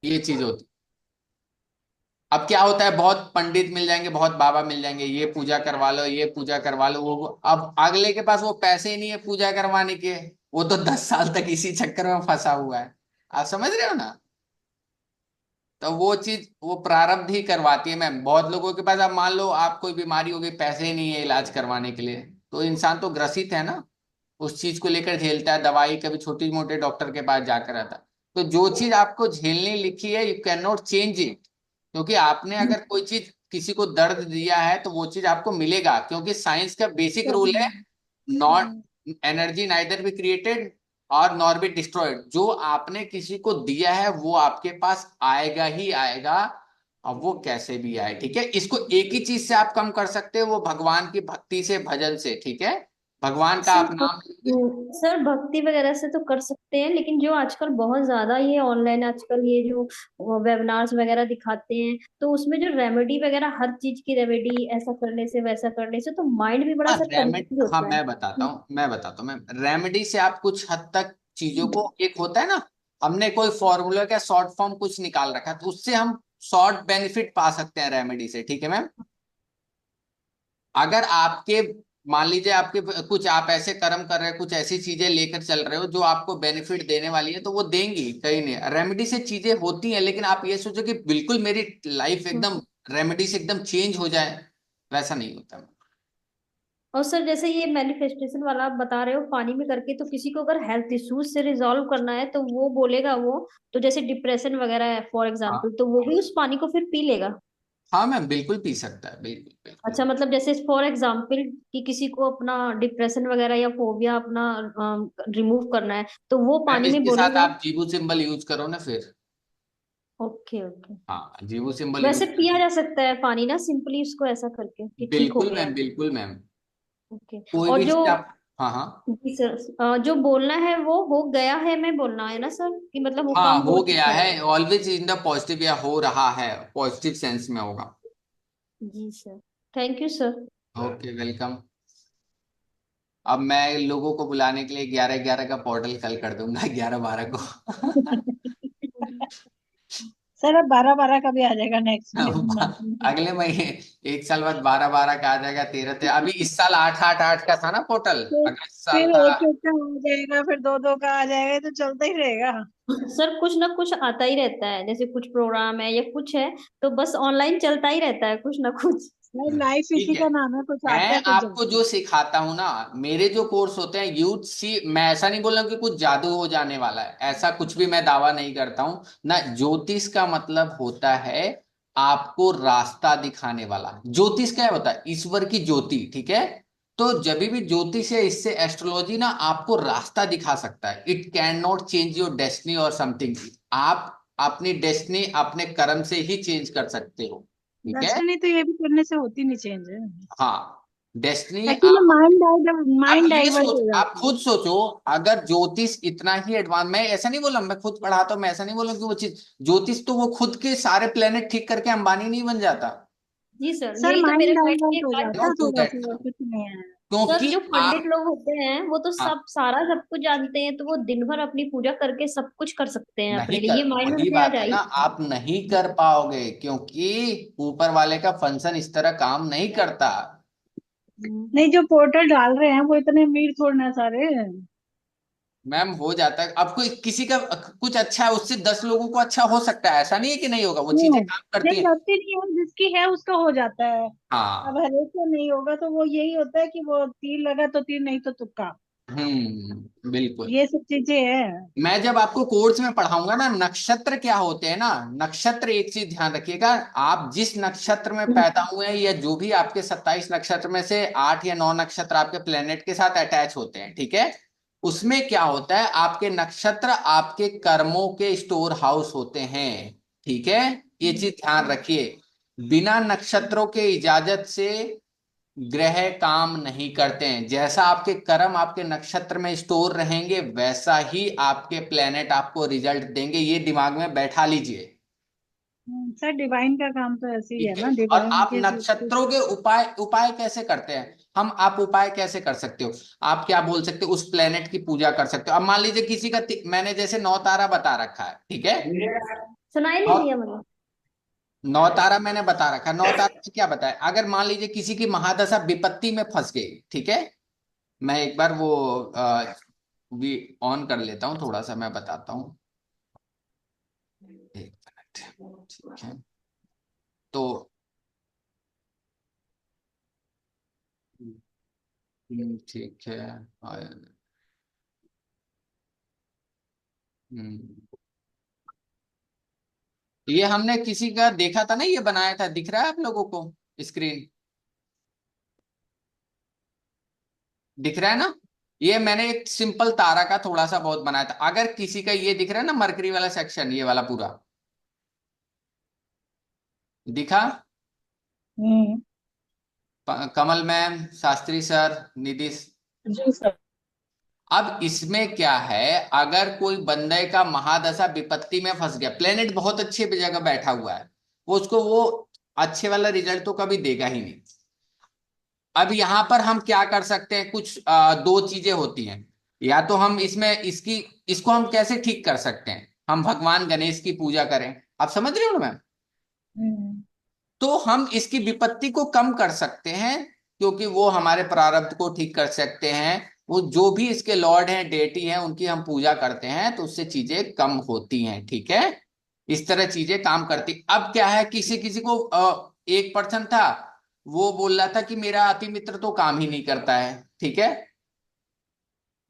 ये चीज होती। अब क्या होता है, बहुत पंडित मिल जाएंगे, बहुत बाबा मिल जाएंगे, ये पूजा करवा लो, ये पूजा करवा लो, वो अब अगले के पास वो पैसे ही नहीं है पूजा करवाने के। वो तो 10 साल तक इसी चक्कर में फंसा हुआ है। आप समझ रहे हो ना। तो वो चीज वो प्रारब्ध ही करवाती है मैम। बहुत लोगों के पास, अब मान लो आप कोई बीमारी हो गई, पैसे ही नहीं है इलाज करवाने के लिए, तो इंसान तो ग्रसित है ना, उस चीज को लेकर झेलता है, दवाई कभी छोटी मोटे डॉक्टर के पास जाकर आता है। तो जो चीज आपको झेलनी लिखी है, you can not change it. क्योंकि आपने अगर कोई चीज किसी को दर्द दिया है तो वो चीज आपको मिलेगा, क्योंकि साइंस का बेसिक रूल है, not energy neither be created और नॉर बी डिस्ट्रॉयड। जो आपने किसी को दिया है वो आपके पास आएगा ही आएगा। अब वो कैसे भी आए, ठीक है। इसको एक ही चीज से आप कम कर सकते हो, वो भगवान की भक्ति से, भजन से, ठीक है। भगवान का सर आप नाम लीजिए। सर भक्ति वगैरह से तो कर सकते हैं, लेकिन जो आजकल बहुत ज्यादा ये ऑनलाइन आजकल ये जो वेबिनार्स वगैरह दिखाते हैं, तो उसमें जो रेमेडी वगैरह, हर चीज की रेमेडी, ऐसा करने से वैसा करने से, तो माइंड भी बड़ा हाँ सर रेमेडी, कंफ्यूज हाँ होता है। मैं बताता हूँ मैम। रेमेडी से आप कुछ हद तक चीजों को, एक होता है ना, हमने कोई फॉर्मूला का शॉर्ट फॉर्म कुछ निकाल रखा है, तो उससे हम शॉर्ट बेनिफिट पा सकते हैं रेमेडी से, ठीक है मैम। अगर आपके, मान लीजिए आपके कुछ, आप ऐसे कर्म कर रहे हैं, कुछ ऐसी चीजें लेकर चल रहे हो जो आपको बेनिफिट देने वाली है, तो वो देंगी, कहीं नहीं। रेमेडी से चीजें होती हैं, लेकिन आप ये सोचो कि बिल्कुल मेरी लाइफ एकदम रेमेडी से एकदम चेंज हो जाए, वैसा नहीं होता। और सर जैसे ये मैनिफेस्टेशन वाला आप बता रहे हो पानी में करके, तो किसी को अगर हेल्थ इश्यूज से रिजॉल्व करना है तो वो बोलेगा वो, तो जैसे डिप्रेशन वगैरह है फॉर हाँ एग्जांपल, तो वो भी उस पानी को फिर पी लेगा? हाँ मैम, बिल्कुल पी सकता है, बिल्कुल बिल्कुल। अच्छा, मतलब जैसे फॉर एग्जांपल कि किसी को अपना डिप्रेशन वगैरह या फोबिया अपना रिमूव करना है, तो वो मैम पानी में इसके साथ बोलेगा? आप जीवू सिंबल यूज करो ना फिर। Okay okay. हाँ, जीवू सिंबल यूज वैसे पिया करो। जा सकता है पानी ना, सिंपली उसको ऐसा करके कि ठीक हो बिल्कुल गया? मैम, बिल्कुल मैम। ओके। कोई और भी जो, चीज आप, हाँ हाँ। जी सर, जो बोलना है वो हो गया है मैं बोलना है ना सर, कि मतलब वो हाँ काम हो हो गया चुका है? है, ऑलवेज इन द पॉजिटिव, या हो रहा है, पॉजिटिव सेंस में होगा। जी sir. Thank you sir. Okay, welcome. अब मैं लोगों को बुलाने के लिए 11/11 का पोर्टल कल कर दूंगा, 11/12 को। सर अब 12/12 का भी आ जाएगा नेक्स्ट मंथ में। अगले महीने, 1 साल बाद 12/12 का आ जाएगा, 13 अभी इस साल 8/8/8 का था ना पोर्टल, फिर अगले साल फिर था। एक एक का आ जाएगा, फिर दो दो का आ जाएगा, ये तो चलता ही रहेगा। सर कुछ ना कुछ आता ही रहता है, जैसे कुछ प्रोग्राम है या कुछ है, तो बस ऑनलाइन चलता ही रहता है कुछ ना कुछ। नहीं, लाइफ ठीक इसी है, का नाम है, कुछ आता मैं है कुछ आपको जाता है। जो सिखाता हूँ ना, मेरे जो कोर्स होते हैं यूथ सी, मैं ऐसा नहीं बोल रहा हूँ कि कुछ जादू हो जाने वाला है, ऐसा कुछ भी मैं दावा नहीं करता हूँ ना। ज्योतिष का मतलब होता है आपको रास्ता दिखाने वाला। ज्योतिष क्या होता है, ईश्वर की ज्योति, ठीक है। तो जब भी ज्योतिष है, इससे एस्ट्रोलॉजी ना आपको रास्ता दिखा सकता है। It can not change your destiny और समथिंग। आप अपनी डेस्टिनी अपने कर्म से ही चेंज कर सकते हो, ठीक है। डेस्टिनी तो ये भी करने से होती नहीं चेंज है। हाँ, डेस्टिनी एक्चुअली आप, आप माइंड ये डाइवर्ट सोच, हो आप जाता है। खुद सोचो, अगर ज्योतिष इतना ही एडवांस, मैं ऐसा नहीं बोला, मैं खुद पढ़ाता हूं, मैं ऐसा नहीं बोला कि वो चीज ज्योतिष, तो वो खुद के सारे प्लेनेट ठीक करके अंबानी नहीं बन जाता। जी सर, सर यही तो मेरे माइंड माइंड में डाइवर्ट एक हो बात जाता थी। है, थोड़ा दैट, सा और कुछ नहीं है। सर क्योंकि जो पंडित आप, लोग होते हैं वो तो हाँ, सब सारा सब कुछ जानते हैं, तो वो दिन भर अपनी पूजा करके सब कुछ कर सकते हैं नहीं अपने लिए, कर, ये माइंड वही में आ बात है जाए। ना, आप नहीं कर पाओगे, क्योंकि ऊपर वाले का फंक्शन इस तरह काम नहीं करता। नहीं, जो पोर्टल डाल रहे हैं वो इतने अमीर थोड़े ना सारे। मैम हो जाता है, अब कोई किसी का कुछ अच्छा है, उससे 10 लोगों को अच्छा हो सकता है, ऐसा नहीं है कि नहीं होगा, वो चीजें नहीं, काम करती नहीं हैं। लगती नहीं है, जिसकी है उसका हो जाता है। अब हाँ। हर एक को नहीं होगा, तो वो यही होता है कि वो तीर लगा तो तीर, नहीं तो तुक्का। बिल्कुल। ये सब चीजें हैं। मैं जब आपको कोर्स में पढ़ाऊंगा ना, नक्षत्र क्या होते हैं ना, नक्षत्र, एक चीज ध्यान रखिएगा, आप जिस नक्षत्र में पैदा हुए हैं, या जो भी आपके 27 नक्षत्र में से 8 या 9 नक्षत्र आपके प्लेनेट के साथ अटैच होते हैं, ठीक है। उसमें क्या होता है, आपके नक्षत्र आपके कर्मों के स्टोर हाउस होते हैं, ठीक है। ये चीज ध्यान रखिए। बिना नक्षत्रों के इजाजत से ग्रह काम नहीं करते हैं। जैसा आपके कर्म आपके नक्षत्र में स्टोर रहेंगे, वैसा ही आपके प्लेनेट आपको रिजल्ट देंगे, ये दिमाग में बैठा लीजिए, सर डिवाइन का काम तो ऐसे ही है ठीक है। ना, और डिवाइन आप के नक्षत्रों के उपाय, उपाय कैसे करते हैं, आप उपाय कैसे कर सकते हो, आप क्या बोल सकते हो, उस प्लेनेट की पूजा कर सकते हो। अब मान लीजिए किसी का मैंने जैसे 9 तारा बता रखा है, ठीक है। सुनाई नौ नहीं दिया मतलब। नौ तारा मैंने बता रखा। नौ तारा में क्या बताया, अगर मान लीजिए किसी की महादशा विपत्ति में फंस गई, ठीक है। मैं एक बार वो भी ऑन कर लेता हूँ, थोड़ा सा मैं बताता हूँ। एक मिनट, ठीक है। तो ठीक है। हम्म, ये हमने किसी का देखा था ना, ये बनाया था, दिख रहा है आप लोगों को स्क्रीन, दिख रहा है ना। ये मैंने एक सिंपल तारा का थोड़ा सा बहुत बनाया था। अगर किसी का ये दिख रहा है ना, मरकरी वाला सेक्शन, ये वाला पूरा दिखा। हम्म। कमल मैम, शास्त्री सर, निधि। जी सर। अब इसमें क्या है, अगर कोई बंदे का महादशा विपत्ति में फंस गया, प्लेनेट बहुत अच्छे जगह बैठा हुआ है, वो अच्छे वाला रिजल्ट तो कभी देगा ही नहीं। अब यहां पर हम क्या कर सकते हैं, कुछ दो चीजें होती हैं। या तो हम इसमें इसकी इसको हम कैसे ठीक कर सकते हैं, हम भगवान गणेश की पूजा करें। आप समझ रहे हो ना मैम। हम्म। तो हम इसकी विपत्ति को कम कर सकते हैं, क्योंकि वो हमारे प्रारब्ध को ठीक कर सकते हैं। वो जो भी इसके लॉर्ड हैं, डेटी हैं, उनकी हम पूजा करते हैं तो उससे चीजें कम होती हैं, ठीक है। इस तरह चीजें काम करती। अब क्या है, किसी किसी को एक पर्सन था, वो बोल रहा था कि मेरा अति मित्र तो काम ही नहीं करता है, ठीक है।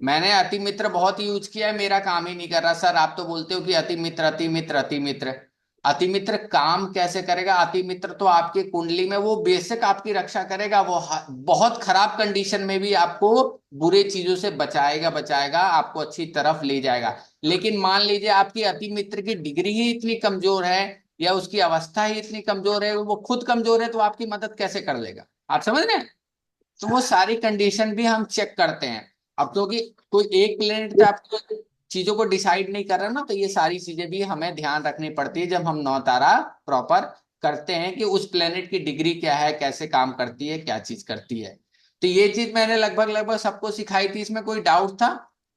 मैंने अति मित्र बहुत यूज किया है, मेरा काम ही नहीं कर रहा। सर आप तो बोलते हो कि अति मित्र अति मित्र अति मित्र। अति मित्र काम कैसे करेगा, अति मित्र तो आपकी कुंडली में वो बेशक आपकी रक्षा करेगा, वो बहुत खराब कंडीशन में भी आपको बुरे चीजों से बचाएगा, बचाएगा आपको अच्छी तरफ ले जाएगा। लेकिन मान लीजिए आपकी अति मित्र की डिग्री ही इतनी कमजोर है, या उसकी अवस्था ही इतनी कमजोर है, वो खुद कमजोर है, तो आपकी मदद कैसे कर लेगा। आप समझ रहे हैं। तो वो सारी कंडीशन भी हम चेक करते हैं। अब क्योंकि कोई एक प्लेनेट पे आपको चीजों को डिसाइड नहीं कर रहा ना, तो ये सारी चीजें भी हमें ध्यान रखनी पड़ती है जब हम नौ तारा प्रॉपर करते हैं, कि उस प्लेनेट की डिग्री क्या है, कैसे काम करती है, क्या चीज करती है। तो ये चीज मैंने लगभग लगभग सबको सिखाई थी। इसमें कोई डाउट था,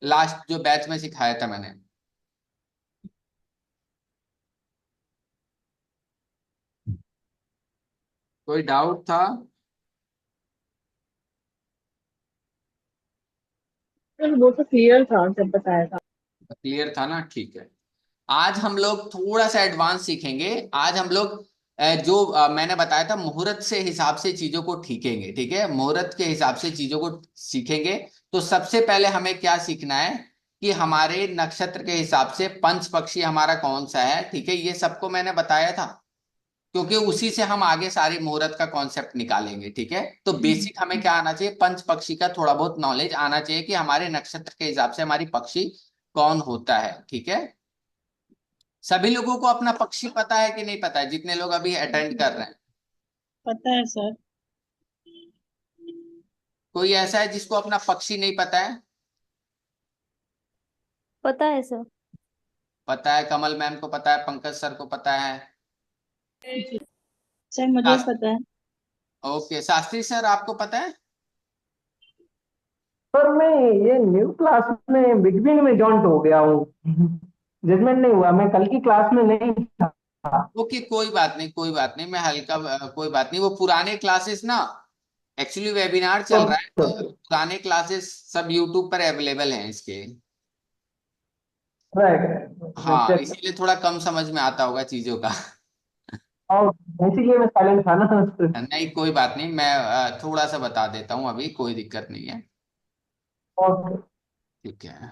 लास्ट जो बैच में सिखाया था मैंने। कोई डाउट था। सर वो तो क्लियर था जब बताया था। क्लियर था ना, ठीक है। आज हम लोग थोड़ा सा एडवांस सीखेंगे। आज हम लोग जो मैंने बताया था, मुहूर्त से हिसाब से चीजों को ठीकेंगे, ठीक है। मुहूर्त के हिसाब से चीजों को सीखेंगे। तो सबसे पहले हमें क्या सीखना है, कि हमारे नक्षत्र के हिसाब से पंच पक्षी हमारा कौन सा है, ठीक है। ये सबको मैंने बताया था, क्योंकि उसी से हम आगे सारी मुहूर्त का कॉन्सेप्ट निकालेंगे, ठीक है। तो बेसिक हमें क्या आना चाहिए, पंच पक्षी का थोड़ा बहुत नॉलेज आना चाहिए, कि हमारे नक्षत्र के हिसाब से हमारी पक्षी कौन होता है, ठीक है। सभी लोगों को अपना पक्षी पता है कि नहीं पता है, जितने लोग अभी अटेंड कर रहे हैं। पता है सर। कोई ऐसा है जिसको अपना पक्षी नहीं पता है। पता है सर। पता है, कमल मैम को पता है, पंकज सर को पता है। सर मुझे शास- पता है। ओके, शास्त्री सर आपको पता है। पर मैं ये न्यू क्लास में बिगनिंग में जॉइंट हो गया हूँ। जजमेंट नहीं हुआ, मैं कल की क्लास में नहीं था। ओके, कोई बात नहीं, कोई बात नहीं, मैं हल्का कोई बात नहीं। वो पुराने क्लासेस ना, एक्चुअली वेबिनार चल रहा है, ओके। तो पुराने क्लासेस सब यूट्यूब पर अवेलेबल हैं इसके। राइट, हाँ, चेक। इसीलिए थोड़ा कम समझ में आता होगा चीजों का। और इसीलिए मैं साइलेंट था ना। नहीं कोई बात नहीं, मैं थोड़ा सा बता देता हूँ, अभी कोई दिक्कत नहीं है। ओके। ठीक है।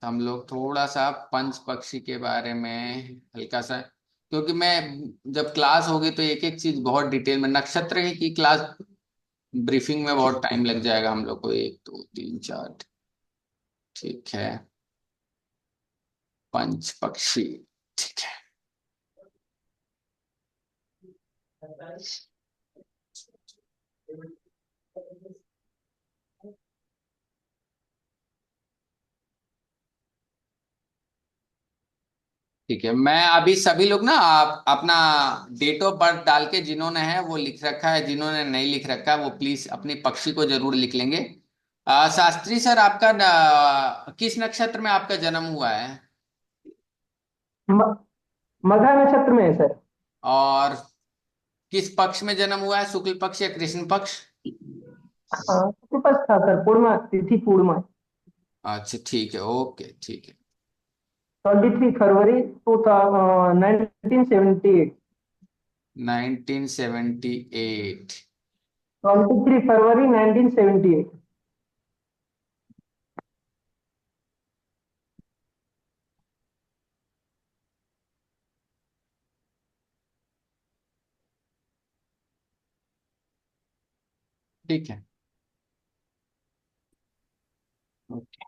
तो हम लोग थोड़ा सा पंच पक्षी के बारे में हल्का सा, क्योंकि मैं जब क्लास होगी तो एक एक चीज बहुत डिटेल में, नक्षत्र की क्लास ब्रीफिंग में बहुत टाइम लग जाएगा हम लोग को। एक दो तीन चार, ठीक है। पंच पक्षी, ठीक है। ठीक है, मैं अभी सभी लोग ना, आप अपना डेट ऑफ बर्थ डाल के, जिन्होंने है वो लिख रखा है, जिन्होंने नहीं लिख रखा है वो प्लीज अपनी पक्षी को जरूर लिख लेंगे। शास्त्री सर आपका किस नक्षत्र में आपका जन्म हुआ है। मघा नक्षत्र में है सर। और किस पक्ष में जन्म हुआ है, शुक्ल पक्ष या कृष्ण पक्ष? हाँ तो बस था सर, पूर्णिमा तिथि पूर्णिमा। अच्छा ठीक है, ओके ठीक है। 23 फरवरी टू 1978। 1978। 23 फरवरी 1978। ठीक है, ओके।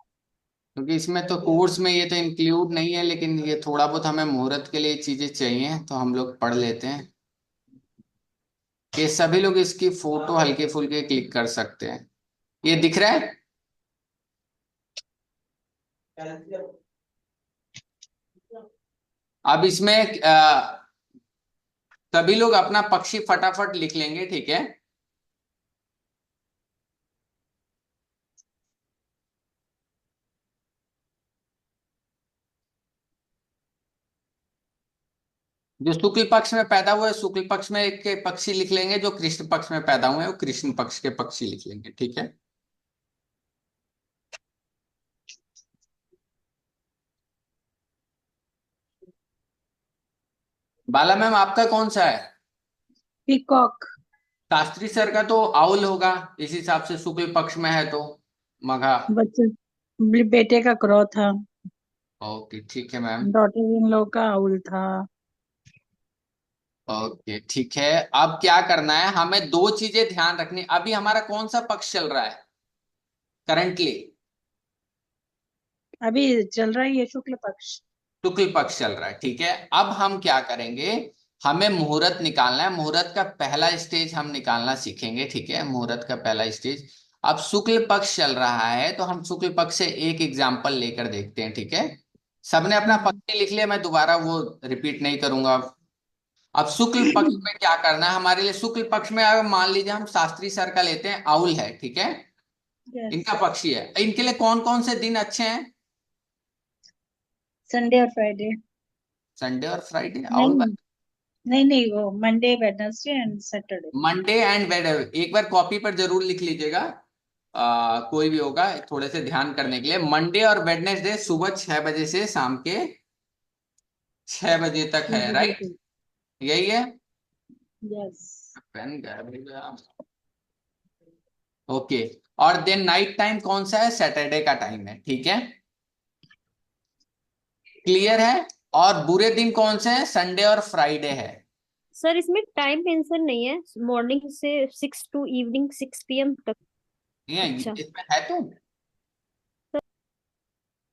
क्योंकि इसमें तो कोर्स में ये तो इंक्लूड नहीं है, लेकिन ये थोड़ा बहुत हमें मुहूर्त के लिए चीजें चाहिए तो हम लोग पढ़ लेते हैं कि सभी लोग इसकी फोटो हल्के फुल्के क्लिक कर सकते हैं। ये दिख रहा है? अब इसमें सभी लोग अपना पक्षी फटाफट लिख लेंगे, ठीक है? जो शुक्ल पक्ष में पैदा हुए शुक्ल पक्ष में के पक्षी लिख लेंगे, जो कृष्ण पक्ष में पैदा हुए वो कृष्ण पक्ष के पक्षी लिख लेंगे, ठीक है? बाला मैम आपका कौन सा है? पीकॉक। शास्त्री सर का तो आउल होगा, इस हिसाब से शुक्ल पक्ष में है तो मघा। बच्चे बेटे का क्रॉ था। ओके ठीक है मैम। डॉटर इन लॉ का आउल था। ओके ठीक है। अब क्या करना है, हमें दो चीजें ध्यान रखनी। अभी हमारा कौन सा पक्ष चल रहा है करंटली? अभी चल रहा है ये शुक्ल पक्ष। शुक्ल पक्ष चल रहा है, ठीक है। अब हम क्या करेंगे, हमें मुहूर्त निकालना है। मुहूर्त का पहला स्टेज हम निकालना सीखेंगे, ठीक है? मुहूर्त का पहला स्टेज। अब शुक्ल पक्ष चल रहा है तो हम शुक्ल पक्ष से एक एग्जाम्पल लेकर देखते हैं, ठीक है? सबने अपना हम्म, पक्ष लिख लिया, मैं दोबारा वो रिपीट नहीं करूंगा। अब शुक्ल पक्ष में क्या करना है हमारे लिए, शुक्ल पक्ष में अगर मान लीजिए हम शास्त्री सर का लेते हैं, आउल है, ठीक है? यस। इनका पक्षी है, इनके लिए कौन कौन से दिन अच्छे हैं? संडे और फ्राइडे। संडे और फ्राइडे, आउल। नहीं, नहीं नहीं, वो Monday Wednesday and Saturday. Monday and Wednesday, एक बार कॉपी पर जरूर लिख लीजिएगा। कोई भी होगा, थोड़े से ध्यान करने के लिए। मंडे और वेडनेसडे सुबह 6 बजे से शाम के 6 बजे तक है, राइट? यही है। यस। पेन गायब हो गया। ओके। और देन नाइट टाइम कौन सा है, सैटरडे का टाइम है, ठीक है? क्लियर है? और बुरे दिन कौन से हैं, संडे और फ्राइडे है। सर इसमें टाइम मेंशन नहीं है, मॉर्निंग से 6 टू इवनिंग 6 PM तक। ये अच्छा। इसमें है तो,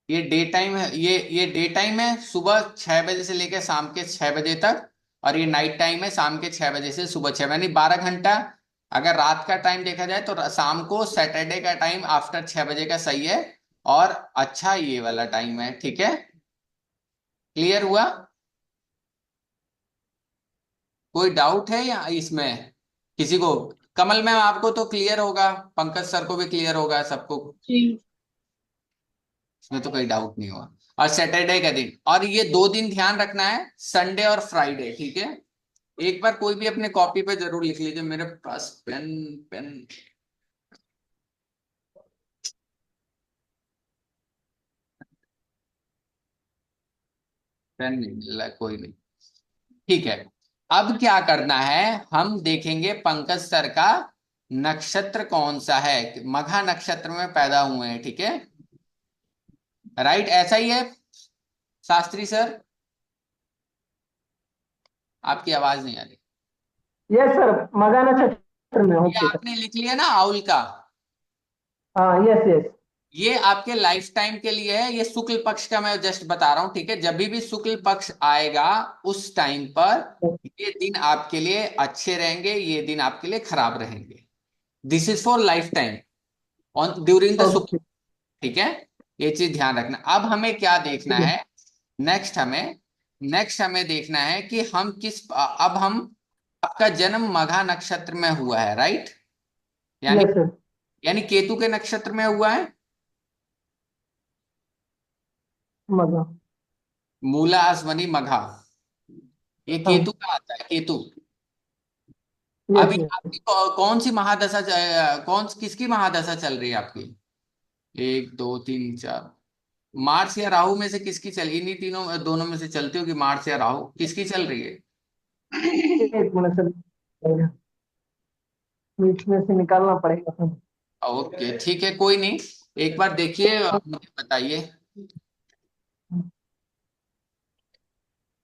ये डे टाइम है, ये डे टाइम है सुबह 6 बजे से लेकर शाम के 6 बजे तक। और ये नाइट टाइम है शाम के 6 बजे से सुबह 6, यानी 12 घंटा। अगर रात का टाइम देखा जाए तो शाम को सैटरडे का टाइम आफ्टर 6 बजे का सही है। और अच्छा ये वाला टाइम है, ठीक है? क्लियर हुआ? कोई डाउट है या इसमें किसी को? कमल मैम आपको तो क्लियर होगा, पंकज सर को भी क्लियर होगा, सबको। जी। इसमें तो कोई डाउट नहीं हुआ। और सैटरडे का दिन, और ये दो दिन ध्यान रखना है, संडे और फ्राइडे, ठीक है? एक बार कोई भी अपने कॉपी पे जरूर लिख लीजिए। मेरे पास पेन पेन पेन नहीं मिल रहा है, कोई नहीं। ठीक है। अब क्या करना है, हम देखेंगे पंकज सर का नक्षत्र कौन सा है। मघा नक्षत्र में पैदा हुए हैं, ठीक है? राइट, ऐसा ही है शास्त्री सर? आपकी आवाज नहीं आ रही। यस सर, मघा नक्षत्र में, ये ओके सर। आपने लिख लिया ना आउल का? हाँ यस यस। ये आपके लाइफ टाइम के लिए है, ये शुक्ल पक्ष का मैं जस्ट बता रहा हूं, ठीक है? जब भी शुक्ल पक्ष आएगा उस टाइम पर ये दिन आपके लिए अच्छे रहेंगे, ये दिन आपके लिए खराब रहेंगे। This is for life time on during the Shukla, okay. ठीक है? ये चीज ध्यान रखना। अब हमें क्या देखना ठीक है। है, नेक्स्ट हमें देखना है कि हम अब हम, आपका जन्म मघा नक्षत्र में हुआ है, राइट? यानी यस सर। यानी केतु के नक्षत्र में हुआ है। मघा। मूला, अश्वनी, मघा, ये हाँ। केतु का आता है, केतु। यस अभी यस। आपकी कौन सी महादशा कौन किसकी महादशा चल रही है आपकी? एक दो तीन चार, मार्स या राहु में से किसकी चल, इन्हीं तीनों दोनों में से चलती होगी, मार्स या राहु किसकी चल रही है? एक मिनट सर, बीच में से निकालना पड़ेगा सर। ओके ठीक है, कोई नहीं, एक बार देखिए आप मुझे बताइए।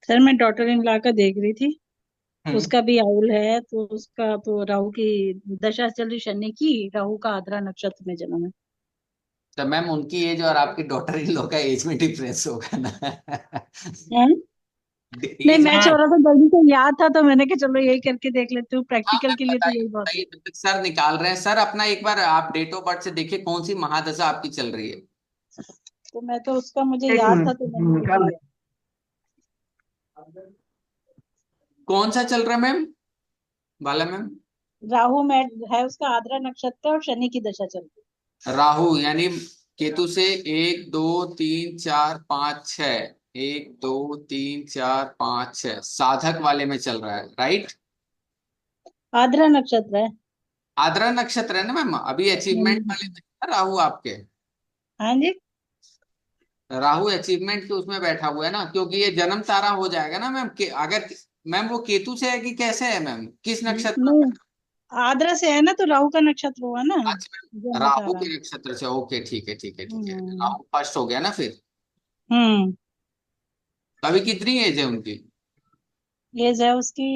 सर मैं डॉटर इन लॉ का देख रही थी, हम्म। उसका भी आउल है, तो उसका तो राहु की दशा चल रही, शनि की, राहु का आद्रा नक्षत्र में जन्म है। तो मैम उनकी एज और आपकी डॉटर इन लॉ का एज में डिफरेंस होगा ना? हैं? नहीं, एज में। मैच हो रहा था, जल्दी से याद था तो मैंने कहा चलो यही करके देख लेती हूँ, हाँ प्रैक्टिकल मैम के लिए तो बताइए यही बहुत है। बताइए, जब तक सर निकाल रहे हैं, सर अपना एक बार आप डेट ऑफ बर्थ से देखिए कौन सी महादशा आपकी चल रही है। तो मैं तो उसका मुझे एक याद था मिनट तो मैंने लिख निकाल। लिया। कौन सा चल रहा है मैम, बाला मैम? राहु में है, उसका आद्रा नक्षत्र और शनि की दशा चल रही राहु यानी केतु से एक दो तीन चार पाँच छः, एक दो तीन चार पाँच छः साधक वाले में चल रहा है, राइट? है। आद्रा नक्षत्र है। आद्रा नक्षत्र है ना मैम, अभी अचीवमेंट वाले में है ना राहु आपके। हाँ जी। राहु अचीवमेंट के उसमें बैठा हुआ है ना, क्योंकि ये जन्म तारा हो जाएगा ना मैम के अगर, मैम वो केतु से है कि कैसे है मैम, किस नक्षत्र में? नहीं, आद्रा से है ना, तो राहु का नक्षत्र हुआ ना, अच्छा मैम, जन्म राहु तारा। के नक्षत्र से, ओके ठीक है ठीक है ठीक है, हम्म। राहु फर्स्ट हो गया ना फिर। हम्म। तो अभी कितनी एज है उनकी? एज है उसकी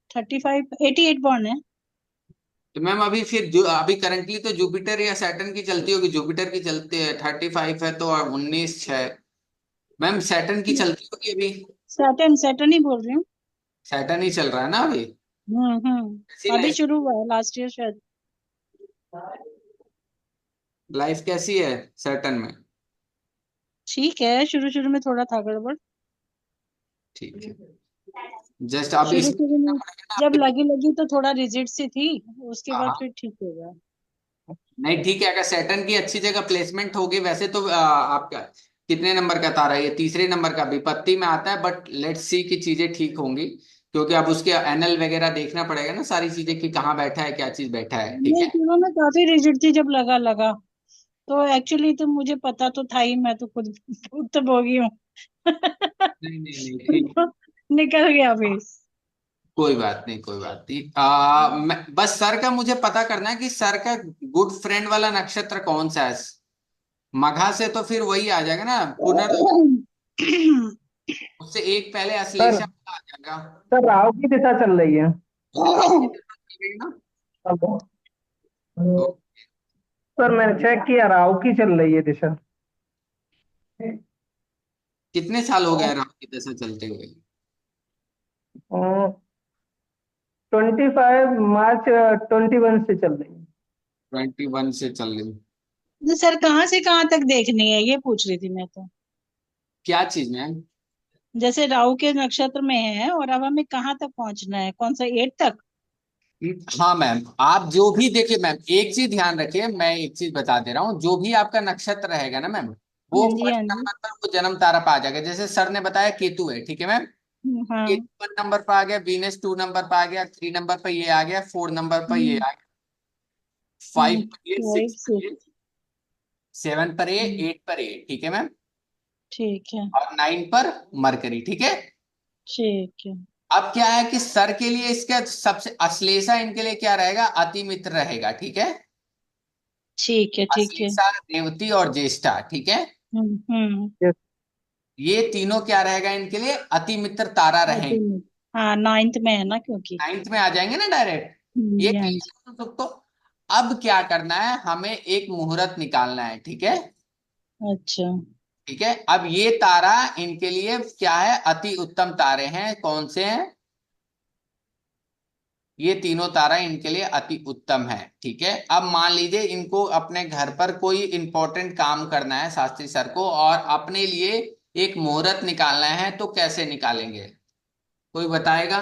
35, 88 बॉर्न है। तो मैम अभी फिर जो अभी करंटली तो जुपिटर या सैटर्न की चलती होगी, जुपिटर की चलती है, 35 है तो 19 6। मैम सैटर्न की चलती होगी अभी। सैटर्न, सैटर्न ही बोल रही हूँ। सैटर्न ही चल रहा है ना अभी। अभी इसीलिए शुरू हुआ है, लास्ट ईयर शायद। लाइफ कैसी है सैटर्न में? ठीक है, शुरू शुरू में थोड़ा था गड़बड़। ठीक है, जस्ट अब शुरू इस शुरू में जब आपके। लगी लगी तो थोड़ा रिजिड सी थी, उसके बाद हाँ फिर ठीक हो गया। नहीं ठीक है, अगर सैटर्न की अच्छी जगह प्लेसमेंट होगी, वैसे तो आपका कितने नंबर का तारा है ये? तीसरे नंबर का विपत्ति में आता है, बट लेट्स सी की चीजें ठीक होंगी, क्योंकि अब उसके एनल वगैरह देखना पड़ेगा ना, सारी चीजें कि कहाँ बैठा है क्या चीज बैठा है, ठीक नहीं, है। शुरू में काफी रिजिड थी, जब लगा लगा तो एक्चुअली तो मुझे पता तो था ही, मैं तो खुद खुद तो भोगी हूँ। नहीं नहीं नहीं ठीक। तो निकल गया फिर। कोई बात नहीं कोई बात नहीं, बस सर का मुझे पता करना है कि सर का गुड फ्रेंड वाला नक्षत्र कौन सा है। मघा से तो फिर वही आ जाएगा ना, उससे एक पहले सर। अश्लेषा आ जाएगा। सर राहु की दिशा चल रही है। राहु की दशा चल रही है ना। हेलो। तो सर मैंने चेक किया, राहु की चल रही है दिशा। कितने साल हो गए राहु की दशा चलते हुए? 25 मार्च 21 से चल रही है। 21 से चल रही। तो सर कहाँ से कहाँ तक देखनी है, ये पूछ रही थी मैं तो। क्या चीज में? जैसे राहु के नक्षत्र में है, और अब हमें कहाँ तक पहुंचना है, कौन सा, 8 तक? हाँ मैम, आप जो भी देखिए मैम, एक चीज ध्यान रखिए, मैं एक चीज बता दे रहा हूँ, जो भी आपका नक्षत्र रहेगा ना मैम, वो हाँ जी, फर्स्ट हाँ जी। नंबर पर वो जन्म तारा पे आ जाएगा। जैसे सर ने बताया केतु है, ठीक है मैम, हाँ। केतु 1 नंबर पर आ गया, वीनस 2 नंबर पर आ गया, 3 नंबर पर ये आ गया, 4 नंबर पर ये आ गया, 5 पर ये, 5, 6 पर 6। ये, 7 पर ये, 8 पर ये, ठीक है मैम, ठीक है। और 9 पर मरकरी, ठीक है। ठीक है। अब क्या है कि सर के लिए इसका सबसे अश्लेषा इनके लिए क्या रहेगा, अति मित्र रहेगा, ठीक है। ठीक है। ठीक है। अश्लेषा, रेवती और ज्येष्ठा, ठीक है। हम्म। Yes। ये तीनों क्या रहेगा इनके लिए, अति मित्र तारा रहेंगे। हाँ, 9th में है ना, क्योंकि। 9th में आ जाएंगे ना डायरेक्ट। ये जी, हाँ जी। क्लियर है सबको? अब क्या करना है, हमें एक मुहूर्त निकालना है, ठीक है। अच्छा। ठीक है, अब ये तारा इनके लिए क्या है, अति उत्तम तारे हैं, कौन से हैं? ये तीनों तारा इनके लिए अति उत्तम है, ठीक है। अब मान लीजिए इनको अपने घर पर कोई इंपॉर्टेंट काम करना है शास्त्री सर को, और अपने लिए एक मुहूर्त निकालना है, तो कैसे निकालेंगे, कोई बताएगा?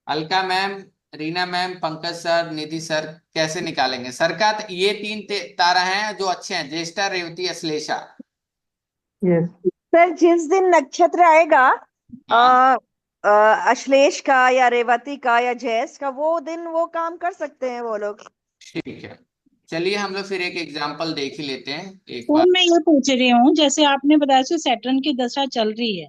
Alka ma'am, Reena ma'am, Pankaj sir, Nidhi sir, कैसे निकालेंगे? सर का ये तीन तारा हैं जो अच्छे हैं, ज्येष्ठा, रेवती, अश्लेषा। यस। सर जिस दिन नक्षत्र आएगा हाँ अश्लेष का या रेवती का या जयेश का, वो दिन वो काम कर सकते हैं वो लोग। ठीक है, चलिए हम लोग फिर एक एग्जांपल देख ही लेते हैं एक तो बार। मैं ये पूछ रही हूँ, जैसे आपने बताया कि सैटर्न की दशा चल रही है,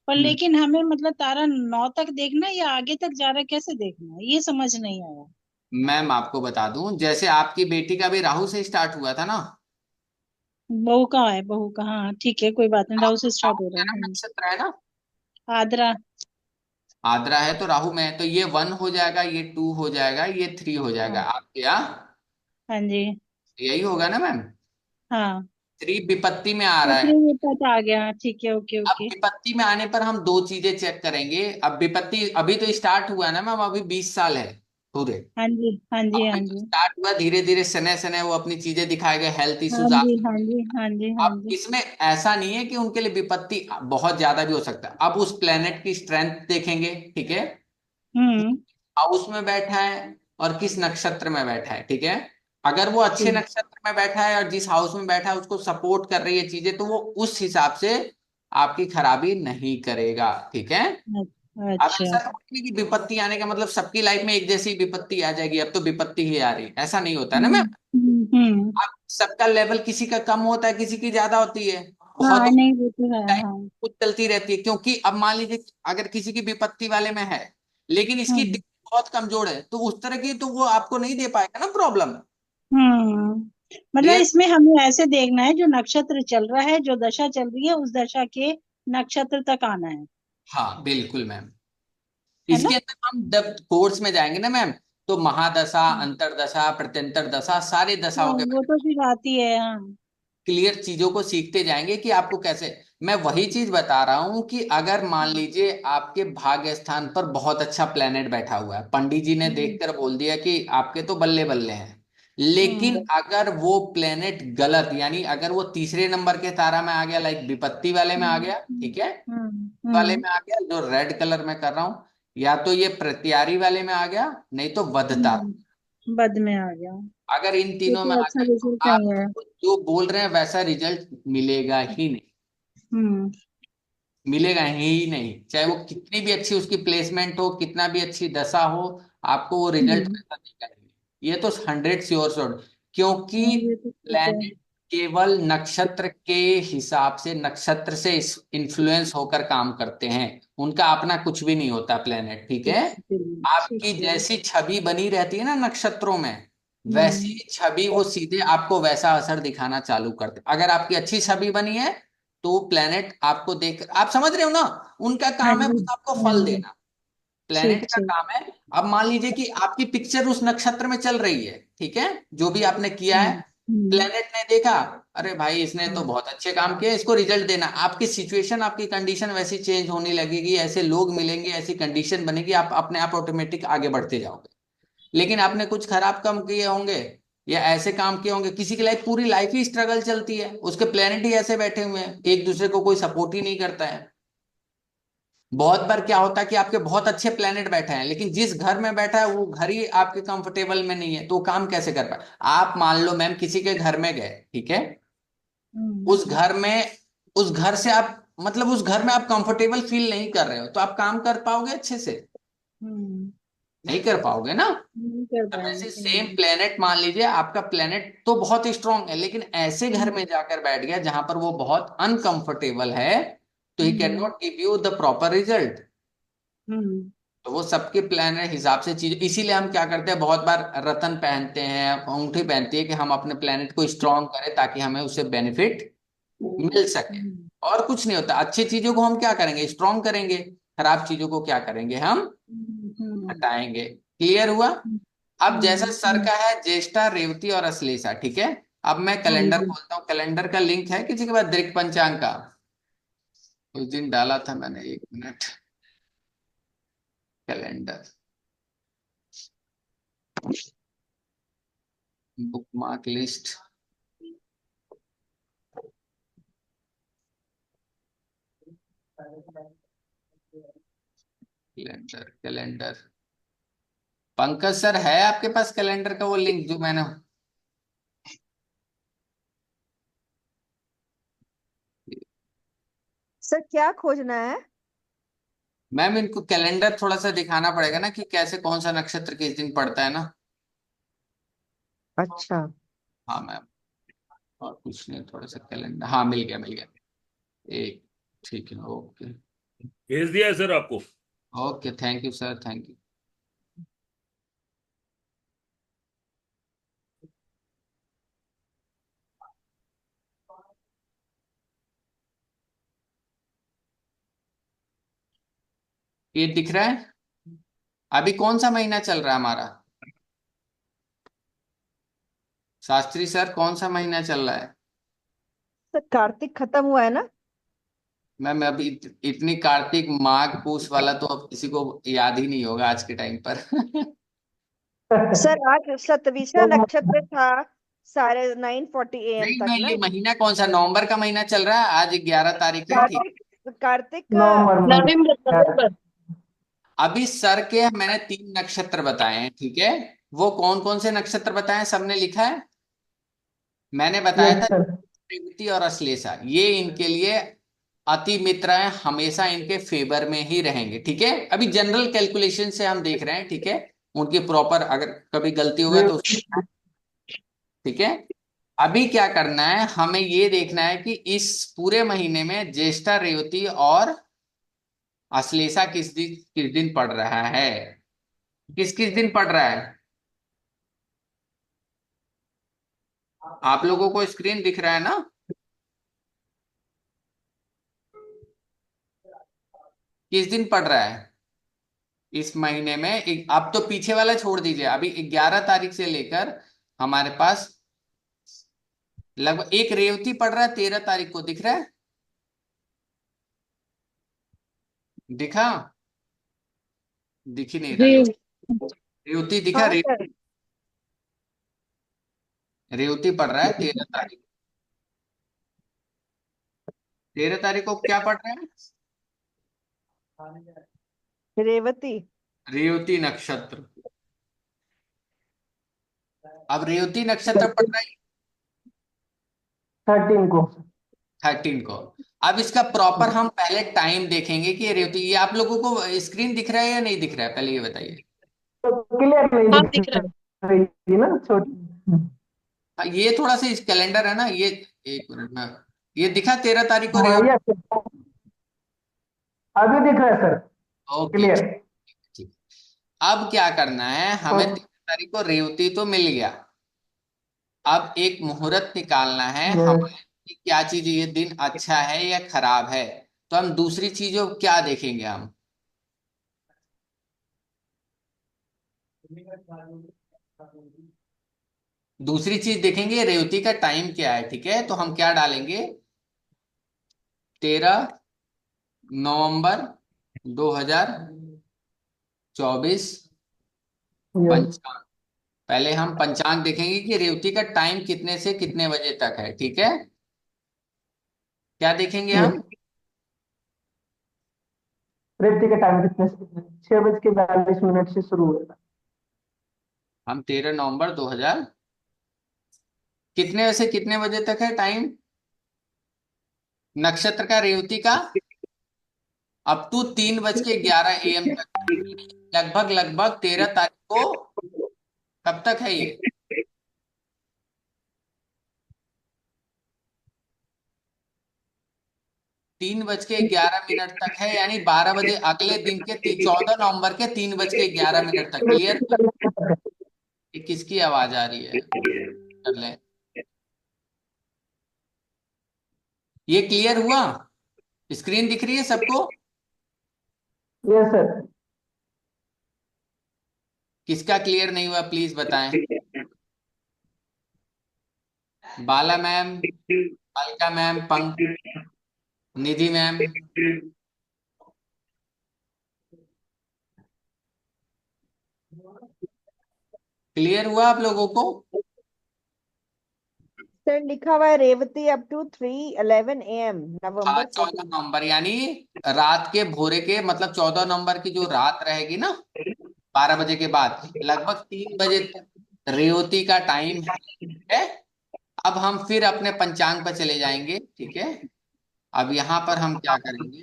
पर हम्म, लेकिन हमें मतलब तारा 9 तक देखना है या आगे तक जा रहा है, कैसे देखना है, ये समझ नहीं आया। मैम आपको बता दूं, जैसे आपकी बेटी का भी राहु से स्टार्ट हुआ था ना। बहू का है, बहू का, हाँ ठीक है, कोई बात नहीं, राहु से स्टार्ट राहु हो रहा मेरा है। नक्षत्र है ना, आद्रा। आद्रा है तो राहु में है, तो ये 1 हो जाएगा, ये 2 हो जाएगा, ये 3 हो जाएगा हाँ। आपके यहाँ। हाँ जी। यही होगा ना मैम। हाँ। 3 विपत्ति में आ तो रहा है। 3 तक आ गया, ठीक है, ओके अब ओके। विपत्ति में आने पर हम दो चीजें चेक करेंगे। अब विपत्ति अभी तो स्टार्ट हुआ है ना मैम, अभी 20 साल है पूरे। हाँ जी, हाँ जी, अभी हाँ तो जी, स्टार्ट हुआ, धीरे धीरे सने सने वो अपनी चीजें दिखाएगा, हेल्थ हाँ इश्यूज आ जी, हाँ सकते जी, हैं। हाँ जी, हाँ अब जी। इसमें ऐसा नहीं है कि उनके लिए विपत्ति बहुत ज्यादा भी हो सकता है। अब उस प्लेनेट की स्ट्रेंथ देखेंगे, ठीक है, हम्म। हाउस में बैठा है और किस नक्षत्र में बैठा है, ठीक है। अगर वो अच्छे ठीक। नक्षत्र में बैठा है और जिस हाउस में बैठा है उसको सपोर्ट कर रही है चीजें, तो वो उस हिसाब से आपकी खराबी नहीं करेगा, ठीक है। अब अच्छा। ऐसा तो नहीं कि विपत्ति आने का मतलब सबकी लाइफ में एक जैसी विपत्ति आ जाएगी, अब तो विपत्ति ही आ रही है, ऐसा नहीं होता है ना मैम। हम्म। अब सबका लेवल किसी का कम होता है, किसी की ज्यादा होती है। हाँ, बहुत नहीं वो तो है, टाइम हाँ। कुछ चलती रहती है, क्योंकि अब मान लीजिए अगर किसी की विपत्ति वाले में है लेकिन इसकी हम्म। दिक्कत बहुत कमजोर है, तो उस तरह की तो वो आपको नहीं दे पाएगा ना प्रॉब्लम। मतलब क्लियर। इसमें हमें ऐसे देखना है, जो नक्षत्र चल रहा है, जो दशा चल रही है, उस दशा के नक्षत्र तक आना है। हाँ बिल्कुल मैम। है ना? इसके अंदर हम जब कोर्स में जाएंगे ना मैम, तो महादशा, हम्म। अंतरदशा, प्रत्यंतर दशा, सारे हाँ, दशाओं के वो तो फिर आती है, हाँ। क्लियर चीजों को सीखते जाएंगे कि आपको कैसे। मैं वही चीज बता रहा हूं कि अगर मान लीजिए आपके भाग्य स्थान पर बहुत अच्छा प्लेनेट बैठा हुआ है, पंडित जी ने हम्म। देखकर बोल दिया कि आपके तो बल्ले बल्ले हैं, लेकिन हम्म। अगर वो प्लेनेट गलत, यानी अगर वो तीसरे नंबर के तारा में आ गया, लाइक विपत्ति वाले में आ हम्म। गया, ठीक है, वाले हम्म। में आ गया, जो रेड कलर में कर रहा हूं, या तो ये प्रत्यारी वाले में आ गया, नहीं तो वध तारा। बद में आ गया। अगर इन ये तीनों में तो आ अच्छा गया तो रिजल्ट नहीं है। आप जो बोल रहे हैं वैसा रिजल्ट मिलेगा ही नहीं। हम्म। मिलेगा ही नहीं, चाहे वो कितनी भी अच्छी उसकी प्लेसमेंट हो, कितना भी अच्छी दशा हो, आपको वो रिजल्ट हम्म। वैसा देगा नहीं। ये तो 100 श्योर, क्योंकि ये तो ठीक है। प्लैनेट केवल नक्षत्र के हिसाब से, नक्षत्र से इन्फ्लुएंस होकर काम करते हैं, उनका अपना कुछ भी नहीं होता प्लैनेट, ठीक है। ठीक आपकी है। जैसी छवि बनी रहती है ना नक्षत्रों में, हम्म। वैसी छवि वो सीधे आपको वैसा असर दिखाना चालू करते। अगर आपकी अच्छी छवि बनी है तो प्लेनेट आपको देख, आप समझ रहे हो ना, उनका हाँ काम है जी, बस आपको हाँ फल जी। देना। प्लेनेट ठीक का ठीक। काम है। अब मान लीजिए कि आपकी पिक्चर उस नक्षत्र में चल रही है, ठीक है, जो भी आपने किया है, हम्म। हम्म। प्लेनेट ने देखा, अरे भाई इसने तो बहुत अच्छे काम किए, इसको रिजल्ट देना। आपकी सिचुएशन, आपकी कंडीशन वैसी चेंज होने लगेगी, ऐसे लोग मिलेंगे, ऐसी कंडीशन बनेगी, आप अपने आप ऑटोमेटिक आगे बढ़ते जाओगे। लेकिन आपने कुछ खराब काम किए होंगे या ऐसे काम किए होंगे, किसी की लाइफ पूरी लाइफ ही स्ट्रगल चलती है, उसके प्लेनेट ही ऐसे बैठे हुए हैं, एक दूसरे को कोई सपोर्ट ही नहीं करता है। बहुत बार क्या होता है कि आपके बहुत अच्छे प्लेनेट बैठे हैं, लेकिन जिस घर में बैठा है वो घर ही आपके कंफर्टेबल में नहीं है, तो वो काम कैसे कर पाए। आप मान लो मैम किसी के घर में गए, ठीक है, हम्म। उस घर में, उस घर से आप, मतलब उस घर में आप कंफर्टेबल फील नहीं कर रहे हो, तो आप काम कर पाओगे अच्छे से? हम्म। नहीं कर पाओगे ना। नहीं कर अब पाएंगे। ऐसे सेम प्लेनेट, मान लीजिए आपका प्लेनेट तो बहुत स्ट्रांग है, लेकिन ऐसे घर हम्म। में जाकर बैठ गया जहां पर वो बहुत अनकंफर्टेबल है, तो he can hmm. Not give you the proper result. Hmm. तो वो सबके प्लेनेट हिसाब से चीज, इसीलिए हम क्या करते हैं, बहुत बार रतन पहनते हैं, अंगूठी पहनती है, कि हम अपने प्लेनेट को स्ट्रांग करें ताकि हमें उससे बेनिफिट मिल सके। हम्म। और कुछ नहीं होता, अच्छी चीजों को हम क्या करेंगे, स्ट्रांग करेंगे, खराब चीजों को क्या करेंगे, हम हम्म। हटाएंगे। क्लियर हुआ। अब जैसा सर हम्म। का है ज्येष्ठा, रेवती और अश्लेषा, ठीक है। अब मैं हाँ कैलेंडर जी। खोलता हूँ, कैलेंडर का लिंक है किसी के पास, दृक पंचांग का, उस दिन डाला था मैंने, 1 minute, calendar, bookmark list, calendar, calendar, Pankaj sir है आपके पास कैलेंडर का वो लिंक जो मैंने, सर क्या खोजना है? मैम इनको कैलेंडर थोड़ा सा दिखाना पड़ेगा ना कि कैसे कौन सा नक्षत्र किस दिन पड़ता है ना। अच्छा। हाँ मैम। और कुछ नहीं, थोड़ा सा कैलेंडर, हाँ मिल गया मिल गया। एक, ठीक है, ओके। भेज दिया है सर आपको। Okay, thank you sir, thank you. ये दिख रहा है? अभी कौन सा महीना चल रहा है हमारा? शास्त्री सर, कौन सा महीना चल रहा है? तो कार्तिक खत्म हुआ है ना? मैम अभी इतनी कार्तिक माघ पूस वाला तो अब किसी को याद ही नहीं होगा आज के टाइम पर। सर आज सतविशा नक्षत्र था, साढ़े 9:40 AM नहीं, तक मैं ना। ये महीना कौन सा, नवंबर का महीना चल रहा है, आज 11 तारीख है, ठीक। कार्तिक कार्तिक का। नवंबर में। नवंबर नवंबर। अभी सर के मैंने 3 नक्षत्र बताए हैं, ठीक है। वो कौन कौन से नक्षत्र बताए हैं, सबने लिखा है? मैंने बताया यस था सर। रेवती और अश्लेषा, ये इनके लिए अति मित्र हैं, हमेशा इनके फेवर में ही रहेंगे, ठीक है। अभी जनरल कैलकुलेशन से हम देख रहे हैं, ठीक है। उनकी प्रॉपर अगर कभी गलती होगा तो ठीक है। अभी क्या करना है, हमें ये देखना है कि इस पूरे महीने में ज्येष्ठा, रेवती और अश्लेषा किस दिन पड़ रहा है, किस किस दिन पड़ रहा है। आप लोगों को स्क्रीन दिख रहा है ना? किस दिन पड़ रहा है इस महीने में, आप तो पीछे वाला छोड़ दीजिए, अभी 11 तारीख से लेकर हमारे पास लगभग एक रेवती पड़ रहा है 13 तारीख को, दिख रहा है? दिखा? दिख ही नहीं रहा, जी। रेवती दिखा? हाँ सर। रेवती पड़ रहा है 13 तारीख। 13 तारीख को क्या पड़ रहा है? रेवती। रेवती नक्षत्र। अब रेवती नक्षत्र पड़ रहा है 13 को। 13 को। अब इसका प्रॉपर हम पहले टाइम देखेंगे कि ये रेवती, ये आप लोगों को स्क्रीन दिख रहा है या नहीं दिख रहा है, पहले ये बताइए। तो क्लियर नहीं हाँ दिख दिख रहा है। रही थी ना छोटी। हाँ, ये थोड़ा सा इस कैलेंडर है ना ये, एक मिनट में, ये दिखा 13 तारीख को हाँ रेवती? यस, अभी दिख रहा है सर। Okay, clear. ठीक। अब क्या करना है हमें, 13 तारीख को रेवती तो मिल गया। अब एक मुहूर्त निकालना है हमें यस। कि क्या चीज, ये दिन अच्छा है या खराब है। तो हम दूसरी चीजों क्या देखेंगे हम, दूसरी चीज देखेंगे रेवती का टाइम क्या है, ठीक है। तो हम क्या डालेंगे, 13 नवंबर 2024 यस। पंचांग। पहले हम पंचांग देखेंगे कि रेवती का टाइम कितने से कितने बजे तक है, ठीक है। क्या देखेंगे यस। हम? रेवती का टाइम कितने से कितने? 6:42 से शुरू हुआ। हम 13 नवंबर 2000 कितने बजे से कितने बजे तक है टाइम, नक्षत्र का, रेवती का, अप टू 3:11 AM तक। लगभग लगभग 13 तारीख को कब तक है ये, 3:11 तक है, यानी 12 बजे अगले दिन के 14 नवंबर के 3:11 तक। क्लियर? ये किसकी आवाज आ रही है, कर ले। ये क्लियर हुआ? स्क्रीन दिख रही है सबको? Yes sir. किसका क्लियर नहीं हुआ प्लीज बताएं। बाला मैम, अलका मैम, निधि मैम। क्लियर हुआ आप लोगों को? सर लिखा हुआ है रेवती अप टू 3:11 AM हाँ, नवंबर 14 नवंबर, यानी रात के भोरे के, मतलब 14 नवंबर की जो रात रहेगी ना, 12 बजे के बाद लगभग 3 बजे तक रेवती का टाइम है। अब हम फिर अपने पंचांग पर चले जाएंगे, ठीक है। अब यहाँ पर हम क्या करेंगे,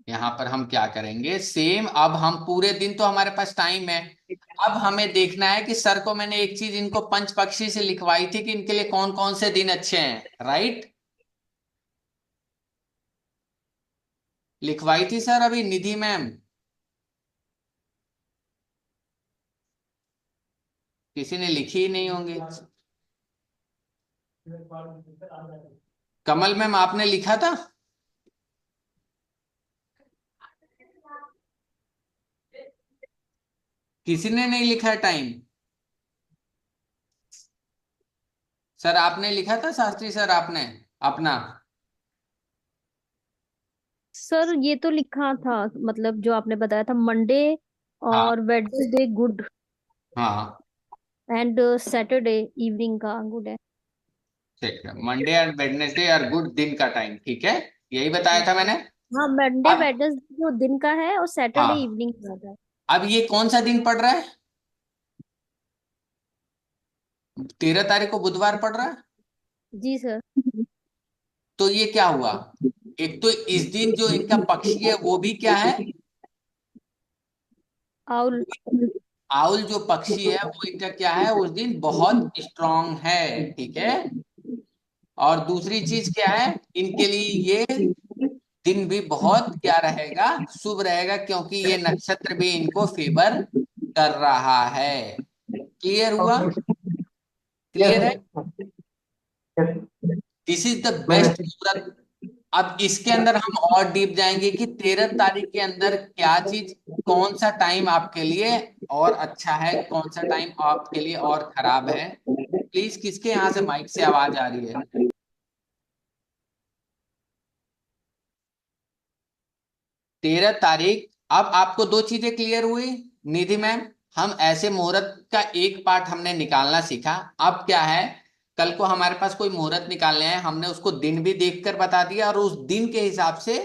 यहाँ पर हम क्या करेंगे सेम, अब हम पूरे दिन तो हमारे पास टाइम है, अब हमें देखना है कि सर को मैंने एक चीज इनको पंच पक्षी से लिखवाई थी कि इनके लिए कौन कौन से दिन अच्छे हैं, राइट? लिखवाई थी सर अभी निधि मैम, किसी ने लिखी ही नहीं होंगी। कमल मैम आपने लिखा था? किसी ने नहीं लिखा टाइम? सर आपने लिखा था, शास्त्री सर आपने अपना? सर ये तो लिखा था, मतलब जो आपने बताया था, मंडे हाँ और वेडनेसडे गुड, हाँ एंड सैटरडे इवनिंग का गुड है। ठीक है, मंडे एंड वेडनेसडे और गुड दिन का टाइम, ठीक है, यही बताया था मैंने। हाँ, मंडे अब वेडनेसडे जो दिन का है और सैटरडे हाँ, इवनिंग का है। अब ये कौन सा दिन पड़ रहा है? 13 तारीख को बुधवार पड़ रहा है। जी सर। तो ये क्या हुआ, एक तो इस दिन जो इनका पक्षी है वो भी क्या है, आउल। आउल जो पक्षी है वो इनका क्या है उस दिन बहुत स्ट्रांग है, ठीक है। और दूसरी चीज क्या है, इनके लिए ये दिन भी बहुत क्या रहेगा, शुभ रहेगा, क्योंकि ये नक्षत्र भी इनको फेवर कर रहा है। क्लियर हुआ? ओके। क्लियर है? Yes. Yes. This is the मैंने। बेस्ट मुहूर्त। अब इसके अंदर हम और डीप जाएंगे कि 13 तारीख के अंदर क्या चीज, कौन सा टाइम आपके लिए और अच्छा है, कौन सा टाइम आपके लिए और खराब है। प्लीज किसके यहाँ से माइक से आवाज आ रही है? 13 तारीख, अब आपको दो चीजें क्लियर हुई निधि मैम। हम ऐसे मुहूर्त का एक पार्ट हमने निकालना सीखा। अब क्या है, कल को हमारे पास कोई मुहूर्त निकालने हैं, हमने उसको दिन भी देखकर बता दिया और उस दिन के हिसाब से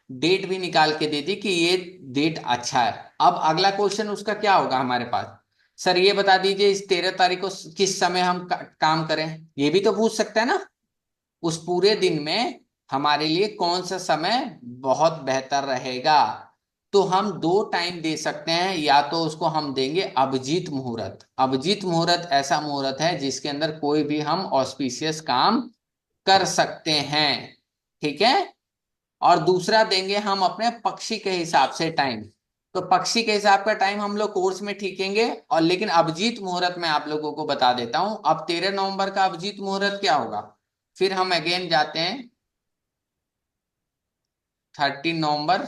डेट भी निकाल के दे दी कि ये डेट अच्छा है। अब अगला क्वेश्चन उसका क्या होगा हमारे पास, सर ये बता दीजिए इस 13 तारीख को किस समय हम काम करें, ये भी तो पूछ सकते हैं ना। उस पूरे दिन में हमारे लिए कौन सा समय बहुत बेहतर रहेगा। तो हम दो टाइम दे सकते हैं, या तो उसको हम देंगे अभिजीत मुहूर्त। अभिजीत मुहूर्त ऐसा मुहूर्त है जिसके अंदर कोई भी हम ऑस्पिशियस काम कर सकते हैं, ठीक है। और दूसरा देंगे हम अपने पक्षी के हिसाब से टाइम। तो पक्षी के हिसाब का टाइम हम लोग कोर्स में ठीकेंगे, और लेकिन अभिजीत मुहूर्त मैं आप लोगों को बता देता हूं। अब 13 नवंबर का अभिजीत मुहूर्त क्या होगा, फिर हम अगेन जाते हैं 13 नवंबर,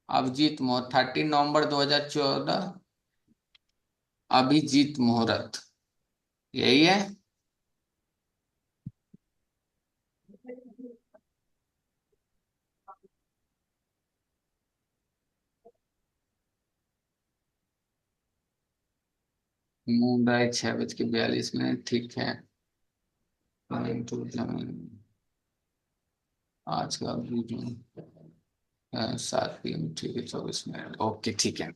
अभिजीत मुहूर्त 13 नवंबर 2014, अभिजीत मुहूर्त यही है। मुंबई 6:42, ठीक है। आज का अभिजीत 7 PM, ठीक है, 24 मिनट, ओके ठीक है।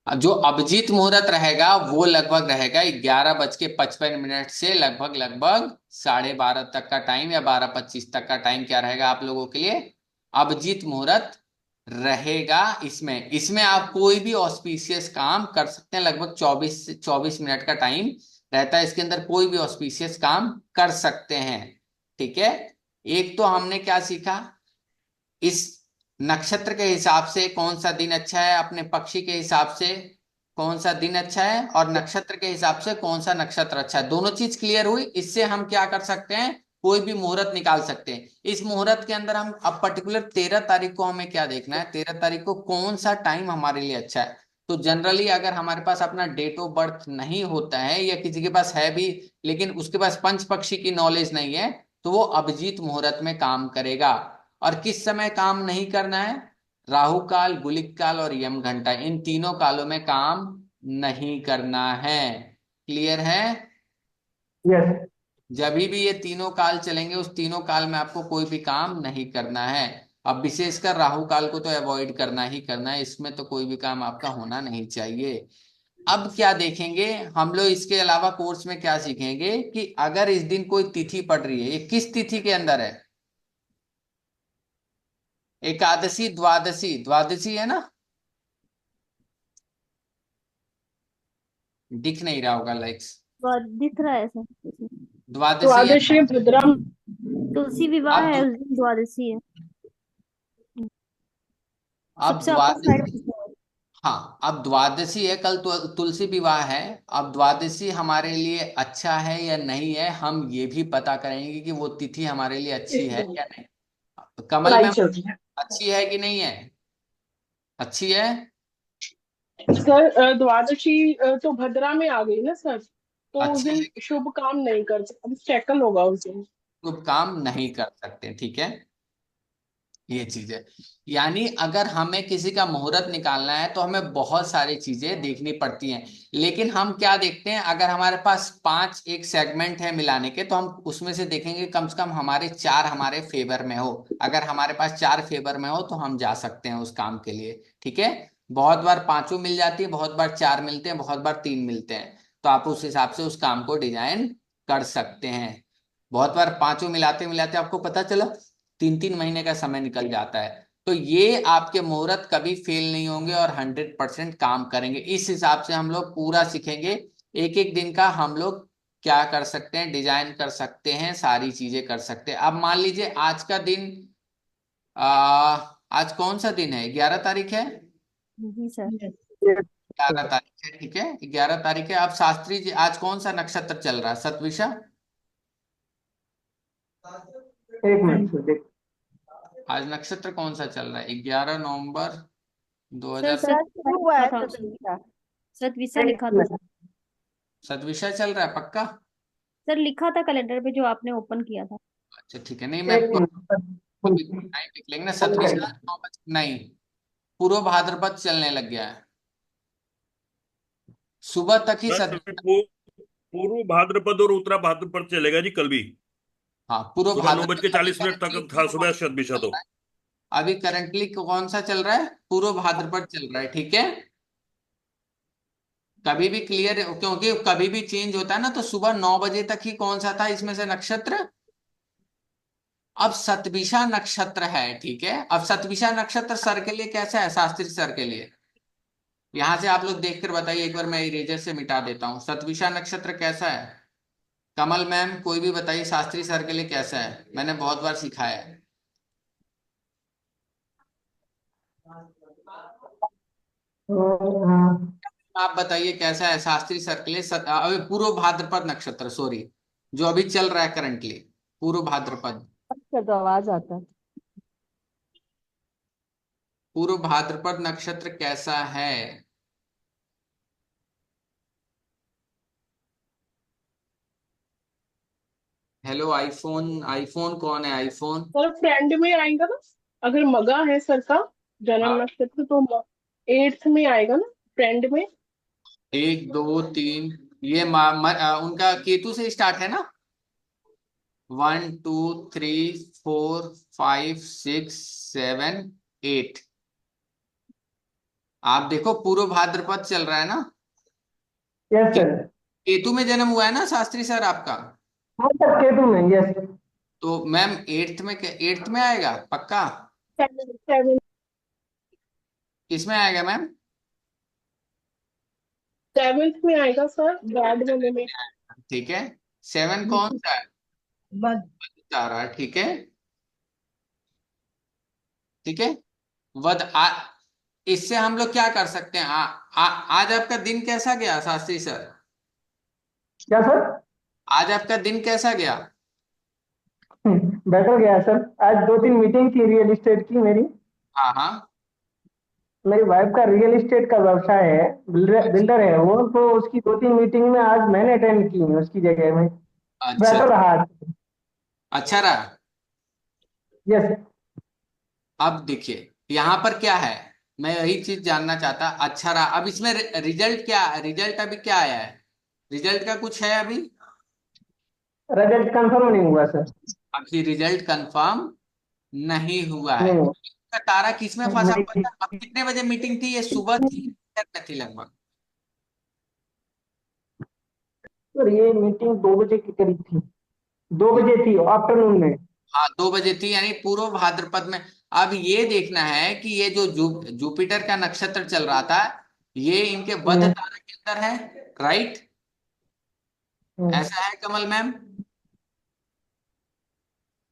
जो अभिजीत मुहूर्त रहेगा वो लगभग रहेगा 11:55 से लगभग लगभग 12:30 तक का टाइम, या 12:25 तक का टाइम क्या रहेगा आप लोगों के लिए, अभिजीत मुहूर्त रहेगा। इसमें इसमें आप कोई भी ऑस्पिशियस काम कर सकते हैं, लगभग 24 से 24 मिनट का टाइम रहता है, इसके अंदर कोई भी ऑस्पिशियस काम कर सकते हैं, ठीक है। एक तो हमने क्या सीखा, इस नक्षत्र के हिसाब से कौन सा दिन अच्छा है, अपने पक्षी के हिसाब से कौन सा दिन अच्छा है, और नक्षत्र के हिसाब से कौन सा नक्षत्र अच्छा है। दोनों चीज क्लियर हुई, इससे हम क्या कर सकते हैं, कोई भी मुहूर्त निकाल सकते हैं। इस मुहूर्त के अंदर हम अब पर्टिकुलर 13 तारीख को हमें क्या देखना है, 13 तारीख को कौन सा टाइम हमारे लिए अच्छा है। तो जनरली अगर हमारे पास अपना डेट ऑफ बर्थ नहीं होता है, या किसी के पास है भी लेकिन उसके पास पंच पक्षी की नॉलेज नहीं है, तो वो अभिजीत मुहूर्त में काम करेगा। और किस समय काम नहीं करना है, राहु काल, गुलिक काल और यम घंटा, इन तीनों कालों में काम नहीं करना है। क्लियर है? यस। जब भी ये तीनों काल चलेंगे उस तीनों काल में आपको कोई भी काम नहीं करना है। अब विशेषकर राहु काल को तो अवॉइड करना ही करना है, इसमें तो कोई भी काम आपका होना नहीं चाहिए। अब क्या देखेंगे हम लोग, इसके अलावा कोर्स में क्या सीखेंगे कि अगर इस दिन कोई तिथि पड़ रही है, ये किस तिथि के अंदर है, एकादशी, द्वादशी, द्वादशी है ना? दिख नहीं रहा होगा लाइक्स। दिख रहा है सर। द्वादशी है। द्वादशी भद्रा। तुलसी विवाह अब है, उस दिन द्वादशी है। अब सबसे अपर साइड। द्वादशी, हाँ अब द्वादशी है, कल तुलसी विवाह है। अब द्वादशी हमारे लिए अच्छा है या नहीं है, हम ये भी पता करेंगे कि वो तिथि हमारे लिए अच्छी है या नहीं। कमल पढ़ाई में चल रही है अच्छी है कि नहीं है? अच्छी है। सर द्वादशी तो भद्रा में आ गई ना सर, तो उस अच्छी दिन है, शुभ काम नहीं कर सकते, शैकल होगा उस दिन। शुभ काम नहीं कर सकते, ठीक है। ये चीज है। यानी अगर हमें किसी का मुहूर्त निकालना है तो हमें बहुत सारी चीजें देखनी पड़ती हैं। लेकिन हम क्या देखते हैं, अगर हमारे पास पांच एक सेगमेंट है मिलाने के, तो हम उसमें से देखेंगे कम से कम हमारे चार हमारे फेवर में हो। अगर हमारे पास चार फेवर में हो तो हम जा सकते हैं उस काम के लिए, ठीक है। बहुत बार पांचों मिल जाती है, बहुत बार चार मिलते हैं, बहुत बार तीन मिलते हैं, तो आप उस हिसाब से उस काम को डिजाइन कर सकते हैं। बहुत बार पांचों मिलाते मिलाते आपको पता चला 3 3 महीने का समय निकल जाता है। तो ये आपके मुहूर्त कभी फेल नहीं होंगे और 100% काम करेंगे। इस हिसाब से हम लोग पूरा सीखेंगे। एक एक दिन का हम लोग क्या कर सकते हैं, डिजाइन कर सकते हैं, सारी चीजें कर सकते हैं। अब मान लीजिए आज का दिन, आ, आज कौन सा दिन है, 11 तारीख है। जी सर। 11 तारीख है, ठीक है, 11 तारीख है। अब शास्त्री जी आज कौन सा नक्षत्र चल रहा है, सतविशा? एक मिनट से देख। आज नक्षत्र कौन सा चल रहा है, 11 नवंबर दो सर हजार सर शुरू हुआ है था उसमें, सतविशा। सतविसा एक लिखा था मिनट। सर। सतविशा चल रहा है पक्का? सर लिखा था कैलेंडर पे जो आपने ओपन किया था। अच्छा ठीक है, नहीं मैं एक मिनट अभी टाइम देख लेंगे ना। सतविशा 9 बजे नहीं, पूर्व भाद्रपद चलने लग गया है। सुबह तक ही सर सत पूर्व भाद्रपद और उत्तरा भाद्रपद चलेगा जी कल भी। हाँ पूर्व सुबह नौ बज भाद्रपद के अभी चालीस मिनट करंटली तक था पूर्व सुबह भाद्रपद शतभिषा चल तो। रहा है। अभी करंटली कौन सा चल रहा है, पूर्व भाद्रपद चल रहा है, ठीक है। कभी भी क्लियर, क्योंकि कभी भी चेंज होता है ना, तो सुबह 9 बजे तक ही कौन सा था इसमें से नक्षत्र। अब सतभिषा नक्षत्र है, ठीक है। अब सतभिषा नक्षत्र सर के लिए कैसा है, शास्त्री सर के लिए? यहां से आप लोग देखकर बताइए, एक बार मैं इरेजर से मिटा देता हूं। सतभिषा नक्षत्र कैसा है? कमल मैम कोई भी बताइए, शास्त्री सर के लिए कैसा है, मैंने बहुत बार सिखाया है। आप बताइए कैसा है शास्त्री सर के लिए, अभी पूर्व भाद्रपद नक्षत्र, सॉरी, जो अभी चल रहा है करंटली, पूर्व भाद्रपद। अच्छा तो आवाज आता है। पूर्व भाद्रपद नक्षत्र कैसा है? हेलो आईफोन, आईफोन कौन है, आईफोन? सर फ्रेंड में आएगा ना, अगर मगा है सर का जन्म हाँ, नक्षत्र तो 8th में आएगा ना, फ्रेंड में। 1 2 3, ये उनका केतु से स्टार्ट है ना। 1 2 3 4 5 6 7 8। आप देखो पूर्व भाद्रपद चल रहा है ना। यस के- सर। केतु में जन्म हुआ है ना शास्त्री सर आपका। हाँ सर केतु में यस। तो मैम एट्थ में आएगा पक्का। 7 किसमें आएगा मैम? 7th में आएगा सर, बैड वाले में। ठीक है। 7 कौन सा है, बता रहा है, ठीक है। ठीक है। वध आ, इससे हम लोग क्या कर सकते हैं, आज आपका दिन कैसा गया शास्त्री सर? क्या सर? आज आपका दिन कैसा गया? बेटर गया सर। आज 2 3 मीटिंग थी रियल एस्टेट की मेरी। हाँ हाँ। मेरी वाइफ का रियल एस्टेट का व्यवसाय है, बिल्डर अच्छा बिल्डर है वो, तो उसकी 2 3 मीटिंग में आज मैंने अटेंड की है उसकी जगह में। अच्छा। बेटर रहा आज। अच्छा रहा। यस। अब देखिए यहाँ पर क्या है, मैं यही चीज जानना चाहता, अच्छा रहा। अब इसमें रिजल्ट क्या, रिजल्ट अभी क्या आया है, रिजल्ट का कुछ है अभी? रिजल्ट कंफर्म नहीं हुआ सर। अभी रिजल्ट कंफर्म नहीं हुआ है। नहीं हुआ। का तारा किस में फंसा हुआ नहीं था? अब कितने बजे मीटिंग थी, ये सुबह थी, दोपहर में थी लगभग? सर ये मीटिंग 2 बजे के करीब थी। 2 बजे थी आफ्टरनून में। हाँ 2 बजे थी, यानी पूर्व भाद्रपद में। अब ये देखना है कि ये जो जुपिटर का नक्षत्र चल रहा था, ये इनके वध हम्म, तारा के अंदर है, राइट? हम्म, ऐसा है कमल मैम?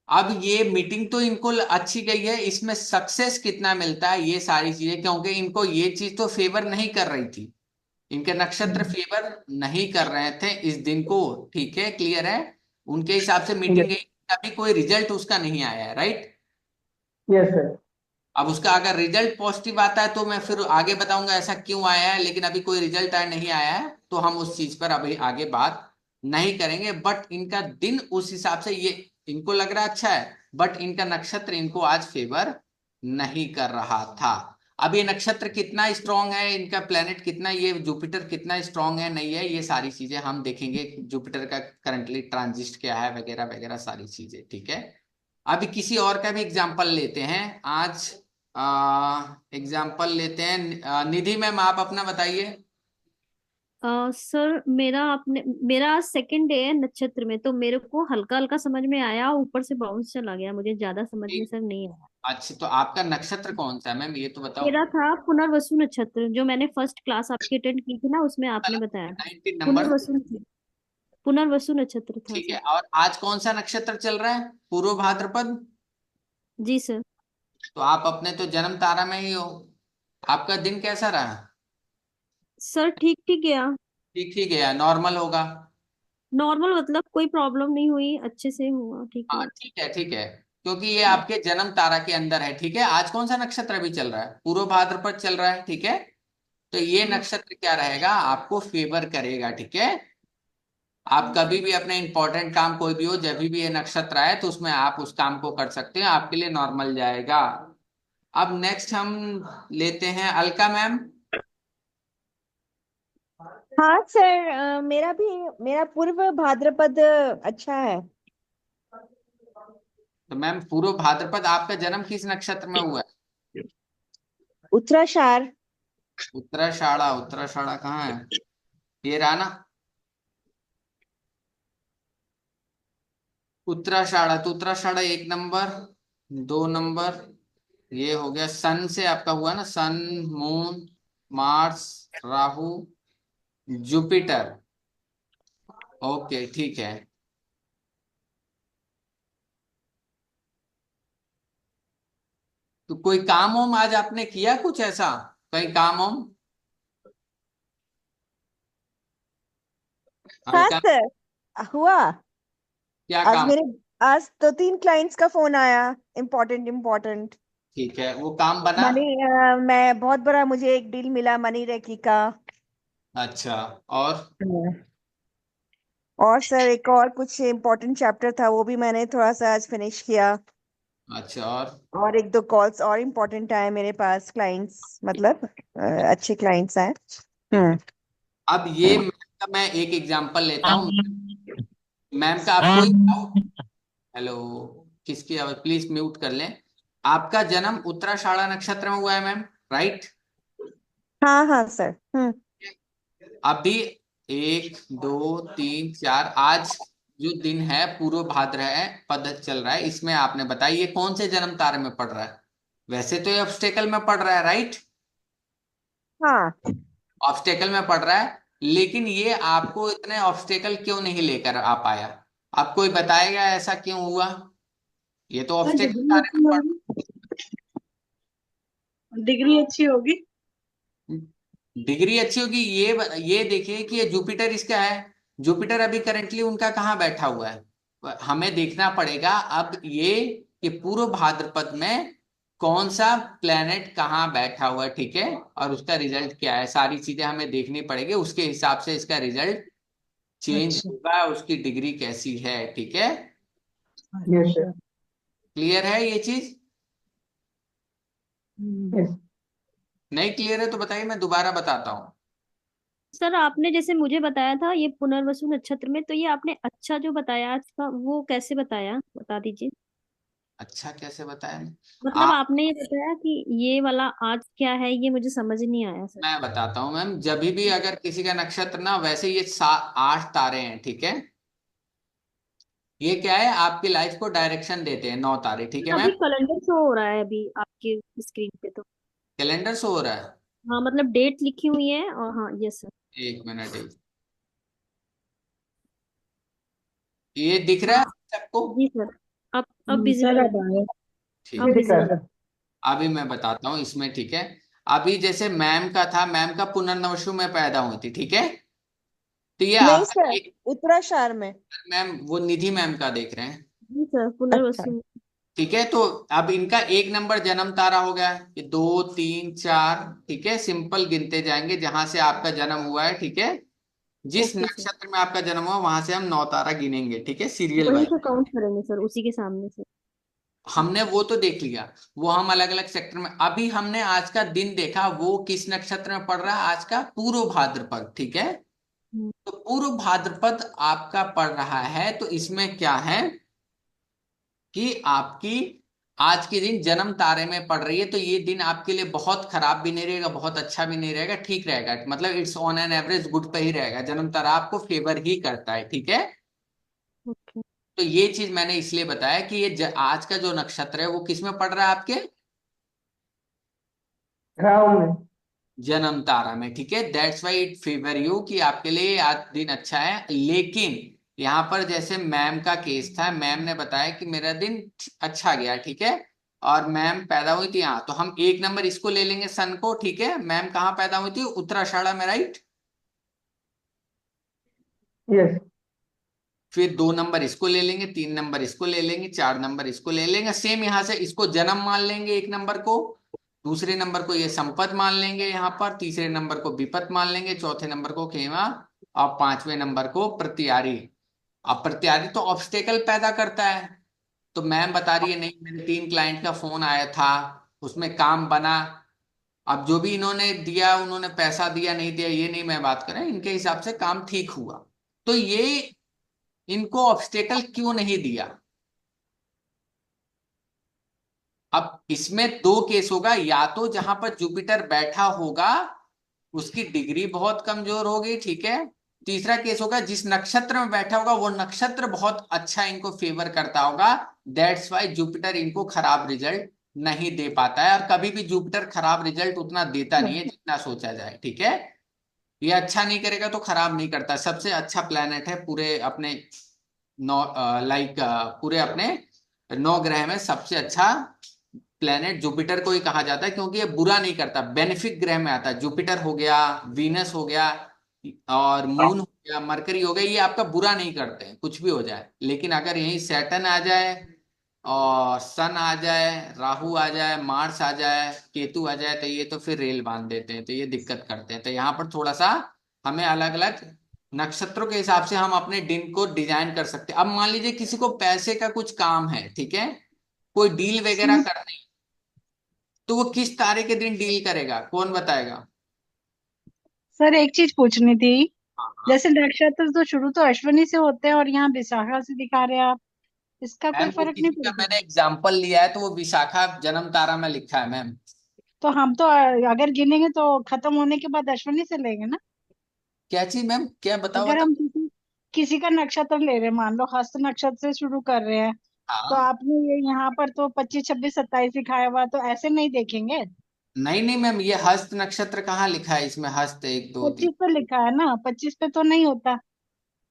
अब ये मीटिंग तो इनको अच्छी गई है, इसमें सक्सेस कितना मिलता है ये सारी चीजें, क्योंकि इनको ये चीज तो फेवर नहीं कर रही थी, इनके नक्षत्र फेवर नहीं कर रहे थे इस दिन को, ठीक है, क्लियर है? उनके हिसाब से मीटिंग यस, गई, अभी कोई रिजल्ट उसका नहीं आया है, राइट? Yes sir. अब उसका अगर रिजल्ट पॉजिटिव आता है तो मैं फिर आगे बताऊंगा ऐसा क्यों आया है, लेकिन अभी कोई रिजल्ट आया नहीं आया है तो हम उस चीज पर अभी आगे बात नहीं करेंगे। बट इनका दिन उस हिसाब से ये इनको लग रहा अच्छा है, बट इनका नक्षत्र इनको आज फेवर नहीं कर रहा था। अब ये नक्षत्र कितना स्ट्रांग है, इनका प्लेनेट कितना, ये जुपिटर कितना स्ट्रांग है नहीं है, ये सारी चीजें हम देखेंगे, जुपिटर का करंटली ट्रांजिट क्या है वगैरह वगैरह सारी चीजें, ठीक है? अभी किसी और का भी एग्जाम्पल लेते हैं आज। एग्जाम्पल लेते हैं, निधि मैम आप अपना बताइए। सर मेरा आज सेकंड डे है नक्षत्र में, तो मेरे को हल्का हल्का समझ में आया, ऊपर से बाउंस चला गया, मुझे ज्यादा समझ में ठीक, सर नहीं आया। अच्छा तो आपका नक्षत्र कौन सा है मैम, ये तो बताओ। मेरा था पुनर्वसु नक्षत्र, जो मैंने फर्स्ट क्लास आपकी अटेंड की थी ना, उसमें आपने बताया था। 19 नंबर। पुनर्वसु पुनर्वसु नक्षत्र था ठीक है, सर। और आज कौन सा नक्षत्र चल रहा है, पूर्व भाद्रपद? जी सर। तो आप अपने तो जन्म तारा में ही हो, आपका दिन कैसा रहा? सर ठीक ठीक गया। ठीक ही गया, नॉर्मल होगा। नॉर्मल मतलब कोई प्रॉब्लम नहीं हुई, अच्छे से हुआ, ठीक हाँ हुआ। ठीक है ठीक है, क्योंकि ये आपके जन्म तारा के अंदर है, ठीक है? आज कौन सा नक्षत्र अभी चल रहा है, पूर्व भाद्रपद चल रहा है, ठीक है? तो ये नक्षत्र क्या रहेगा, आपको फेवर करेगा, ठीक है? आप कभी भी अपने इंपॉर्टेंट काम कोई भी हो, जब भी ये नक्षत्र आए तो उसमें आप उस काम को कर सकते हैं, आपके लिए नॉर्मल जाएगा। अब नेक्स्ट हम लेते हैं अलका मैम। हाँ सर, मेरा पूर्व भाद्रपद अच्छा है। तो मैम पूर्व भाद्रपद आपका जन्म किस नक्षत्र में हुआ है? उत्तराषाढ़। उत्तराषाढ़ा, उत्तराषाढ़ा कहाँ है? ये रहा ना, उत्तराषाढ़ा। तो उत्तराषाढ़ा 1 नंबर, 2 नंबर, ये हो गया सन से आपका हुआ ना, sun, moon, Mars, Rahu, Jupiter. Okay ठीक है। तो कोई काम होम आज आपने किया कुछ ऐसा, कहीं काम होम? हाँ हल्का, सर, हुआ। क्या आज काम? मेरे आज 2-3 क्लाइंट्स का फोन आया, इम्पोर्टेंट इम्पोर्टेंट। ठीक है, वो काम बना? मैं बहुत बड़ा, मुझे एक डील मिला मनी रेकी का। अच्छा, और? हाँ। और सर एक और कुछ इम्पोर्टेंट चैप्टर था, वो भी मैंने थोड़ा सा आज फिनिश किया। अच्छा, और? और 1-2 कॉल्स और इम्पोर्टेंट आए मेरे पास, क्लाइंट्स मतलब अच्छे क्लाइंट्स आए। ठीक है। हम्म। अब ये मैम का मैं एक एग्जांपल लेता हूँ। मैम का आपको कोई डाउट? हेलो, किसकी आवाज, प्लीज म्यूट कर लें। आपका जन्म उत्तराषाढ़ा नक्षत्र में हुआ है मैम, राइट? हाँ हाँ सर। हम्म। अभी 1 2 3 4, आज जो दिन है पूर्व भाद्र है, पद चल रहा है, इसमें आपने बताया ये कौन से जन्म तारे में पड़ रहा है? वैसे तो ये ऑब्स्टेकल में पड़ रहा है, राइट? हाँ ऑब्स्टेकल में पड़ रहा है, लेकिन ये आपको इतने ऑब्स्टेकल क्यों नहीं लेकर आ पाया? आप कोई बताएगा ऐसा क्यों हुआ? ये तो सर ऑब्स्टेकल डिग्री तारे अच्छी में होगी, डिग्री अच्छी होगी। पड़, डिग्री अच्छी होगी, ये देखिए कि ये जुपिटर इसका है, जुपिटर अभी करेंटली उनका कहाँ बैठा हुआ है, हमें देखना पड़ेगा अब ये कि पूर्व भाद्रपद में कौन सा प्लेनेट कहाँ बैठा हुआ है, ठीक है? और उसका रिजल्ट क्या है, सारी चीजें हमें देखनी पड़ेगी, उसके हिसाब से इसका रिजल्ट चेंज अच्छा होगा, उसकी डिग्री कैसी है, ठीक है? Yes sir. अच्छा। क्लियर है ये चीज? यस। नहीं क्लियर है तो बताइए, मैं दोबारा बताता हूँ। सर आपने जैसे मुझे बताया था ये पुनर्वसु नक्षत्र में, तो ये आपने अच्छा जो बताया आज का, वो कैसे बताया, बता दीजिए। अच्छा कैसे बताया? मतलब आपने ये बताया कि ये वाला आज क्या है, ये मुझे समझ नहीं आया सर। मैं बताता हूँ मैम, जब भी अगर किसी का नक्षत्र ना, वैसे ये 8 तारे हैं, ठीक है? ये क्या है, आपकी लाइफ को डायरेक्शन देते हैं 9 तारे, ठीक है अभी मैम। कैलेंडर शो हो रहा है अभी आपके स्क्रीन पे तो। कैलेंडर शो हो रहा है। हाँ मतलब डेट लिखी हुई है, और हाँ यस सर। एक मिनट, ये दिख रहा है हाँ सबको? जी सर, अब सर विजिबल है। अब आए। अब ये दिख रहा है विजिबल है। सर। अभी मैं बताता हूँ इसमें, ठीक है। अभी जैसे मैम का था, मैम का पुनर्नवसु में पैदा हुई थी, ठीक है। तो ये नहीं आपका सर, एक, उत्तराषाढ़ में। मैम वो निधि मैम का देख रहे हैं, जी सर, अच्छा। पुनर्वसु। ठीक है। तो अब इनका एक नंबर जन्म तारा हो गया, ये 2 3 4, ठीक है। सिंपल गिनते जाएंगे जहां से आपका जन्म हुआ है, ठीक है। जिस ओके सर, नक्षत्र में आपका जन्म हुआ वहां से हम 9 तारा गिनेंगे, ठीक है, सीरियल वहीं वाइज। से काउंट करेंगे सर, उसी के सामने से। हमने वो तो देख लिया, वो हम अलग अलग सेक्टर में। अभी हमने आज का दिन देखा, वो किस नक्षत्र में पड़ रहा है, आज का पूर्व भाद्रपद, ठीक है। हम्म, तो पूर्व भाद्रपद आपका पड़ रहा है, तो इसमें क्या है कि आपकी आज के दिन जन्म तारे में पड़ रही है, तो ये दिन आपके लिए बहुत खराब भी नहीं रहेगा, बहुत अच्छा भी नहीं रहेगा, ठीक रहेगा, मतलब it's on an average good पे ही रहेगा। जन्म तारा आपको फेवर ही करता है, ठीक है। ओके। तो ये चीज मैंने इसलिए बताया कि ये आज का जो नक्षत्र है वो किस में पड़ रहा है, आपके राहु में। जन्म तारा में, ठीक है। That's why it favour you, कि आपके लिए आज दिन अच्छा है। लेकिन यहाँ पर जैसे मैम का केस था, मैम ने बताया कि मेरा दिन अच्छा गया, ठीक है। और मैम पैदा हुई थी यहाँ, तो हम एक नंबर इसको ले लेंगे, सन को, ठीक है। मैम कहाँ पैदा हुई थी, उत्तराषाढ़ा में, राइट। यस। फिर 2 नंबर इसको ले लेंगे, 3 नंबर इसको ले लेंगे, 4 नंबर इसको ले लेंगे। सेम यहाँ से इसको जन्म मान लेंगे, एक नंबर को। दूसरे नंबर को ये संपत मान लेंगे यहाँ पर, तीसरे नंबर को विपत मान लेंगे, चौथे नंबर को खेमा, और 5वें नंबर को प्रत्यारी। अब प्रत्यारी तो ऑब्स्टेकल पैदा करता है। तो मैम बता रही है नहीं, मेरे 3 क्लाइंट का फोन आया था, उसमें काम बना। अब जो भी इन्होंने दिया, उन्होंने पैसा दिया नहीं दिया ये नहीं मैं बात कर रहा, इनके हिसाब से काम ठीक हुआ। तो ये इनको ऑब्स्टेकल क्यों नहीं दिया। अब इसमें 2 केस होगा, या तो जहां पर जुपिटर बैठा होगा उसकी डिग्री बहुत कमजोर होगी, ठीक है। तीसरा केस होगा जिस नक्षत्र में बैठा होगा वो नक्षत्र बहुत अच्छा इनको फेवर करता होगा। दैट्स वाई जुपिटर इनको खराब रिजल्ट नहीं दे पाता है, और कभी भी जुपिटर खराब रिजल्ट उतना देता नहीं है जितना सोचा जाए, ठीक है। ये अच्छा नहीं करेगा तो खराब नहीं करता। सबसे अच्छा प्लेनेट है पूरे अपने नौ, लाइक पूरे अपने 9 ग्रह में सबसे अच्छा प्लेनेट जुपिटर को ही कहा जाता है, क्योंकि ये बुरा नहीं करता, बेनिफिक ग्रह में आता है। जुपिटर हो गया, वीनस हो गया, और मून हो गया, मरकरी हो गया, ये आपका बुरा नहीं करते हैं कुछ भी हो जाए। लेकिन अगर यही सैटर्न आ जाए, और सन आ जाए, राहु आ जाए, मार्स आ जाए, केतु आ जाए, तो ये तो फिर रेल बांध देते हैं, तो ये दिक्कत करते हैं। तो यहाँ पर थोड़ा सा हमें अलग अलग नक्षत्रों के हिसाब से हम अपने दिन को डिजाइन कर सकते हैं। अब मान लीजिए किसी को पैसे का कुछ काम है, ठीक है, कोई डील वगैरह करनी, तो वो किस तारे के दिन डील करेगा, कौन बताएगा। सर एक चीज पूछनी थी। हाँ हाँ। जैसे नक्षत्र तो शुरू तो अश्विनी से होते हैं और यहाँ विशाखा से दिखा रहे हैं आप, इसका कोई मैम वो फर्क नहीं किसी का पड़ता? मैंने एग्जाम्पल लिया है, तो वो विशाखा जन्म तारा में लिखा है मैम। तो हम तो अगर गिनेंगे तो खत्म होने के बाद अश्विनी से लेंगे ना। क्या चीज मैम, क्या बताओ अगर बताओ। हम किसी किसी का नक्षत्र ले रहे हैं, मान लो हस्त नक्षत्र से शुरू कर रहे हैं, तो हाँ। आपने ये यहाँ पर तो 25 26 27 दिखाया हुआ, तो ऐसे नहीं देखेंगे? नहीं नहीं मैम, ये हस्त नक्षत्र कहाँ लिखा है इसमें, हस्त 1 2 3। 25 पे लिखा है ना, 25 पे तो नहीं होता।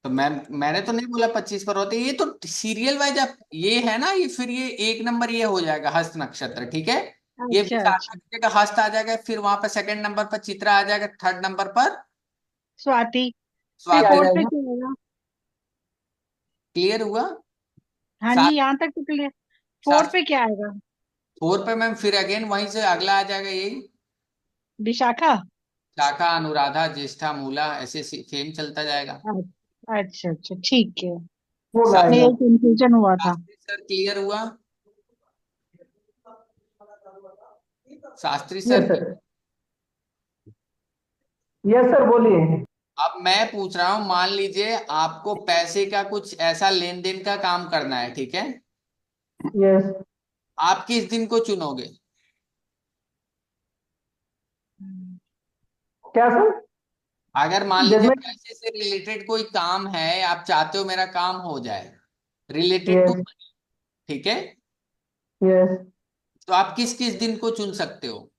तो मैम मैंने तो नहीं बोला 25 पर होते, ये तो सीरियल वाइज आप ये है ना, ये फिर ये एक नंबर ये हो जाएगा हस्त नक्षत्र, ठीक है। ये अच्छा विशाखा अच्छा। की जगह हस्त आ जाएगा, फिर वहां पर सेकंड नंबर पर चित्रा आ जाएगा, थर्ड नंबर पर स्वाति। फिर क्या आ स्वाति। फोर्थ पे जाएगा? क्या होगा? क्लियर हुआ। हाँ जी, सात यहाँ तक तो क्लियर। फोर्थ सात पे क्या आएगा? 4 पे मैम फिर अगेन वहीं से अगला आ जाएगा यही, विशाखा। शाखा, अनुराधा, ज्येष्ठा, मूला, ऐसे सेम चलता जाएगा। अच्छा अच्छा ठीक है। वो शास्त्री लाएगा। ये कंफ्यूजन हुआ था। सर क्लियर हुआ। Shastri yes sir. Sir. Yes sir, बोलिए। अब मैं पूछ रहा हूं, मान लीजिए आपको पैसे का कुछ ऐसा लेन देन का काम करना है, ठीक है। यस। आप किस दिन को चुनोगे। क्या सर? अगर मान लीजिए जजमेंट। पैसे से रिलेटेड कोई काम है, आप चाहते हो मेरा काम हो जाए, रिलेटेड टू, यस ठीक है। यस। तो आप किस किस दिन को चुन सकते हो?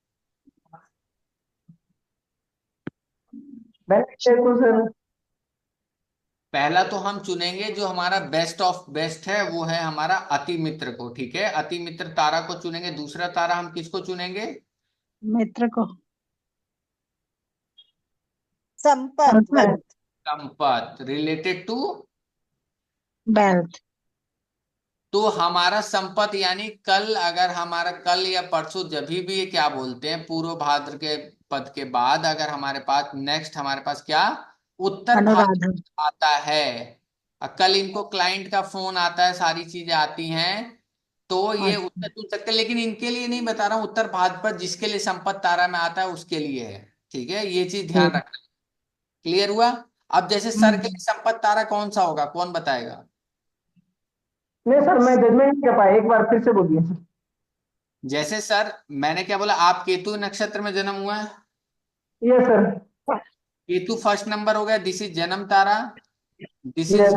वेडनेसडे को सर। पहला तो हम चुनेंगे जो हमारा बेस्ट ऑफ बेस्ट है, वो है हमारा अति मित्र को, ठीक है। अति मित्र तारा को चुनेंगे। दूसरा तारा हम किसको चुनेंगे? मित्र को। संपत, संपत। वेल्थ। संपत रिलेटेड टू, वेल्थ। तो हमारा संपत यानी कल, अगर हमारा कल या परसों जब भी क्या बोलते हैं, पूर्व भाद्र के पद के बाद अगर हमारे पास नेक्स्ट हमारे पास क्या उत्तर अनुराधा। भाद्र आता है, और कल इनको क्लाइंट का फोन आता है, सारी चीजें आती हैं, तो ये अच्छा। उत्तर चुन सकते हैं। लेकिन इनके लिए नहीं बता रहा हूं, उत्तर भाद्र जिसके लिए संपत तारा में आता है उसके लिए है, ठीक है। ये चीज ध्यान ठीक। रखना। क्लियर हुआ? अब जैसे सर के लिए संपत तारा कौन सा होगा, कौन बताएगा? नहीं सर, मैं जजमेंट नहीं कर पाया, एक बार फिर से बोलिए। जैसे सर, मैंने क्या बोला, आप केतु नक्षत्र में जन्म हुआ है, yes sir. Ketu first number हो गया, this is Janma Tara, this is yes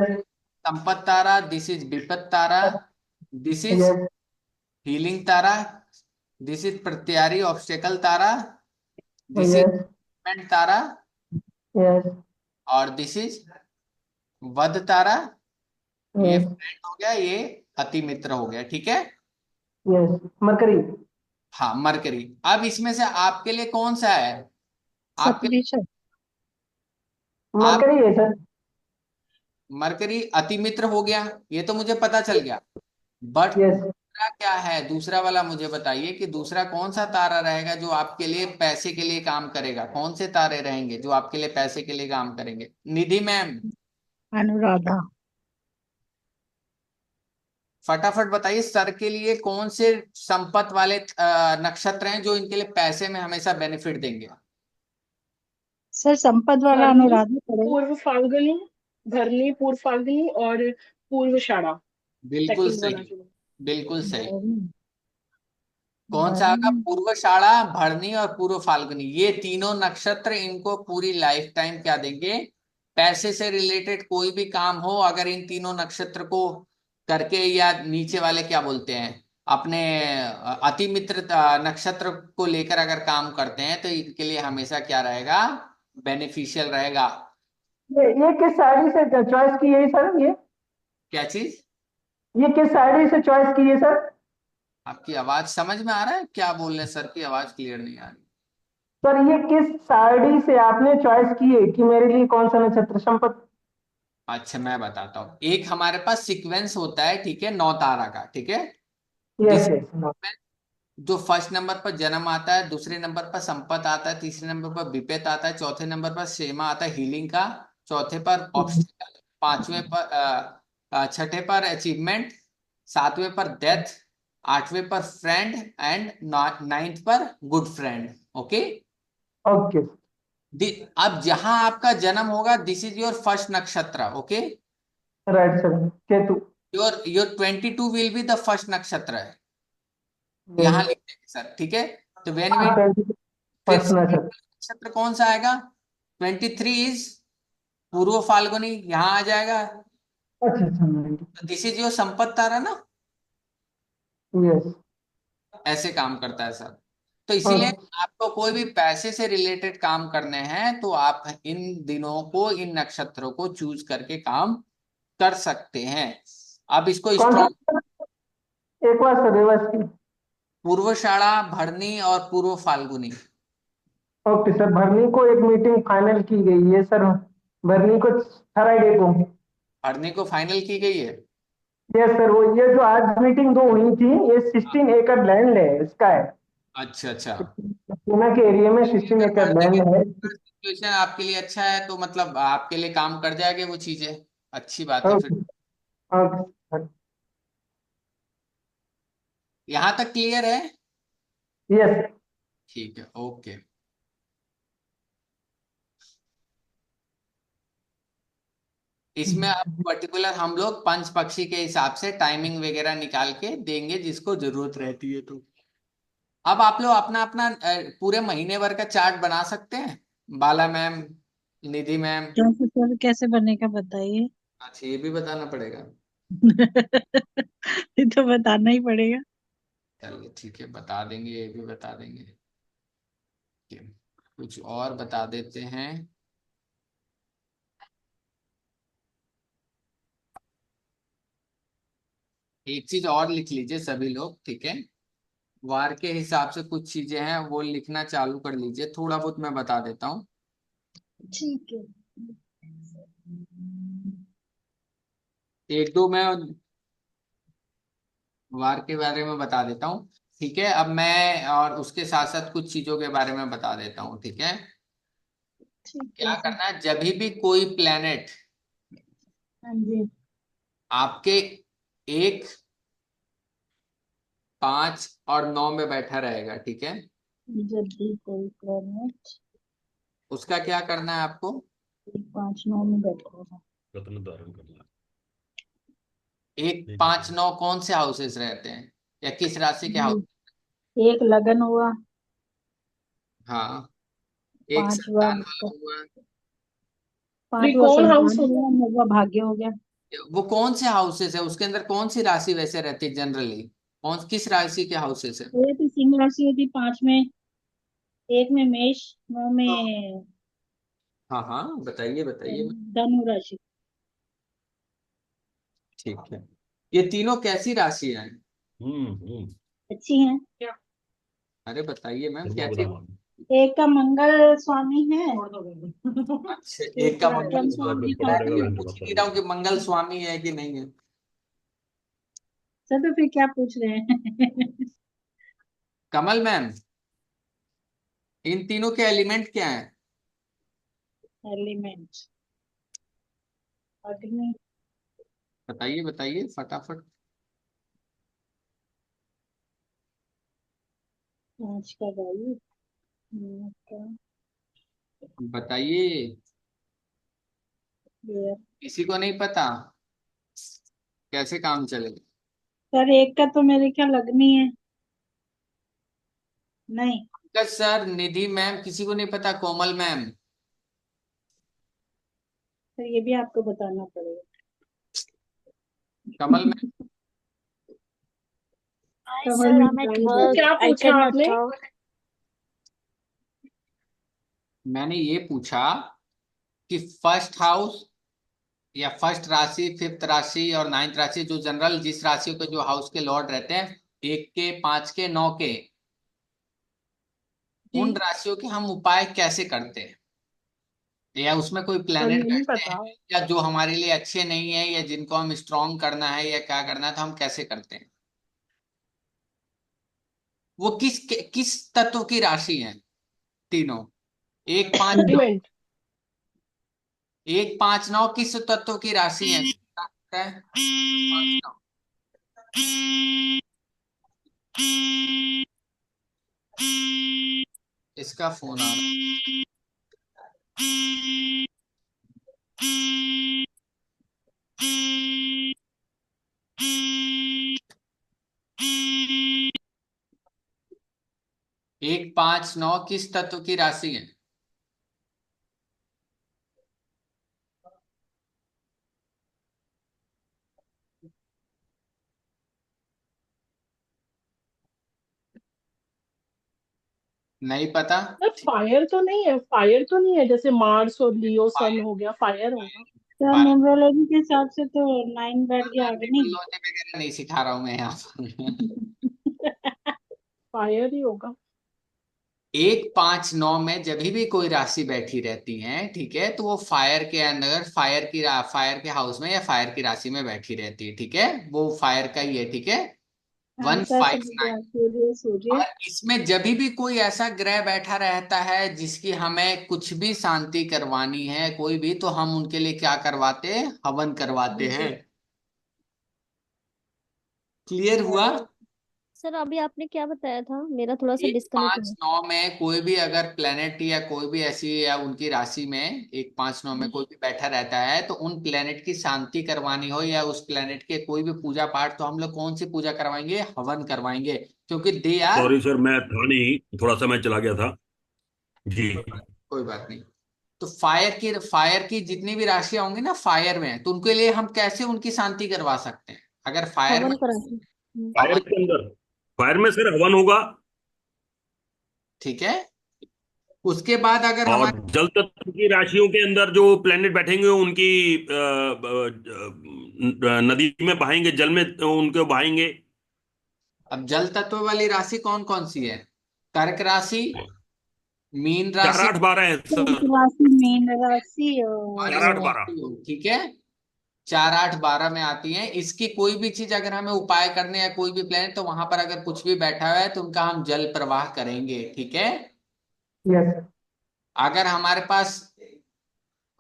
Sampat Tara, this is Vipat Tara, this is yes healing Tara, this is Pratyari obstacle Tara, this is yes Tara, yes और दिस इज वध तारा। ये यस फ्रेंड हो गया, ये अति मित्र हो गया, ठीक है। यस। मरकरी। हाँ, मरकरी। अब इसमें से आपके लिए कौन सा है? आपके सप्तऋषि। आप मरकरी है सर। मरकरी अति मित्र हो गया, ये तो मुझे पता चल गया। But yes. दूसरा क्या है, दूसरा वाला मुझे बताइए कि दूसरा कौन सा तारा रहेगा जो आपके लिए पैसे के लिए काम करेगा? कौन से तारे रहेंगे जो आपके लिए पैसे के लिए काम करेंगे? निधि मैम, अनुराधा। फटाफट बताइए, सर के लिए कौन से संपत्ति वाले नक्षत्र हैं जो इनके लिए पैसे में हमेशा बेनिफिट देंगे? सर संपत वाला भरनी, अनुराधा पड़ेगा। पूर्व फाल्गुनी, भरनी पूर्व फाल्गुनी और पूर्व बिल्कुल सेकंड वाला सही, जो। बिल्कुल सही। भरणी। कौन सा आगा? भरणी। पूर्वाषाढ़ा, भरणी और पूर्व फाल्गुनी, ये तीनों नक्षत्र इनको पूरी लाइफ टाइम क्या देंगे? पैसे से रिलेटेड कोई भी काम हो, अगर इन तीनों नक्षत्र को करके, या नीचे वाले क्या बोलते हैं अपने अति मित्र नक्षत्र को लेकर अगर काम करते हैं, तो इनके लिए हमेशा क्या रहेगा? बेनिफिशियल रहेगा। ये किस साड़ी से चॉइस की है सर ये? क्या चीज? ये किस साड़ी से चॉइस की है सर? आपकी आवाज समझ में आ रहा है क्या बोल रहे हैं? सर की आवाज क्लियर नहीं आ रही। सर ये किस साड़ी से आपने चॉइस की है कि मेरे लिए कौन सा नक्षत्र संपत? अच्छा, मैं बताता हूँ। एक हमारे पास सीक्वेंस होता है, ठीक है, 9 तारा का, ठीक है। यस जिस यस। जो फर्स्ट नंबर पर जन्म आता है, दूसरे नंबर पर संपत आता है, तीसरे नंबर पर विपेत आता है, चौथे नंबर पर सेमा आता है हीलिंग का, चौथे पर ऑब्स्टिकल, पांचवें पर छठे पर अचीवमेंट, सातवें पर डेथ, आठवें पर फ्रेंड, एंड नाइन्थ पर गुड फ्रेंड। ओके। ओके। अब जहां आपका जन्म होगा, दिस इज योर फर्स्ट नक्षत्र, okay. Right sir. Ketu. Your 22 will be the first नक्षत्र है, यस। यहाँ लिख देंगे सर, ठीक है। तो वेन वी, हाँ, फिर फर्स्ट सेकंड नक्षत्र। नक्षत्र कौन सा आएगा? 23 इज पूर्व फाल्गुनी, यहाँ आ जाएगा। अच्छा अच्छा। दिस इज योर संपत तारा ना, यस। ऐसे काम करता है सर। तो इसीलिए आपको कोई भी पैसे से रिलेटेड काम करने हैं, तो आप इन दिनों को, इन नक्षत्रों को चूज करके काम कर सकते हैं। अब इसको कौन स्ट्रॉन्ग, सा? एक बार सर रिवर्स की। पूर्वाषाढ़ा, भरनी और पूर्व फाल्गुनी। ओके सर, भरनी को एक मीटिंग फाइनल की गई है सर। भरनी को फ्राइडे को। भरनी को फाइनल की गई है। यस सर, वो ये जो आज मीटिंग दो हुई थी, ये 16 एकड़ लैंड है इसका है। अच्छा अच्छा। पूना के एरिया में 16 एकड़ भरनी लैंड है। की सिचुएशन आपके लिए अच्छा है, तो मतलब आपके लिए काम कर जाएंगे वो चीजें, अच्छी बात है फिर। Okay okay. यहां तक क्लियर है? यस। ठीक है, ओके। इसमें अब पर्टिकुलर हम लोग पंच पक्षी के हिसाब से टाइमिंग वगैरह निकाल के देंगे जिसको जरूरत रहती है। तो अब आप लोग अपना अपना पूरे महीने भर का चार्ट बना सकते हैं, बाला मैम, निधि मैम। कैसे सर, कैसे बनेगा बताइए। अच्छा, ये भी बताना पड़ेगा। ये तो बताना ही पड़ेगा। चलिए ठीक है, बता देंगे, ये भी बता देंगे। ठीक है, कुछ और बता देते हैं। एक चीज और लिख लीजिए सभी लोग, ठीक है। वार के हिसाब से कुछ चीजें हैं वो लिखना चालू कर लीजिए, थोड़ा बहुत मैं बता देता हूँ। ठीक है। एक दो मैं वार के बारे में बता देता हूँ, ठीक है। अब मैं और उसके साथ साथ कुछ चीजों के बारे में बता देता हूँ, ठीक है। ठीक है क्या सर। करना है, जब भी कोई प्लेनेट हाँ जी। आपके एक, 5 और 9 में बैठा रहेगा, ठीक है। जब भी कोई प्लेनेट उसका क्या करना है आपको। 5 9 में बैठा होगा। रत्न धारण करना। एक नहीं पता। 5 9 कौन से हाउसेस रहते हैं, या किस राशि के हाउस। एक लगन हुआ। हाँ, एक 5वां संतान उसका, वाला हुआ। 5वां त्रिकोण हाउस संतान होता हुआ, है। 9वां भाग्य हो गया। वो कौन से हाउसेस है, उसके अंदर कौन सी राशि वैसे रहती है जनरली, कौन किस राशि के हाउसेस है। ये तो सिंह राशि होती 5 में, 1 में मेष, 9 में हाँ हाँ, बताइए बताइए। धनु राशि। ठीक है, ये तीनों कैसी राशियां हैं। हम्म। अच्छी है। अरे बताइए मैम धर्मा कैसी। बदाम। एक का मंगल स्वामी है। अच्छा, एक एक का मंगल विक्रम स्वामी स्वामी है, था। मैं तो ये पूछ ही नहीं रहा हूँ कि मंगल स्वामी है कि नहीं है। सर तो फिर क्या पूछ रहे हैं? कमल मैम, इन तीनों के एलिमेंट क्या हैं। एलिमेंट अग्नि, बताइए बताइए फटाफट। पांच का वायु, नौ का बताइए, एयर। किसी को नहीं पता, कैसे काम चलेगा। सर एक का तो मेरे ख्याल अग्नि है। नहीं। पंकज सर, निधि मैम, किसी को नहीं पता, कोमल मैम। सर ये भी आपको बताना पड़ेगा। कमल मैम, Hi समझ sir, में I'm नहीं at आई तो work. क्या I पूछा cannot आपने? talk. मैंने ये पूछा कि फर्स्ट हाउस या फर्स्ट राशि, फिफ्थ राशि और नाइन्थ राशि, जो जनरल जिस राशियों के जो हाउस के लॉर्ड रहते हैं, 1 के, 5 के, 9 के, जी। उन राशियों के हम उपाय कैसे करते हैं, या उसमें कोई सर प्लेनेट ये नहीं बैठते हैं पता। या जो हमारे लिए अच्छे नहीं है, या जिनको हम स्ट्रॉन्ग करना है या क्या करना है, तो हम कैसे करते हैं। वो किस तत्व की राशि है तीनों। एक पांच नौ एलिमेंट। 1 5 9 किस तत्व की राशि है। 5 9। इसका फोन आ रहा है। 1 5 9 किस तत्व की राशि है। नहीं पता। सर फायर तो नहीं है, फायर तो नहीं है, जैसे मार्स और लियो सन हो गया, फायर होगा। सर न्यूमरोलॉजी के हिसाब से तो 9 बैठ गया अग्नि। न्यूमरोलॉजी वगैरह नहीं सिखा रहा हूं मैं यहाँ पर। फायर ही होगा। 1 5 9 में जब भी कोई राशि बैठी रहती है, ठीक है, तो वो फायर के अंदर, फायर के हाउस में या फायर की राशि में बैठी रहती है, ठीक है। वो फायर का ही है, ठीक है। वन आंसर फाइव समझ नाइन गया, सूर्य सूर्य। और इसमें जब भी कोई ऐसा ग्रह बैठा रहता है जिसकी हमें कुछ भी शांति करवानी है कोई भी, तो हम उनके लिए क्या करवाते हैं, हवन करवाते हैं। क्लियर हुआ। सर अभी आपने क्या बताया था, मेरा थोड़ा सा एक डिस्कनेक्ट पांच हुआ। नौ में कोई भी अगर प्लेनेट या कोई भी ऐसी या उनकी राशि में 1 5 9 में कोई भी बैठा रहता है, तो उन प्लेनेट की शांति करवानी हो या उस प्लेनेट के कोई भी पूजा पाठ, तो हम लोग कौन सी पूजा करवाएंगे, हवन करवाएंगे, क्योंकि दे आर। सॉरी सर, मैं था नहीं, थोड़ा सा मैं चला गया था जी। कोई बात नहीं। तो फायर की जितनी भी राशियां होंगी ना फायर में, तो उनके लिए हम कैसे उनकी शांति करवा सकते हैं अगर फायर में हवन करा के। फायर हवन। के अंदर, फायर में सर हवन होगा। ठीक है, उसके बाद अगर और हमारे जल तत्व की राशियों के अंदर जो प्लेनेट बैठेंगे उनकी नदी में बहाएंगे, जल में उनको बहाएंगे। अब जल तत्व वाली राशि कौन कौन सी है? कर्क राशि, मीन 4 राशि 8 12 है कर्क सर। राशि, मीन राशि और 4 8 12। स्कॉर्पियो। ठीक है, 4 8 12 में आती हैं। इसकी कोई भी चीज अगर हमें उपाय करने या कोई भी प्लान, तो वहां पर अगर कुछ भी बैठा हुआ है तो उनका हम जल प्रवाह करेंगे। ठीक है, यस। अगर हमारे पास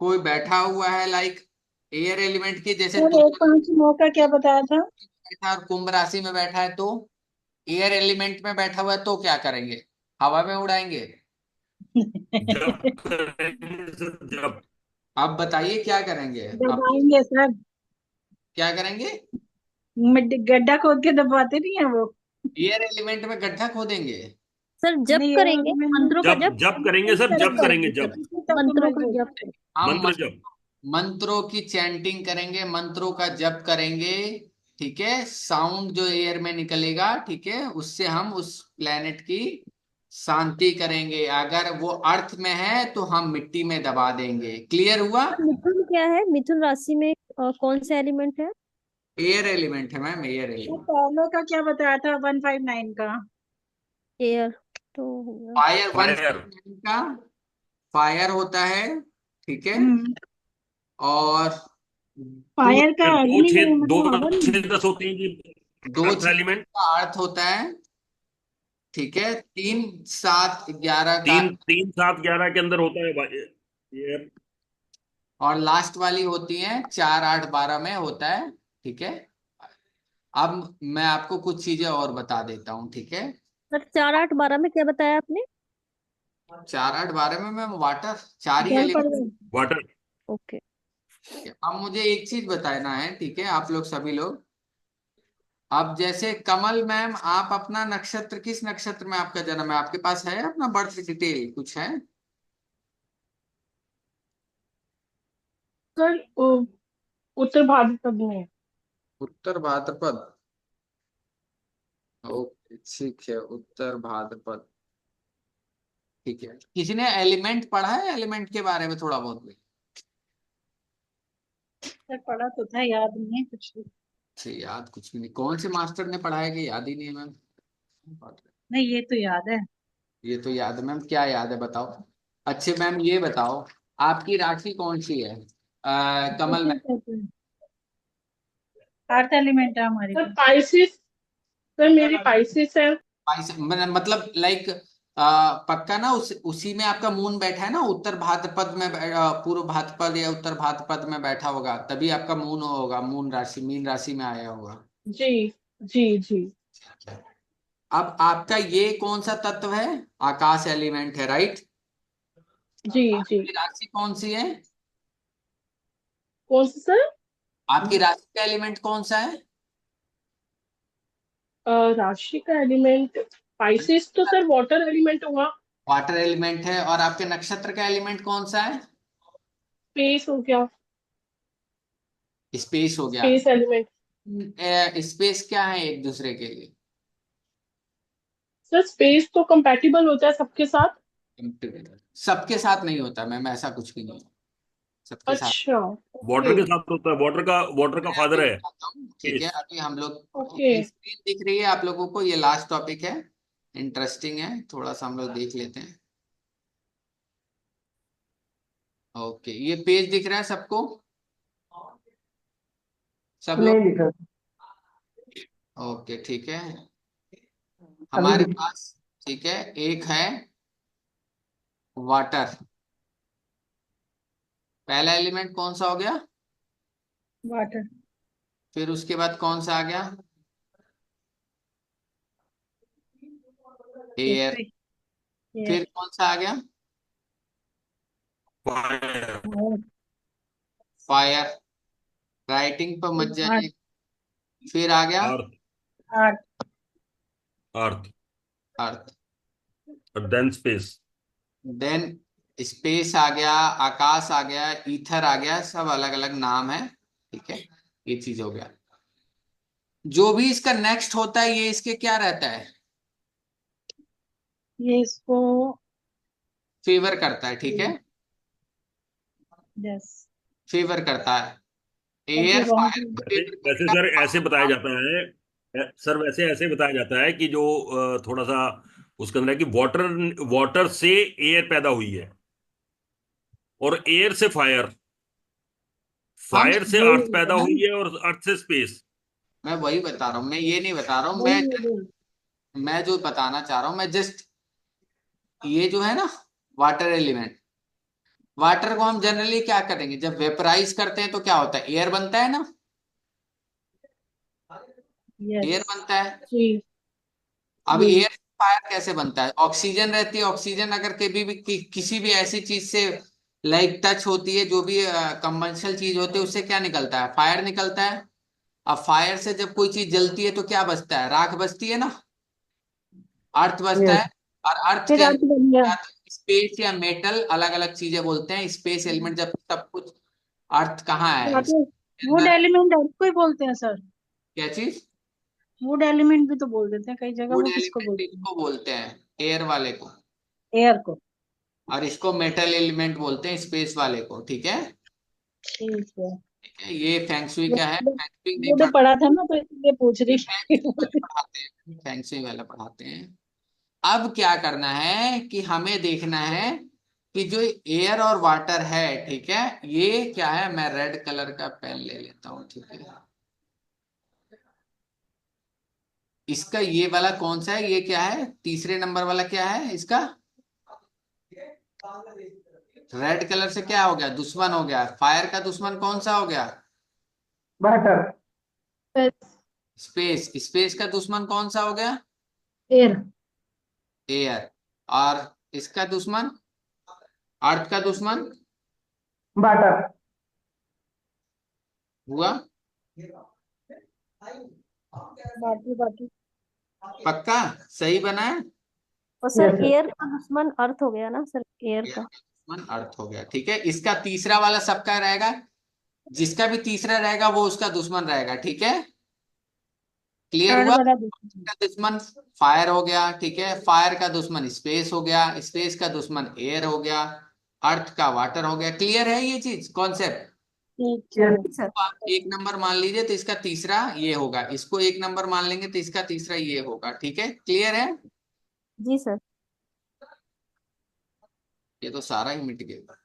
कोई बैठा हुआ है लाइक एयर एलिमेंट की, जैसे सर, तुला एक 5 9 का क्या बताया था? में बैठा और कुंभ राशि में बैठा है, तो एयर एलिमेंट में बैठा हुआ है तो क्या करेंगे? हवा में उड़ाएंगे। जब करेंगे सर, जब। अब बताइए क्या करेंगे अब? दबाएंगे सर। क्या करेंगे? मिट्टी गड्ढा खोद के दबाते नहीं है वो? एयर एलिमेंट में गड्ढा खोदेंगे। सर जप नहीं, करेंगे, मंत्रों का जब जप। जब करेंगे सर, करेक्ट जब करेंगे करेक्ट, जब। इसी तत्व मंत्रों में का जो जप। हम मंत्र जब। मंत्रों की चैंटिंग करेंगे, मंत्रों का जप करेंगे। ठीक है, साउंड जो एयर में निकलेगा, ठीक है, उससे हम उस प्लेनेट की शांति करेंगे। अगर वो अर्थ में है तो हम मिट्टी में दबा देंगे। क्लियर हुआ? और मिथुन क्या है? मिथुन राशि में कौन सा एलिमेंट है? एयर एलिमेंट है मैम, एयर वो एलिमेंट। पहले का क्या बताया था 159 का? एयर तो हो गया। Fire fire. 159 का फायर होता है। ठीक है, हम्म। और टू फायर का फिर दो अग्नि छह में दो मतलब हवन 6 में। 10 होते हैं जी। दो अर्थ छह एलिमेंट। का अर्थ होता है। ठीक है, 3 7 11 का। 3 3 7 11 के अंदर होता है ये। और लास्ट वाली होती है 4 8 12 में होता है। ठीक है, अब मैं आपको कुछ चीजें और बता देता हूँ। ठीक है, सर 4 8 12 में क्या बताया आपने? 4 8 12 में मैम वाटर, चार ही जल एलिमेंट। पर। वाटर। ओके। अब मुझे एक चीज बताना है, ठीक है, आप लोग सभी लोग। अब जैसे कमल मैम, आप अपना नक्षत्र, किस नक्षत्र में आपका जन्म है? आपके पास है अपना बर्थ डिटेल कुछ है? सर उत्तर भाद्रपद में है। उत्तर भाद्रपद। ओके ठीक है, उत्तर भाद्रपद। ठीक है, किसी ने एलिमेंट पढ़ा है? एलिमेंट के बारे में थोड़ा बहुत भी? सर पढ़ा तो था, याद नहीं है कुछ भी। अच्छा, याद कुछ भी नहीं? कौन से मास्टर ने पढ़ाया कि याद ही नहीं है मैम? नहीं, ये तो याद है। ये तो याद है मैम, क्या याद है बताओ। अच्छे मैम ये बताओ, आपकी राशि कौन सी है? कमल मैम। अर्थ एलिमेंट है हमारे सर पास। पाइसिस। सर मेरी पाइसिस है। मतलब लाइक पक्का ना, उसी में आपका मून बैठा है ना, उत्तर भाद्रपद में पूर्व भाद्रपद या उत्तर भाद्रपद में बैठा होगा, तभी आपका मून होगा, मून राशि मीन राशि में आया होगा। जी जी जी। अब आपका ये कौन सा तत्व है? आकाश एलिमेंट है, राइट? जी जी। आपकी राशि कौन सी है? कौन सा सर? आपकी राशि का एलिमेंट कौन सा है? राशि का एलिमेंट पाइसिस तो सर वाटर एलिमेंट हुआ। वाटर एलिमेंट है। और आपके नक्षत्र का एलिमेंट कौन सा है? स्पेस हो गया। स्पेस हो गया। Space element. स्पेस क्या है एक दूसरे के लिए? सर स्पेस तो कंपैटिबल होता है सबके साथ। सबके साथ नहीं होता मैम, ऐसा कुछ भी नहीं है सबके साथ। अच्छा। वाटर ओके के साथ होता है, वाटर का मैं अभी फादर है बताता हूँ। ठीक है, स्पेस। अभी हम लोग, ओके। ये स्क्रीन दिख रही है आप लोगों को? ये लास्ट टॉपिक है, इंटरेस्टिंग है, थोड़ा सा हम लोग देख लेते हैं। ओके, ये पेज दिख रहा है सबको? सब लोग? नहीं दिख रहा। ओके ठीक है, अभी हमारे दिख। पास, ठीक है, एक है वाटर। पहला एलिमेंट कौन सा हो गया? वाटर। फिर उसके बाद कौन सा आ गया? एयर। पृथ्वी। फिर कौन सा आ गया? फायर। फायर। राइटिंग पर मत अर्थ। जाइए। फिर आ गया earth. Earth. Earth. Earth. Then space. Then space आ गया, आकाश आ गया, ईथर आ गया, सब अलग अलग नाम है। ठीक है, ये चीज हो गया। जो भी इसका नेक्स्ट होता है ये इसके क्या रहता है, ये इसको। फेवर करता है। ठीक है, यस। फेवर करता है। क्योंकि एयर फायर को वैसे फेवर वैसे करेगा। सर ऐसे बताया जाता है, सर वैसे ऐसे बताया जाता है कि जो थोड़ा सा उसके अंदर है कि वाटर वाटर से एयर पैदा हुई है, और एयर से फायर, हाँ, फायर से वही अर्थ है पैदा ना। हुई है, और अर्थ से स्पेस। मैं वही बता रहा हूँ, मैं ये नहीं बता रहा हूँ। वही है वही। मैं जो बताना चाह रहा हूँ, मैं जस्ट ये जो है ना, वाटर एलिमेंट, वाटर को हम जनरली क्या करेंगे, जब वेपराइज करते हैं तो क्या होता है, एयर बनता है ना, यस एयर बनता है। जी अब जी। एयर फायर कैसे बनता है, ऑक्सीजन रहती है, ऑक्सीजन अगर कभी भी किसी भी ऐसी चीज से लाइक टच होती है, जो भी कंबंशल चीज होती है, उससे क्या निकलता है, फायर निकलता है। अब फायर से जब कोई चीज जलती है तो क्या बचता है, राख बचती है ना, अर्थ बचता यस। है। और अर्थ के फिर अर्थ बन गया। अंदर स्पेस या मेटल, अलग अलग चीजें बोलते हैं, स्पेस एलिमेंट जब सब कुछ। अर्थ कहाँ है बाकी इसके वुड अंदर, एलिमेंट अर्थ को ही बोलते हैं सर। क्या चीज, वुड एलिमेंट भी तो बोल देते हैं कई जगह, वुड वो किसको एलिमेंट बोलते हैं? इसको बोलते हैं, एयर वाले को। एयर को। और इसको मेटल एलिमेंट बोलते हैं, स्पेस वाले को। ठीक है, ठीक है। ठीक है। ये फेंगशुई वो का है, फेंगशुई नहीं वुड पढ़, पढ़ा था ना, तो इसलिए पूछ ये रही फेंगशुई थी। वाले पढ़ाते हैं, फेंगशुई वाले पढ़ाते हैं। अब क्या करना है कि हमें देखना है कि जो एयर और वाटर है, ठीक है, ये क्या है, मैं रेड कलर का पेन ले लेता हूँ। ठीक है, इसका ये वाला कौन सा है, ये क्या है, तीसरे नंबर वाला क्या है इसका, रेड कलर से क्या हो गया, दुश्मन हो गया। फायर का दुश्मन कौन सा हो गया, वाटर। स्पेस। स्पेस का दुश्मन कौन सा हो गया, एयर। एयर। और इसका दुश्मन, अर्थ का दुश्मन वाटर। हुआ। बाकी बाकी। पक्का सही बना है। और सर यस। एयर का दुश्मन अर्थ हो गया ना सर, एयर एयर का। का दुश्मन अर्थ हो गया। ठीक है, इसका तीसरा वाला सबका रहेगा, जिसका भी तीसरा रहेगा वो उसका दुश्मन रहेगा। ठीक है, क्लियर थर्ड हुआ। वाला दूसरा। का दुश्मन फायर हो गया। ठीक है, फायर का दुश्मन स्पेस हो गया, स्पेस का दुश्मन एयर हो गया, अर्थ का वाटर हो गया। क्लियर है ये चीज, कॉन्सेप्ट। ठीक है। यस। जी सर। आप एक नंबर मान लीजिए तो इसका तीसरा ये होगा, इसको एक नंबर मान लेंगे तो इसका तीसरा ये होगा। ठीक है, क्लियर है। जी सर। ये तो सारा ही मिट गया।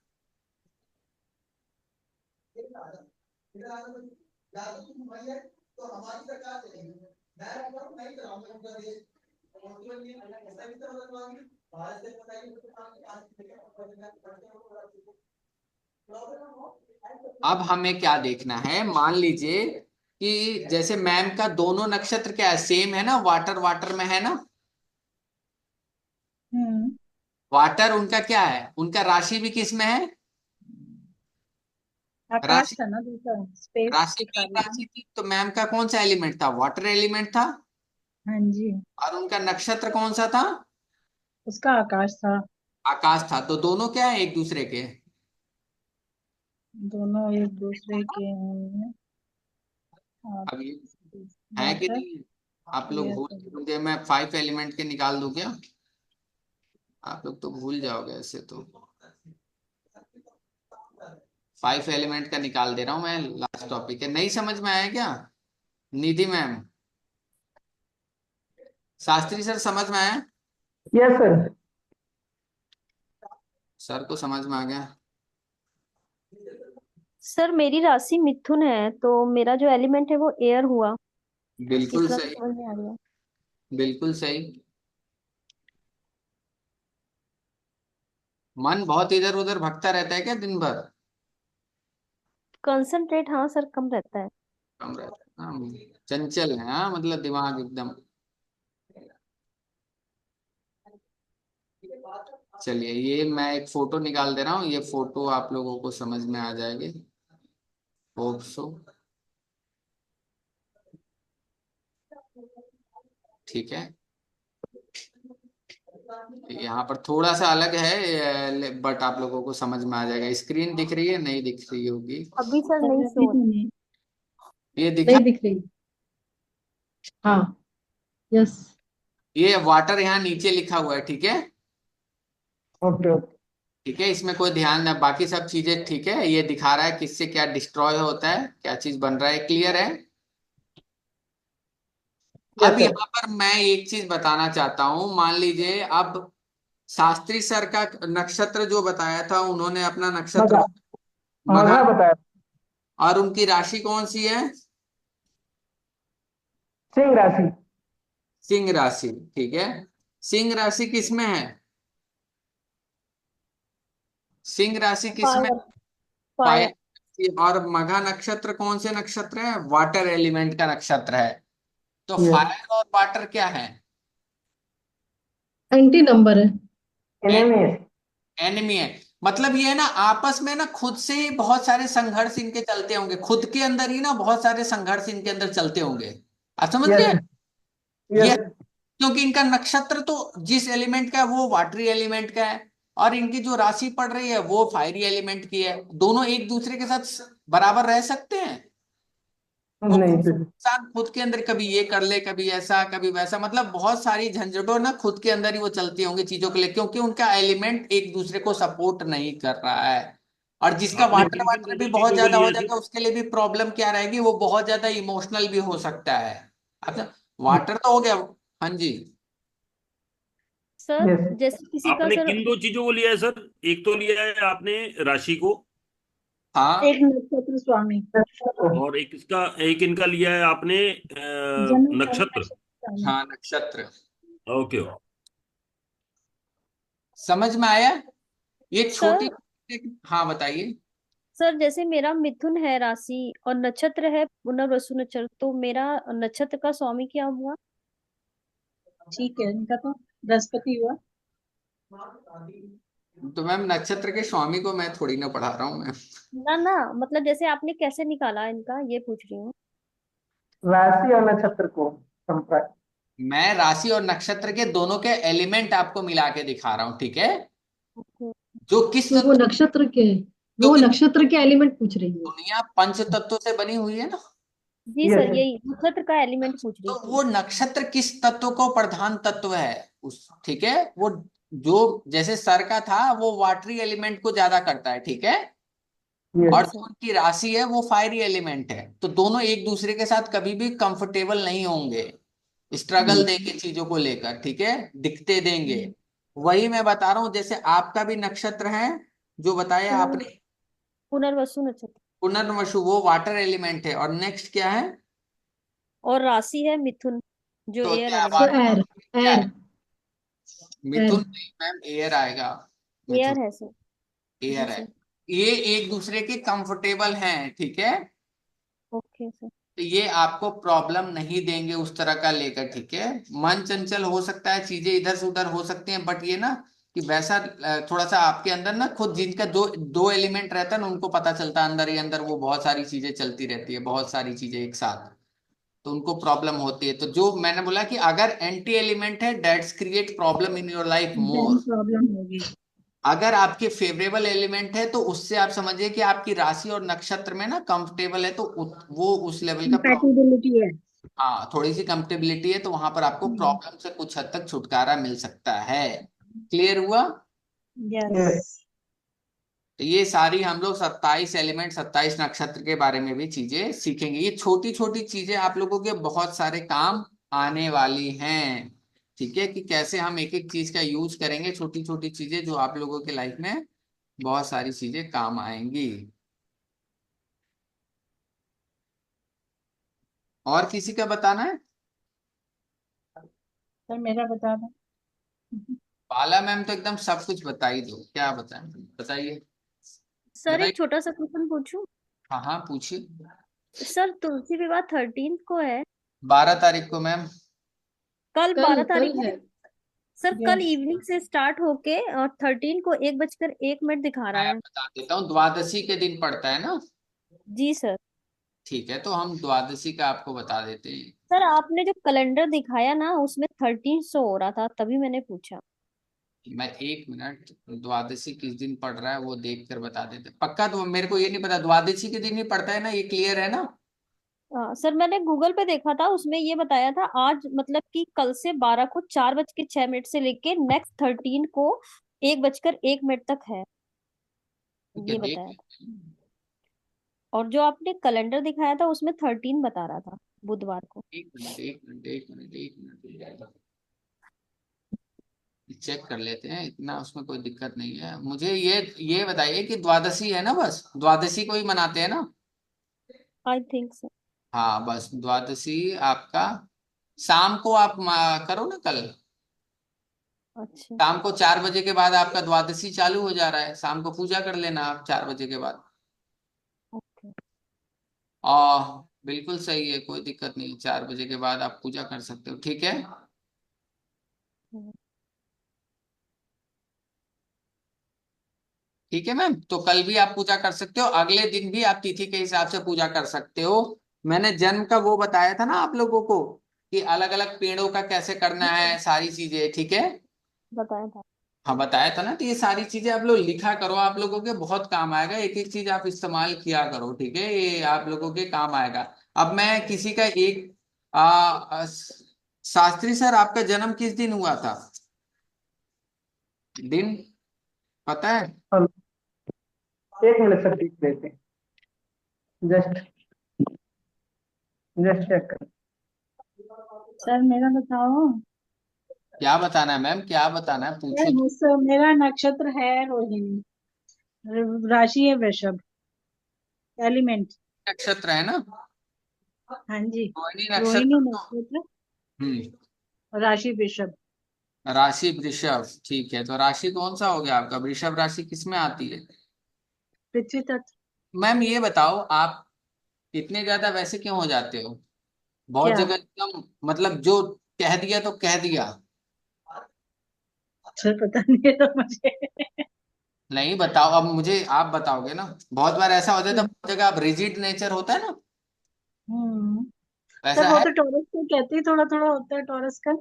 अब हमें क्या देखना है, मान लीजिए कि जैसे मैम का दोनों नक्षत्र क्या है, सेम है ना, वाटर वाटर में है ना। हम्म। वाटर उनका क्या है, उनका राशि भी किस में है, आकाश राशि, था ना दूसरा, स्पेस राशि दिखा मीन रही थी। राशि थी, तो मैम का कौन सा एलिमेंट था, वाटर एलिमेंट था। हाँ जी। और उनका नक्षत्र कौन सा था, उसका आकाश था। आकाश था। तो दोनों क्या है, एक दूसरे के। दोनों एक दूसरे के हैं। और अब ये है कि वाटर। नहीं है? आप लोग ये भूल सब। मुझे, मैं 5 एलिमेंट के निकाल दूं क्या, आप लोग तो भूल जाओगे ऐसे तो। 5 एलिमेंट का निकाल दे रहा हूं मैं, लास्ट टॉपिक है। नहीं समझ में आया क्या, निधि मैम, शास्त्री सर, समझ में आया, यस सर। सर को समझ में आ गया। सर मेरी राशि मिथुन है, तो मेरा जो एलिमेंट है वो एयर हुआ। बिल्कुल इतना तो सही, समझ में आ गया। बिल्कुल सही। मन बहुत इधर उधर भटकता रहता है क्या दिन भर, कंसंट्रेट हाँ सर कम रहता है। कम रहता है हाँ, चंचल है हाँ, मतलब दिमाग एकदम। चलिए, ये मैं एक फोटो निकाल दे रहा हूँ, ये फोटो आप लोगों को समझ में आ जाएगी, होप सो। ठीक है, यहाँ पर थोड़ा सा अलग है, बट आप लोगों को समझ में आ जाएगा। स्क्रीन दिख रही है, नहीं दिख रही होगी? अभी सर सर नहीं अभी शो तो नहीं। ये दिखा? नहीं दिख रही। हाँ। यस। ये वाटर यहाँ नीचे लिखा हुआ है, ठीक है? Okay okay. ठीक है, इसमें कोई ध्यान ना, बाकी सब चीजें ठीक है। ये दिखा रहा है किससे क्या डिस्ट्रॉय होता है, क्या चीज बन रहा है, क्लियर है? यस अब सर। यहाँ पर मैं एक चीज बताना चाहता हूं। मान लीजिए अब शास्त्री सर का नक्षत्र जो बताया था, उन्होंने अपना नक्षत्र मगा मघा, मगा बताया। और उनकी राशि कौन सी है? सिंह राशि। सिंह राशि, ठीक है। सिंह राशि किसमें है? सिंह राशि किसमें? फायर। फायर। फायर। और मघा नक्षत्र कौन से नक्षत्र है? वाटर एलिमेंट का नक्षत्र है। तो यस। फायर और वाटर क्या है? एंटी नंबर है। एनिमीज। एनिमी है। मतलब ये है ना, आपस में ना खुद से ही बहुत सारे संघर्ष इनके चलते होंगे, खुद के अंदर ही ना बहुत सारे संघर्ष इनके अंदर चलते होंगे। आप समझ यस गए? ये यस। क्योंकि इनका नक्षत्र तो जिस एलिमेंट का है वो वाटरी एलिमेंट का है, और इनकी जो राशि पड़ रही है वो फायरी एलिमेंट की है। दोनों एक दूसरे के साथ बराबर रह सकते हैं? वो नहीं सर। इंसान खुद के अंदर कभी ये कर ले, कभी ऐसा, कभी वैसा, मतलब बहुत सारी झंझटों ना खुद के अंदर ही वो चलती होंगी चीजों के लिए, क्योंकि उनका एलिमेंट एक दूसरे को सपोर्ट नहीं कर रहा है। और जिसका आपने वाटर किन किन वाटर दो भी दो बहुत चीजों को ज्यादा हो लिया है जाएगा, सर? उसके लिए भी प्रॉब्लम क्या रहेगी, वो बहुत ज्यादा इमोशनल भी हो सकता है। अच्छा, वाटर तो हो गया। हाँ जी। Sir yes. जैसे किसी का आपने सर, किन दो चीजों को लिया है सर? एक तो लिया है आपने राशि को, हाँ, एक नक्षत्र स्वामी। और एक इसका, एक इनका लिया है आपने जन्म जन्म नक्षत्र। नक्षत्र स्वामी। हाँ नक्षत्र। ओके। समझ में आया? ये छोटी, सर हाँ बताइए। सर जैसे मेरा मिथुन है राशि और नक्षत्र है पुनर्वसु नक्षत्र, तो मेरा नक्षत्र का स्वामी क्या हुआ? ठीक है, इनका तो बृहस्पति हुआ। तो मैम नक्षत्र के स्वामी को मैं थोड़ी ना पढ़ा रहा हूँ मैं। ना ना, मतलब जैसे आपने कैसे निकाला इनका, ये पूछ रही हूँ। राशि और नक्षत्र को संपर्क। मैं राशि और नक्षत्र के दोनों के एलिमेंट आपको मिला के दिखा रहा हूँ, ठीक है? ओके। जो किस तो वो तत्व, नक्षत्र के वो क्योंकि नक्षत्र के एलिमेंट पूछ रही है। दुनिया पंच तत्वों से बनी हुई है ना। जी यस। सर, यही नक्षत्र का एलिमेंट पूछ रही तो थी। वो नक्षत्र किस तत्व को प्रधान तत्व है उस, ठीक है? वो जो जैसे सर का था वो वाटरी एलिमेंट को ज्यादा करता है, ठीक है? यस। और जी जो सर। उनकी राशि है वो फायरी एलिमेंट है। तो दोनों एक दूसरे के साथ कभी भी कंफर्टेबल नहीं होंगे, स्ट्रगल देंगे चीजों को लेकर, ठीक है? दिक्कतें देंगे। वही मैं बता रहा हूं, जैसे आपका भी नक्षत्र है जो बताया पुनर् आपने, पुनर्वसु नक्षत्र। पुनर्वसु, वो वाटर एलिमेंट है। और नेक्स्ट क्या है? और राशि है मिथुन, जो तो एयर क्या तो एलिमेंट। एर। क्या है? एर। एर। मिथुन नहीं मैम, एयर आएगा। मिथुन एयर है सर। जी एयर है। सर। ये एक दूसरे के कंफर्टेबल हैं, ठीक है? Okay sir. तो ये आपको प्रॉब्लम नहीं देंगे उस तरह का लेकर, ठीक है? मन चंचल हो सकता है, चीजें इधर से उधर हो सकती हैं, बट ये ना कि वैसा थोड़ा सा आपके अंदर ना खुद जिनका दो दो एलिमेंट रहता है ना, उनको पता चलता है अंदर ही अंदर वो बहुत सारी चीजें चलती रहती है, बहुत सारी चीजें एक साथ, तो उनको प्रॉब्लम होती है। तो जो मैंने बोला कि अगर एंटी एलिमेंट है, that's create problem in your life then more. Problem होगी। अगर आपके फेवरेबल एलिमेंट है तो उससे आप समझिए कि आपकी राशि और नक्षत्र में ना कंफर्टेबल है, तो वो उस लेवल का प्रॉब्लम, कंपैटिबिलिटी है। हाँ थोड़ी सी कंफर्टेबिलिटी है, तो वहां पर आपको प्रॉब्लम से कुछ हद तक छुटकारा मिल सकता है। क्लियर हुआ? यस। यस। तो ये सारी हम लोग 27 एलिमेंट, 27 नक्षत्र के बारे में भी चीजें सीखेंगे। ये छोटी छोटी चीजें आप लोगों के बहुत सारे काम आने वाली हैं, ठीक है? कि कैसे हम एक एक चीज का यूज करेंगे, छोटी छोटी चीजें जो आप लोगों के लाइफ में बहुत सारी चीजें काम आएंगी। और किसी का बताना है? सर मेरा बता दो। बाला मैम तो एकदम सब कुछ बता ही दो, क्या बताएं, बताइए। सर बताइए। एक छोटा सा क्वेश्चन पूछूं? हाँ हाँ पूछिए। सर तुलसी विवाह 13 को है। 12 तारीख को मैम। कल कल 12 तारीख कल को। है। सर कल यस। इवनिंग से स्टार्ट होके और 13 को 1:01 दिखा रहा मैं है। बता देता हूँ, द्वादशी के दिन पड़ता है ना। जी सर। ठीक है, तो हम द्वादशी का आपको बता देते हैं। सर आपने जो कैलेंडर दिखाया ना उसमें 13 शो हो रहा था, तभी मैंने पूछा। मैं 1 मिनट, द्वादशी किस दिन पड़ रहा है वो देख कर बता देते पक्का। तो मेरे को ये नहीं पता, द्वादशी के दिन ही पड़ता है ना, ये क्लियर है ना? सर मैंने गूगल पे देखा था, उसमें ये बताया था आज मतलब कि कल से 12 को 4:06 से लेके नेक्स्ट 13 को 1:01 तक है, ठीक है, ये देख बताया था। लेते हैं। और जो आपने कैलेंडर दिखाया था उसमें 13 बता रहा था, बुधवार को। 1 minute, 1 minute, 1 minute, 1 minute, check कर लेते हैं, इतना उसमें कोई दिक्कत नहीं है। मुझे ये बताइए कि द्वादशी है ना, बस द्वादशी को ही मनाते हैं ना? I think sir. हाँ, बस द्वादशी आपका शाम को आप करो ना कल। अच्छा। शाम को 4 बजे के बाद आपका द्वादशी चालू हो जा रहा है, शाम को पूजा कर लेना आप 4 बजे के बाद। ओके। बिल्कुल सही है, कोई दिक्कत नहीं, 4 बजे के बाद आप पूजा कर सकते हो, ठीक है। ठीक है मैम, तो कल भी आप पूजा कर सकते हो, अगले दिन भी आप तिथि के हिसाब से पूजा कर सकते हो। मैंने जन्म का वो बताया था ना आप लोगों को, कि अलग अलग पेड़ों का कैसे करना है, सारी चीजें, ठीक है। बताया था। हाँ, बताया था ना, तो ये सारी चीजें आप लोग लिखा करो, आप लोगों के बहुत काम आएगा, एक एक चीज आप इस्तेमाल किया करो, ठीक है, ये आप लोगों के काम आएगा। अब मैं किसी का एक शास्त्री सर, आपका जन्म किस दिन हुआ था, दिन पता है? हम 1 मिनट सर, देख लेते हैं। जस्ट जस्ट चेक कर। सर मेरा बताओ। क्या बताना है मैम, क्या बताना है, पूछो। मेरा नक्षत्र है रोहिणी, राशि है वृषभ, एलिमेंट। नक्षत्र है ना? हाँ जी। रोहिणी रोहिणी नक्षत्र तो नक्षत्र, हम्म, राशि वृषभ। राशि वृषभ, ठीक है, तो राशि कौन सा हो गया आपका, वृषभ राशि किस में आती है? पृथ्वी तत्व। मैम ये बताओ, आप इतने ज्यादा वैसे क्यों हो जाते हो, बहुत क्या? जगह एकदम, मतलब जो कह दिया तो कह दिया। सर पता नहीं है तो मुझे। नहीं बताओ, अब मुझे आप बताओगे ना, बहुत बार ऐसा होता है, तो बहुत जगह आप रिजिड नेचर होता है ना, हम्म। सर वैसा वो है। तो टॉरस को कहते ही थोड़ा थोड़ा होता है, टॉरस का।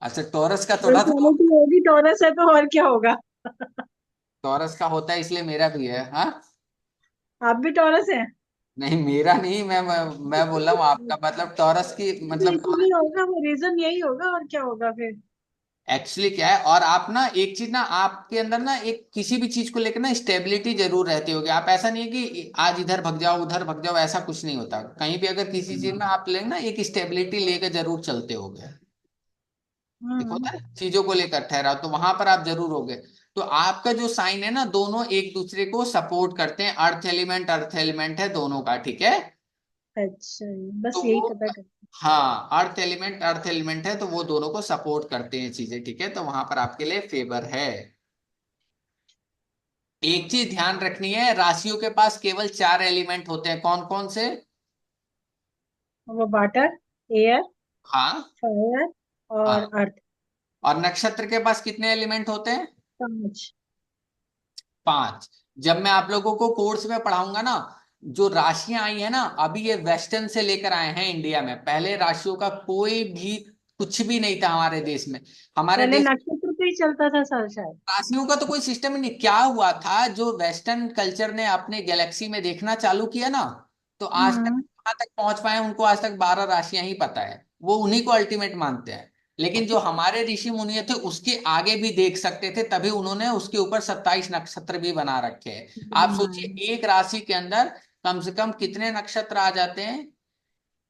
अच्छा, टॉरस का थोड़ा थोड़ा, पर्सनैलिटी होगी टॉरस है तो और क्या होगा। टॉरस का होता है, इसलिए मेरा भी है, हाँ। आप भी टॉरस हैं? नहीं, मेरा नहीं, मैं बोल रहा हूँ आपका, मतलब टॉरस की, तो मतलब इसीलिए होगा, वो रीजन यही होगा और क्या होगा फिर। एक्चुअली क्या है, और आप ना एक चीज ना, आपके अंदर ना एक किसी भी चीज को लेकर ना स्टेबिलिटी जरूर रहती होगी, आप ऐसा नहीं है कि आज इधर भग जाओ उधर भग जाओ, ऐसा कुछ नहीं होता, कहीं भी अगर किसी चीज में आप लेंगे ना, एक स्टेबिलिटी लेकर जरूर चलते होगे। एक हम्म। होता है चीजों को लेकर ठहराव, तो वहां पर आप जरूर होगे। तो आपका जो साइन है ना, दोनों एक दूसरे को सपोर्ट करते हैं, अर्थ एलिमेंट है दोनों का, ठीक है। अच्छा, बस तो यही वो, पता कर। हाँ, अर्थ एलिमेंट है, तो वो दोनों को सपोर्ट करते हैं चीजें, ठीक है, तो वहां पर आपके लिए फेवर है। एक चीज ध्यान रखनी है, राशियों के पास केवल 4 एलिमेंट होते हैं, कौन कौन से? वो वाटर, एयर, हाँ, फायर और हाँ। अर्थ। और नक्षत्र के पास कितने एलिमेंट होते हैं? 5। 5। जब मैं आप लोगों को कोर्स में पढ़ाऊंगा ना, जो राशियां आई है ना, अभी ये वेस्टर्न से लेकर आए हैं इंडिया में, पहले राशियों का कोई भी कुछ भी नहीं था हमारे देश में। हमारे पहले देश नक्षत्र पे ही चलता था सर शायद। राशियों का तो कोई सिस्टम ही नहीं, क्या हुआ था, जो वेस्टर्न कल्चर ने अपने गैलेक्सी में देखना चालू किया ना, तो आज तक हम्म। कहाँ तक पहुंच पाए, उनको आज तक 12 राशियां ही पता है, वो उन्हीं को अल्टीमेट मानते हैं। लेकिन जो हमारे ऋषि मुनि थे, उसके आगे भी देख सकते थे, तभी उन्होंने उसके ऊपर 27 नक्षत्र भी बना रखे हैं। आप सोचिए, एक राशि के अंदर कम से कम कितने नक्षत्र आ जाते हैं,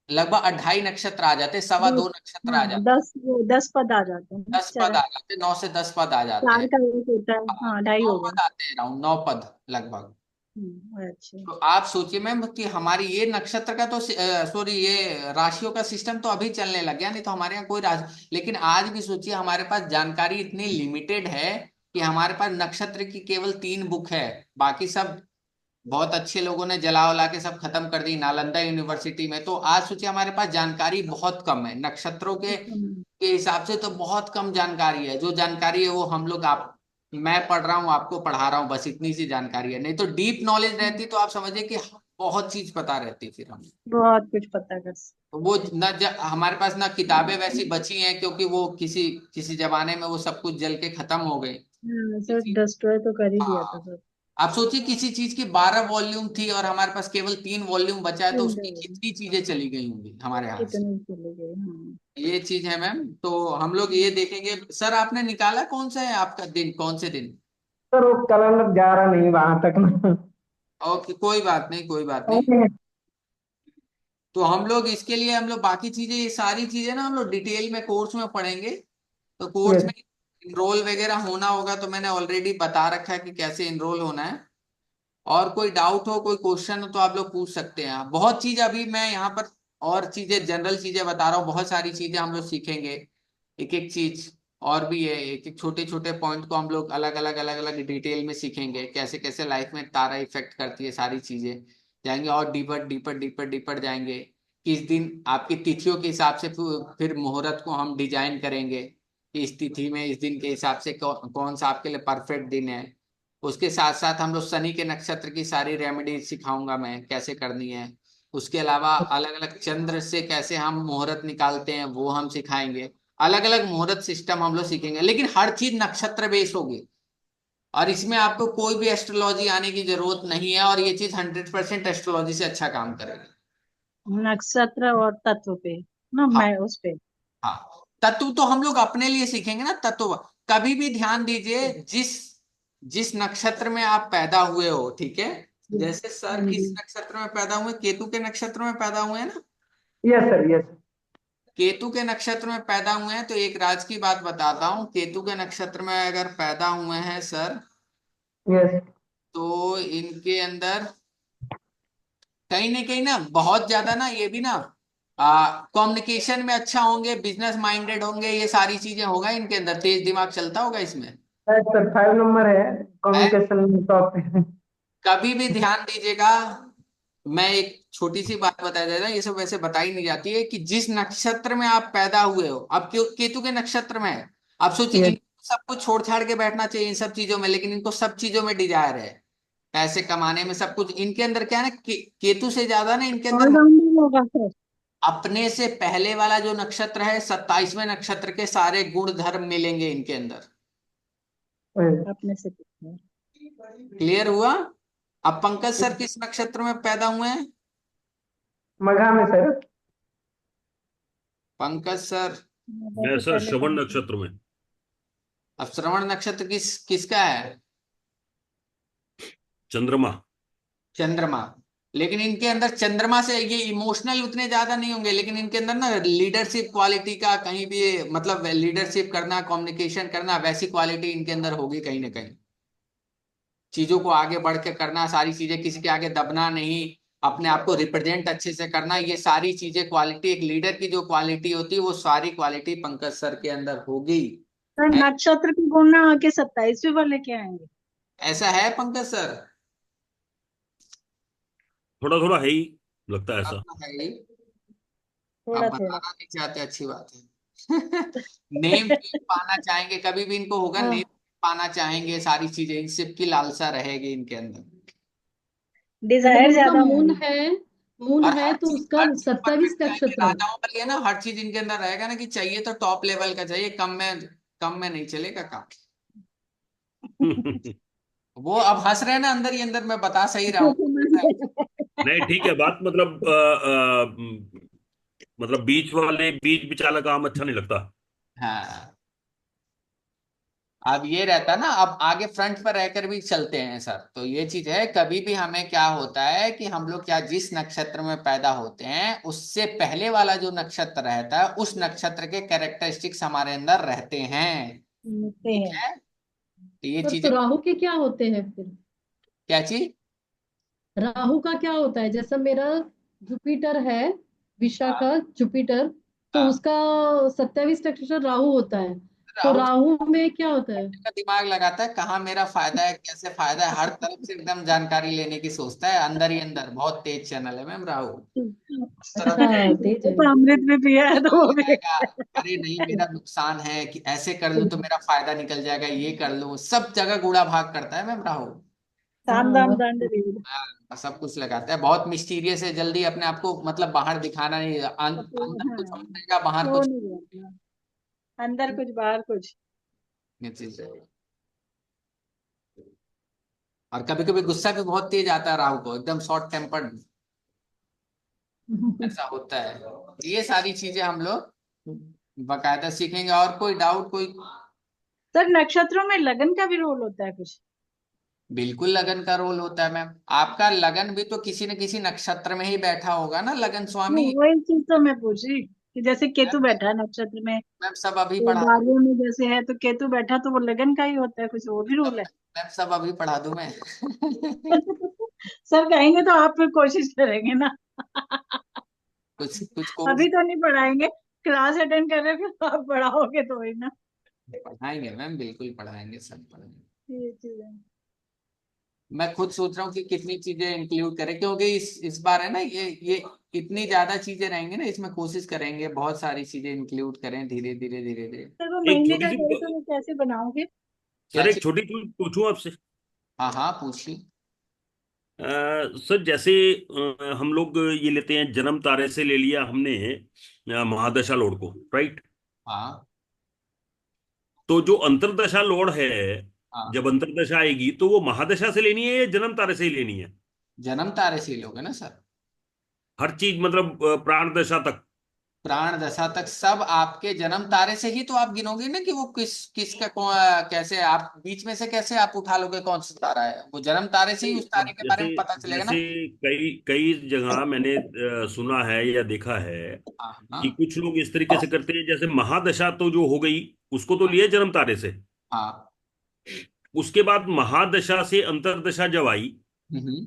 लगभग 2.5 नक्षत्र आ जाते हैं, सवा दस। दो नक्षत्र हाँ, आ जाते 10 पद आ जाते हैं ना, 10 पद आ जाते हैं, 9 से 10 पद आ जाते 4 हैं। का एक होता है, हाँ, हाँ 2.5 नौ हो गए। पद आते हैं, राउंड 9 पद लगभग। अच्छा। तो आप सोचिए मैम कि हमारी ये नक्षत्र का तो, सॉरी, ये राशियों का सिस्टम तो अभी चलने लग गया, नहीं तो हमारे यहाँ कोई राशि, लेकिन आज भी सोचिए हमारे पास जानकारी इतनी लिमिटेड है कि हमारे पास नक्षत्र की केवल 3 बुक है, बाकी सब बहुत अच्छे लोगों ने जला उला के सब खत्म कर दी नालंदा यूनिवर्सिटी में। तो आज सोचिए हमारे पास जानकारी बहुत कम है नक्षत्रों के हिसाब से, तो बहुत कम जानकारी है, जो जानकारी है वो हम लोग, आप, मैं पढ़ रहा हूँ, आपको पढ़ा रहा हूँ, बस इतनी सी जानकारी है, नहीं तो डीप नॉलेज रहती तो आप समझिए कि बहुत चीज पता रहती फिर हमें। बहुत कुछ पता कर सकते। तो वो हमारे पास ना किताबें वैसी बची हैं, क्योंकि वो किसी किसी जमाने में वो सब कुछ जल के खत्म हो गई। हाँ, सब किसी डिस्ट्रॉय तो कर ही दिया था हाँ, सब। आप सोचिए किसी चीज की 12 वॉल्यूम थी और हमारे पास केवल 3 वॉल्यूम बचा है, तो उसकी कितनी चीजें चली गई होंगी हमारे हाथ से। कितने चले गए। हाँ, ये चीज है मैम, तो हम लोग ये देखेंगे। सर आपने निकाला कौन सा है आपका दिन, कौन से दिन? सर वो कैलेंडर जा रहा नहीं वहां तक ना। ओके, कोई बात नहीं, कोई बात नहीं। ओके। तो हम लोग इसके लिए हम लोग बाकी चीजें, ये सारी चीजें ना हम लोग डिटेल में कोर्स में पढ़ेंगे। तो कोर्स यस। में इनरोल वगैरह होना होगा, तो मैंने ऑलरेडी बता रखा है कि कैसे इनरोल होना है। और कोई डाउट हो, कोई क्वेश्चन हो, तो आप लोग पूछ सकते हैं। बहुत चीज अभी मैं यहाँ पर और चीजें, जनरल चीजें बता रहा हूँ, बहुत सारी चीजें हम लोग सीखेंगे। एक एक चीज और भी है, एक एक छोटे छोटे पॉइंट को हम लोग अलग अलग अलग अलग डिटेल में सीखेंगे, कैसे कैसे लाइफ में तारा इफेक्ट करती है, सारी चीजें जाएंगे और डीपर डीपर डीपर डीपर जाएंगे। किस दिन आपकी तिथियों के हिसाब से फिर मुहूर्त को हम डिजाइन करेंगे कि इस तिथि में इस दिन के हिसाब से कौन सा आपके लिए परफेक्ट दिन है। उसके साथ साथ हम लोग शनि के नक्षत्र की सारी रेमेडी सिखाऊंगा मैं, कैसे करनी है। उसके अलावा अलग अलग चंद्र से कैसे हम मुहूर्त निकालते हैं वो हम सिखाएंगे। अलग अलग मुहूर्त सिस्टम हम लोग सीखेंगे, लेकिन हर चीज नक्षत्र बेस होगी। और इसमें आपको कोई भी एस्ट्रोलॉजी आने की जरूरत नहीं है, और ये चीज 100% एस्ट्रोलॉजी से अच्छा काम करेगी। नक्षत्र और तत्व पे ना, हाँ। मैं उस पे। हाँ, तत्व तो हम लोग अपने लिए सीखेंगे ना, तत्व। कभी भी ध्यान दीजिए, जिस जिस नक्षत्र में आप पैदा हुए हो, ठीक है। जैसे हाँ सर किस जी। नक्षत्र में पैदा हुए, केतु के नक्षत्र में पैदा हुए हैं ना। Yes sir, yes. केतु के नक्षत्र में पैदा हुए हैं, तो एक राज की बात बताता हूँ, केतु के नक्षत्र में अगर पैदा हुए हैं सर, यस। तो इनके अंदर कहीं ना कहीं ना बहुत ज्यादा ना, ये भी ना कम्युनिकेशन में अच्छा होंगे, बिजनेस माइंडेड होंगे, ये सारी चीजें होगा इनके अंदर, तेज दिमाग चलता होगा इसमें। सर 5 नंबर है है। कम्युनिकेशन टॉप पे। कभी भी ध्यान दीजिएगा, मैं एक छोटी सी बात बता देता हूँ, ये सब वैसे बताई नहीं जाती है, कि जिस नक्षत्र में आप पैदा हुए हो, अब क्यों केतु के नक्षत्र में है, आप सोचिए यस। इन सब कुछ छोड़ छाड़ के बैठना चाहिए इन सब चीजों में, लेकिन इनको सब चीजों में डिजायर है, पैसे कमाने में, सब कुछ इनके अंदर क्या है ना, केतु से ज्यादा ना इनके अंदर ऑलराउंडर होगा सर। अपने से पहले वाला जो नक्षत्र है, 27वें नक्षत्र के सारे गुण धर्म मिलेंगे इनके अंदर। अपने से पूछना। क्लियर हुआ? अब पंकज सर किस नक्षत्र में पैदा हुए हैं? मघा में सर। पंकज सर। मैं वैसे सर पहले श्रवण कौन सा? नक्षत्र में। अब श्रवण नक्षत्र किसका है? चंद्रमा। चंद्रमा। लेकिन इनके अंदर चंद्रमा से ये इमोशनल उतने ज्यादा नहीं होंगे, लेकिन इनके अंदर ना लीडरशिप क्वालिटी का कहीं भी, मतलब लीडरशिप करना, कम्युनिकेशन करना, वैसी क्वालिटी इनके अंदर होगी कहीं ना कहीं। चीजों को आगे बढ़ के करना, सारी चीजें किसी के आगे दबना नहीं, अपने आप को रिप्रेजेंट अच्छे से करना, ये सारी चीजें क्वालिटी, एक लीडर की जो क्वालिटी होती है, वो सारी क्वालिटी पंकज सर के अंदर होगी। सर है? नक्षत्र की गुणना आके 27वें वाले क्या आएंगे? ऐसा है पंकज सर? थोड़ा थोड़ा है ही, लगता है ऐसा। आपका है ही। आप थोड़ा थोड़ा। बताना नहीं चाहते, अच्छी बात है। नेम पाना चाहेंगे, कभी भी इनको होगा नेम हाँ, पाना चाहेंगे, सारी चीजें इन सब की लालसा रहेगी इनके अंदर। मतलब डिजायर उनका ज्यादा मून होंगे। है। मून और है तो उसका हर चीज 27 परफेक्ट चाहेंगे, नक्षत्र है। राजाओं के लिए ना हर चीज इनके अंदर रहेगा ना, कि चाहिए तो टॉप लेवल का चाहिए, कम में नहीं चलेगा काम। वो अब हंस रहे हैं ना अंदर ही अंदर, मैं बता सही रहा हूँ। नहीं ठीक है बात, मतलब मतलब बीच बिचाला काम अच्छा नहीं लगता। हाँ। अब ये रहता ना, अब आगे फ्रंट पर रहकर भी चलते हैं सर, तो ये चीज है, कभी भी हमें क्या होता है कि हम लोग क्या, जिस नक्षत्र में पैदा होते हैं उससे पहले वाला जो नक्षत्र रहता है, उस नक्षत्र के कैरेक्टरिस्टिक्स हमारे अंदर रहते हैं। मिलते ठीक हैं। है, तो ये सर चीजें। तो राहु के क्या होते हैं फिर? क्या चीज? राहु का क्या होता है? जैसा मेरा जुपिटर है, हाँ। विशाखा जुपिटर, तो हाँ। उसका 27 नक्षत्र राहु होता है। तो राहु राहु में क्या होता है? का दिमाग लगाता है, कहाँ मेरा फायदा है, कैसे फायदा है, हर तरफ से एकदम जानकारी लेने की सोचता है, अंदर ही अंदर बहुत तेज चैनल है मैम राहु। हर तरफ अच्छा, से तेज वो है। तो अमृत भी पिया है तो दिमाग वो भी। लगाएगा, अरे नहीं मेरा नुकसान है, कि ऐसे कर लूं तो मेरा फायदा निकल जाएगा, ये कर लूं, सब जगह कूड़ा भाग करता है मैम राहु। साम हाँ दाम वो दंड भेद हाँ, सब कुछ लगाता है, बहुत मिस्टीरियस है, जल्दी अपने आप को मतलब बाहर दिखाना नहीं, अंदर कुछ हाँ, होगा बाहर वो कुछ। नहीं रहता, अंदर कुछ बाहर कुछ। ये चीज है। और कभी कभी गुस्सा भी बहुत तेज आता है राहु को, एकदम शॉर्ट टेम्पर्ड, ऐसा होता है। ये सारी चीजें हम लोग बकायदा सीखेंगे। और कोई डाउट कोई? सर नक्षत्रों में लगन का भी रोल होता है कुछ? बिल्कुल लगन का रोल होता है मैम, आपका लगन भी तो किसी न किसी नक्षत्र में ही बैठा होगा ना, लगन स्वामी। नहीं, वही चीज तो मैं पूछ रही कि जैसे केतु बैठा है नक्षत्र में, मैम सब अभी तो पढ़ा दूं। 12वें में जैसे है तो केतु बैठा, तो वो लगन का ही होता है, कुछ वो भी सब रूल है? मैम सब अभी पढ़ा दूं मैं। सर कहेंगे तो आप फिर कोशिश करेंगे ना? कुछ कुछ कोर्स अभी तो नहीं पढ़ाएंगे, क्लास अटेंड कर रहे हो, फिर आप पढ़ाओगे तो वही ना। पढ़ाएंगे मैम, बिल्कुल पढ़ाएंगे, सब पढ़ाएंगे। ये चीज है। मैं खुद सोच रहा हूँ कि कितनी चीजें इंक्लूड करें, क्योंकि इस बार है ना, ये इतनी ज्यादा चीजें रहेंगी ना इसमें, कोशिश करेंगे बहुत सारी चीजें इंक्लूड करें, धीरे धीरे धीरे धीरे। सर वो एक महीने छोटी का सी, गए तो वो कैसे बनाओगे? क्या सर एक चीज? छोटी चीज पूछूं आपसे। हाँ हाँ पूछिए। सर जैसे हम लोग ये लेते हैं, जन्म तारे से ले लिया हमने महादशा लोड को, राइट? हाँ तो जो अंतरदशा लोड है, हाँ, जब अंतरदशा आएगी तो वो महादशा से लेनी है या जन्म तारे से ही लेनी है? जन्म तारे से ही लोगे ना सर। हर चीज मतलब प्राण दशा तक? प्राण दशा तक सब आपके जन्म तारे से ही तो आप गिनोगे ना कि वो किसका कौन, कैसे आप बीच में से कैसे आप उठा लोगे कौन सा तारा है, वो जन्म तारे से ही नहीं, उस तारे अब के बारे जैसे में पता चलेगा जैसे ना। कई कई जगह मैंने सुना है या देखा है हाँ कि हाँ कुछ लोग इस तरीके से करते हैं, जैसे महादशा तो जो हो गई उसको तो लिया जन्म तारे से, हाँ। उसके बाद महादशा से अंतरदशा जब आई हम्म।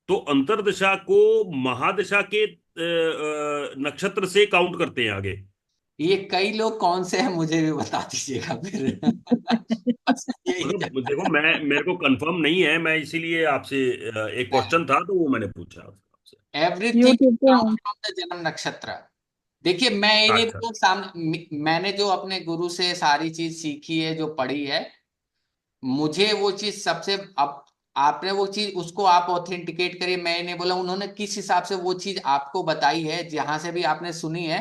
तो अंतरदशा को महादशा के नक्षत्र से काउंट करते हैं आगे। ये कई लोग कौन से हैं मुझे भी बता दीजिएगा फिर। बस यही मतलब जानना देखो, मैं मेरे को कंफर्म नहीं है, मैं इसीलिए आपसे एक है। क्वेश्चन था तो वो मैंने पूछा आपसे। एवरीथिंग यूट्यूब पे काउंट होंगे। फ्रॉम द जन्म नक्षत्र। देखिए मैं ये नहीं अच्छा। बोलूं सामने, मैंने जो अपने गुरु से सारी चीज सीखी है, जो पढ़ी है, मुझे वो चीज सबसे, अब आपने वो चीज उसको आप ऑथेंटिकेट करिए, मैं ये नहीं बोला उन्होंने किस हिसाब से वो चीज आपको बताई है, जहां से भी आपने सुनी है,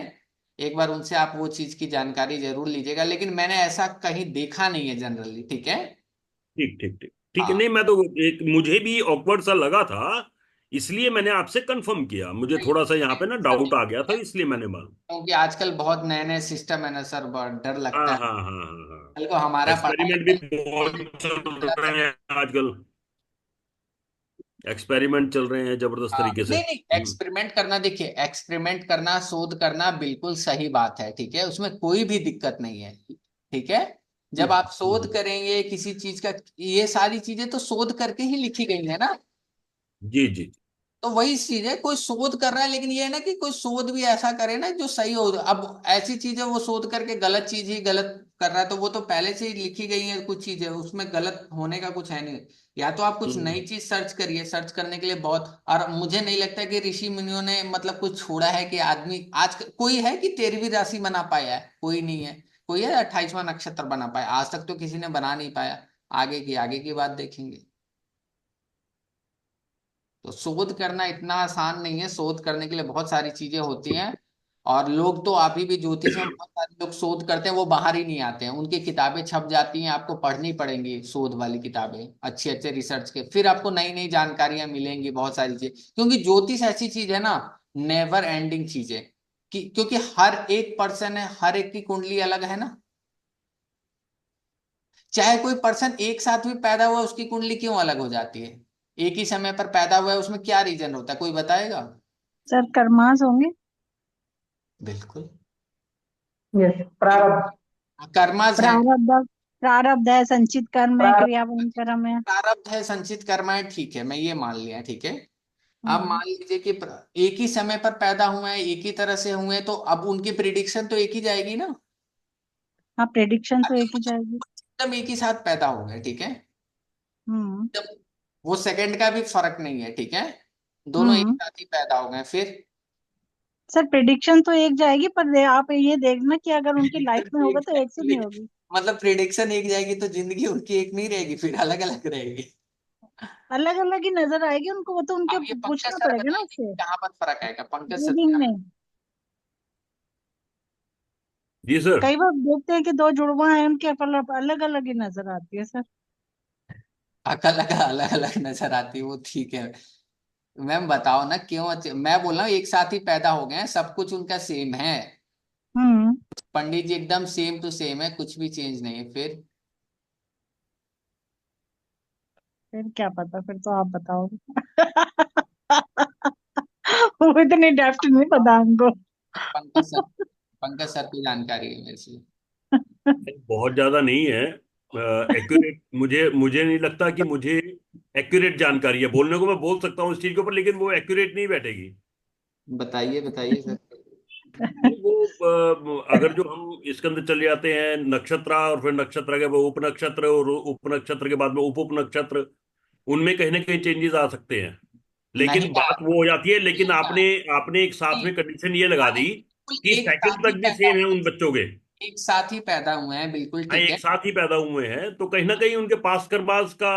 एक बार उनसे आप वो चीज की जानकारी जरूर लीजिएगा, लेकिन मैंने ऐसा कहीं देखा नहीं है जनरली, ठीक है। ठीक ठीक ठीक ठीक है। हाँ। नहीं, मैं तो एक मुझे भी ऑकवर्ड सा लगा था, इसलिए मैंने आपसे कंफर्म किया, मुझे थोड़ा सा यहाँ पे ना डाउट आ गया था, इसलिए मैंने मालूम। क्योंकि आजकल बहुत नए नए सिस्टम है ना सर, बहुत डर हाँ लगता है। हाँ हाँ हाँ हाँ। कल को हमारा एक्सपेरिमेंट भी बहुत चल रहे हैं आजकल, एक्सपेरिमेंट चल रहे हैं जबरदस्त हाँ, तरीके से। नहीं नहीं, एक्सपेरिमेंट करना, देखिए एक्सपेरिमेंट करना, शोध करना बिल्कुल सही बात है, ठीक है, उसमें कोई भी दिक्कत नहीं है, ठीक है। जब आप शोध हम्म। करेंगे किसी चीज का, ये सारी चीजें तो शोध करके ही लिखी गई है ना। जी जी। तो वही चीज है, कोई शोध कर रहा है, लेकिन ये है ना कि कोई शोध भी ऐसा करे ना जो सही हो। अब ऐसी चीजें वो शोध करके गलत चीज ही गलत कर रहा है, तो वो तो पहले से ही लिखी गई है कुछ चीजें, उसमें गलत होने का कुछ है नहीं। या तो आप कुछ हम्म नई चीज सर्च करिए, सर्च करने के लिए बहुत, और मुझे नहीं लगता कि ऋषि मुनियों ने मतलब कुछ छोड़ा है कि आदमी आज कोई है कि 13वीं राशि बना पाया है, कोई नहीं है। कोई है 28वां नक्षत्र बना पाया, आज तक तो किसी ने बना नहीं पाया। आगे की बात देखेंगे। तो शोध करना इतना आसान नहीं है, शोध करने के लिए बहुत सारी चीजें होती हैं। और लोग तो अभी भी ज्योतिष में बहुत सारे लोग शोध करते हैं, वो बाहर ही नहीं आते हैं, उनकी किताबें छप जाती हैं, आपको पढ़नी पड़ेंगी शोध वाली किताबें, अच्छे अच्छे रिसर्च के, फिर आपको नई नई जानकारियां मिलेंगी, बहुत सारी चीज, क्योंकि ज्योतिष ऐसी चीज है ना, नेवर एंडिंग चीज है। क्योंकि हर एक पर्सन है, हर एक की कुंडली अलग है ना। चाहे कोई पर्सन एक साथ भी पैदा हुआ, उसकी कुंडली क्यों अलग हो जाती है? एक ही समय पर पैदा हुआ है, उसमें क्या रीजन होता है, कोई बताएगा? सर कर्मास होंगे। बिल्कुल। यस, प्रारब्ध। कर्मास है। प्रारब्ध, प्रारब्ध है, संचित कर्म है, प्रारब्ध। क्रियावन कर्म है। प्रारब्ध है, संचित कर्म है, ठीक है, मैं ये मान लिया, ठीक है। अब हम्म। मान लीजिए कि एक ही समय पर पैदा हुए हैं, एक ही तरह से हुए हैं, तो अब उनकी प्रिडिक्शन तो एक ही जाएगी ना। हाँ, प्रेडिक्शन तो अभी एक ही कुछ जाएगी। एकदम एक ही साथ पैदा हो गए, ठीक है, हम्म। एकदम वो सेकंड का भी फर्क नहीं है, ठीक है, दोनों एक हम्म। साथ ही पैदा हो गए, फिर सर प्रेडिक्शन तो एक जाएगी, पर आप ये देखना कि अगर उनकी लाइफ में एक होगा तो एक से जाएगी, नहीं होगी। मतलब प्रिडिक्शन एक जाएगी तो जिंदगी उनकी एक नहीं रहेगी, फिर अलग अलग रहेगी। अलग अलग ही नजर आएगी उनको, वो तो उनके अब ये पंकज पूछना सर पड़ेगा ना बताएंगे कि उससे, कहाँ पर फर्क आएगा, पंकज सर ब्रीदिंग में। जी सर। कई बार देखते हैं कि दो जुड़वा हैं, उनके अलग अलग ही नजर आती है सर। अलग अलग अलग नजर आती है, वो ठीक है। मैम बताओ ना क्यों मैं बोल रहा हूँ एक साथ ही पैदा हो गए हैं, सब कुछ उनका सेम है। हम्म। पंडित जी एकदम सेम टू सेम है, कुछ भी चेंज नहीं है फिर। फिर क्या पता, फिर तो आप बताओगे। वो इतनी डेप्थ नहीं पता हमको। पंकज सर, पंकज सर की जानकारी है मेरे से। बहुत ज्यादा नहीं है एक्यूरेट, मुझे मुझे नहीं लगता कि मुझे एक्यूरेट जानकारी है। बोलने को मैं बोल सकता हूँ इस चीज के ऊपर, लेकिन वो एक्यूरेट नहीं बैठेगी। बताइए बताइए सर। नहीं वो अगर जो हम इसके अंदर चले जाते हैं नक्षत्र, और फिर नक्षत्र के बाद उप नक्षत्र, और उप नक्षत्र के बाद में उप उप नक्षत्र, उनमें कहीं ना कहीं चेंजेस आ सकते हैं। नहीं लेकिन बात वो हो जाती है, लेकिन आएगा। आपने आपने एक साथ में कंडीशन ये लगा अरे दी बिल्कुल कि एक सेकंड साथ ही तक भी पैदा सेम है हुए उन बच्चों के। हैं, एक साथ ही पैदा हुए हैं, बिल्कुल हाँ, ठीक एक है। साथ ही पैदा हुए हैं, तो कहीं ना कहीं उनके पास करबास का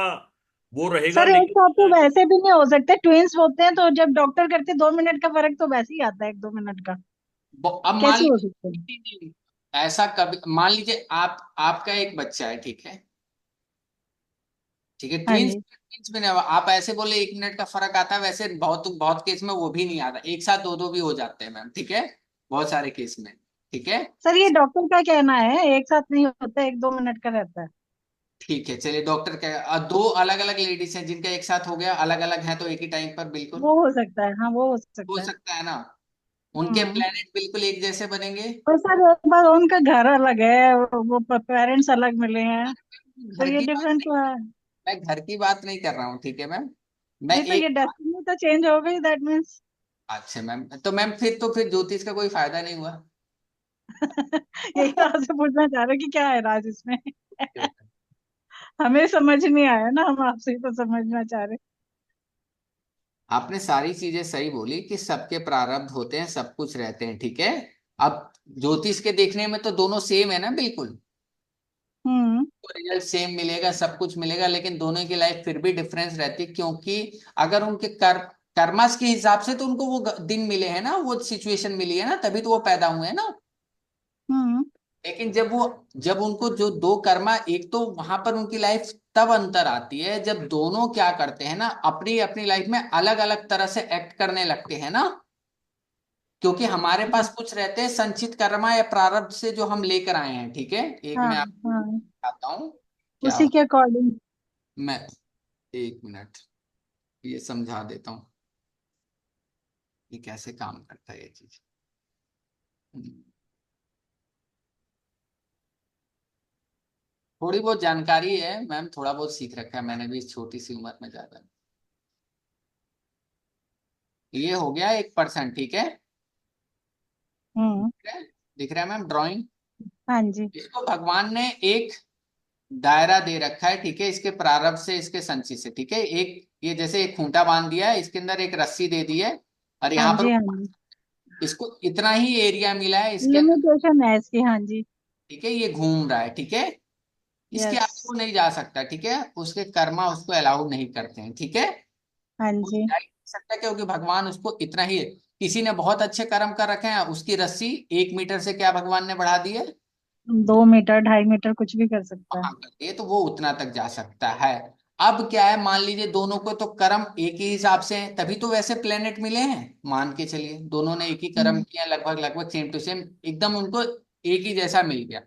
वो रहेगा, सर एक लेकिन साथ तो वैसे भी नहीं हो सकते, ट्विंस होते हैं तो जब डॉक्टर करते 2 मिनट का फर्क तो वैसे ही आता है, 1-2 मिनट का। अब मान कैसे हो लीजिए, सकते हैं? नहीं, नहीं, ऐसा कभी मान लीजिए आप, आपका एक बच्चा है, ठीक है, ठीक है, हाँ ट्विंस जी। ट्विंस में नहीं आप ऐसे बोले 1 मिनट का फर्क आता है, वैसे बहुत बहुत केस में वो भी नहीं आता, एक साथ दो दो भी हो जाते हैं मैम, ठीक है, बहुत सारे केस में, ठीक है। सर ये डॉक्टर का कहना है, एक साथ नहीं होता, 1-2 मिनट का रहता है। ठीक है चलिए, डॉक्टर का दो अलग अलग लेडीज हैं जिनका एक साथ हो गया, अलग अलग हैं तो एक ही टाइम पर बिल्कुल वो हो सकता है, हाँ वो हो हो सकता है। सकता है ना। उनके हम्म। प्लेनेट बिल्कुल एक जैसे बनेंगे। और सर एक बार उनका घर अलग है, वो पेरेंट्स अलग मिले हैं, तो घर ये की बात डिफरेंट नहीं, तो है। मैं घर की बात नहीं कर रहा हूँ, ठीक है मैम। मैं नहीं तो एक, ये डेस्टिनी तो चेंज हो गई, दैट मीन्स। अच्छा मैम, तो मैम फिर तो फिर ज्योतिष का कोई फायदा नहीं हुआ। यही तो आपसे पूछना चाह रहे कि क्या है राज इसमें। हमें समझ नहीं आया ना, हम आपसे ही तो समझना चाह रहे। आपने सारी चीजें सही बोली कि सबके प्रारब्ध होते हैं, सब कुछ रहते हैं, ठीक है। अब ज्योतिष के देखने में तो दोनों सेम है ना बिल्कुल, हम्म। रिजल्ट सेम मिलेगा, सब कुछ मिलेगा, लेकिन दोनों की लाइफ फिर भी डिफरेंस रहती है, क्योंकि अगर उनके कर्मास के हिसाब से तो उनको वो दिन मिले हैं ना, वो सिचुएशन मिली है ना, तभी तो वो पैदा हुए हैं ना। हम्म। लेकिन जब उनको जो दो कर्मा, एक तो वहां पर उनकी लाइफ तब अंतर आती है जब दोनों क्या करते हैं ना, अपनी अपनी लाइफ में अलग अलग तरह से एक्ट करने लगते हैं ना। क्योंकि हमारे पास कुछ रहते हैं संचित कर्मा या प्रारब्ध से जो हम लेकर आए हैं, ठीक है, एक हाँ मैं आपको हाँ, बताता हूँ क्या उसी के अकॉर्डिंग। मैं, 1 मिनट, ये समझा देता हूँ कि कैसे काम करता है ये चीज। थोड़ी बहुत जानकारी है मैम, थोड़ा बहुत सीख रखा है मैंने भी इस छोटी सी उम्र में, ज्यादा। ये हो गया 1%, ठीक है। हम्म। दिख रहा है मैम ड्राइंग। हाँ जी। इसको भगवान ने एक दायरा दे रखा है, ठीक है, इसके प्रारब्ध से, इसके संचित से, ठीक है, एक ये जैसे एक खूंटा बांध दिया है, इसके अंदर एक रस्सी दे दी है, और हाँ यहाँ पर जी। हाँ जी। इसको इतना ही एरिया मिला है इसके अंदर, लिमिटेशन है इसकी, हाँ जी। ठीक है, ये घूम रहा है, ठीक है, इसके यस। आगे वो नहीं जा सकता, ठीक है, उसके कर्मा उसको अलाउ नहीं करते हैं, ठीक है। हाँ वो जी। जा ही नहीं सकता क्योंकि भगवान उसको इतना ही है। किसी ने बहुत अच्छे कर्म कर रखे हैं, उसकी रस्सी 1 मीटर से क्या भगवान ने बढ़ा दी है, 2 मीटर 2.5 मीटर कुछ भी कर सकता है। वहां कर दिए, तो वो उतना तक जा सकता है। अब क्या है, मान लीजिए दोनों को तो कर्म एक ही हिसाब से हैं, तभी तो वैसे प्लेनेट मिले हैं, मान के चलिए दोनों ने एक ही कर्म हम्म। किया, लगभग लगभग सेम टू सेम, एकदम उनको एक ही जैसा मिल गया।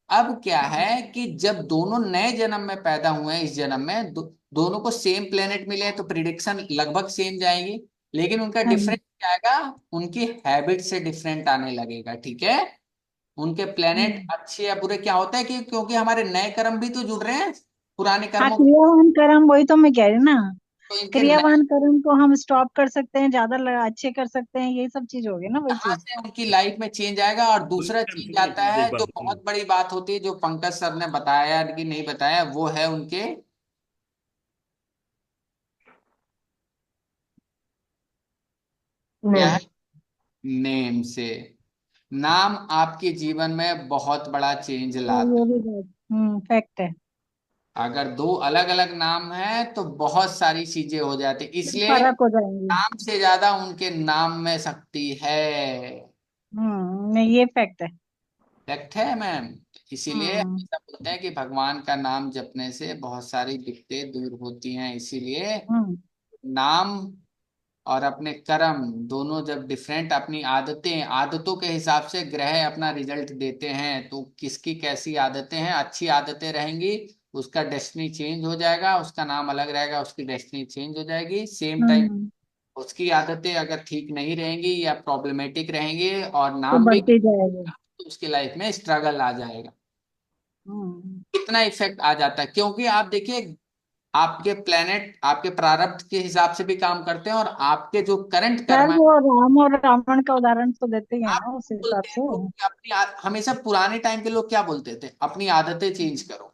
अब क्या है कि जब दोनों नए जन्म में पैदा हुए हैं, इस जन्म में दोनों को सेम प्लेनेट मिले हैं, तो प्रिडिक्शन लगभग सेम जाएगी, लेकिन उनका हाँ डिफरेंस जी। क्या आएगा, उनकी हैबिट से डिफरेंट आने लगेगा, ठीक है। उनके प्लेनेट हम्म। अच्छे या बुरे क्या होता है कि क्योंकि हमारे नए कर्म भी तो जुड़ रहे हैं पुराने हाँ, कर्मों, क्रियावान कर्म वही तो मैं कह रही हूँ ना। तो इनके नए, क्रियावान कर्म को हम स्टॉप कर सकते हैं, ज्यादा अच्छे कर सकते हैं, यही सब चीज होगी ना, वही यहाँ चीज। से उनकी लाइफ में चेंज आएगा। और दूसरा सुनिए मैम, चीज सुनिए आता प्लीज है एक बात जो सुनिए। बहुत बड़ी बात होती है, जो पंकज सर ने बताया कि नहीं बताया, वो है उनके क्या नहीं। है, नेम से। नाम आपके जीवन में बहुत बड़ा चेंज और लाता ये भी बात फैक्ट है। अगर दो अलग अलग नाम है तो बहुत सारी चीजें हो जाती, इसलिए फर्क हो जाएंगी। नाम से ज्यादा उनके नाम में शक्ति है। नहीं, ये फैक्ट है। फैक्ट है मैम। इसीलिए हम्म हमेशा बोलते हैं कि भगवान का नाम जपने से बहुत सारी दिक्कतें दूर होती हैं। इसीलिए हम्म नाम और अपने कर्म दोनों जब डिफरेंट, अपनी आदतें, आदतों के हिसाब से ग्रह अपना रिजल्ट देते हैं, तो किसकी कैसी आदतें हैं, अच्छी आदतें रहेंगी उसका डेस्टिनी चेंज हो जाएगा, उसका नाम अलग रहेगा, उसकी डेस्टिनी चेंज हो जाएगी। सेम टाइम हम्म उसकी आदतें अगर ठीक नहीं रहेंगी या प्रॉब्लमेटिक रहेंगी और तो नाम भी, बढ़ती जाएगी। तो उसकी लाइफ में स्ट्रगल आ जाएगा। हम्म कितना इफेक्ट आ जाता है, क्योंकि आप देखिए आपके प्लेनेट आपके प्रारब्ध के हिसाब से भी काम करते हैं, और आपके जो करंट सर, कर्म है, वो राम और रावण का उदाहरण तो देते ही है आप ना उस हिसाब बोलते हैं से। लोग कि अपनी हमेशा पुराने टाइम के लोग क्या बोलते थे, अपनी आदतें चेंज करो।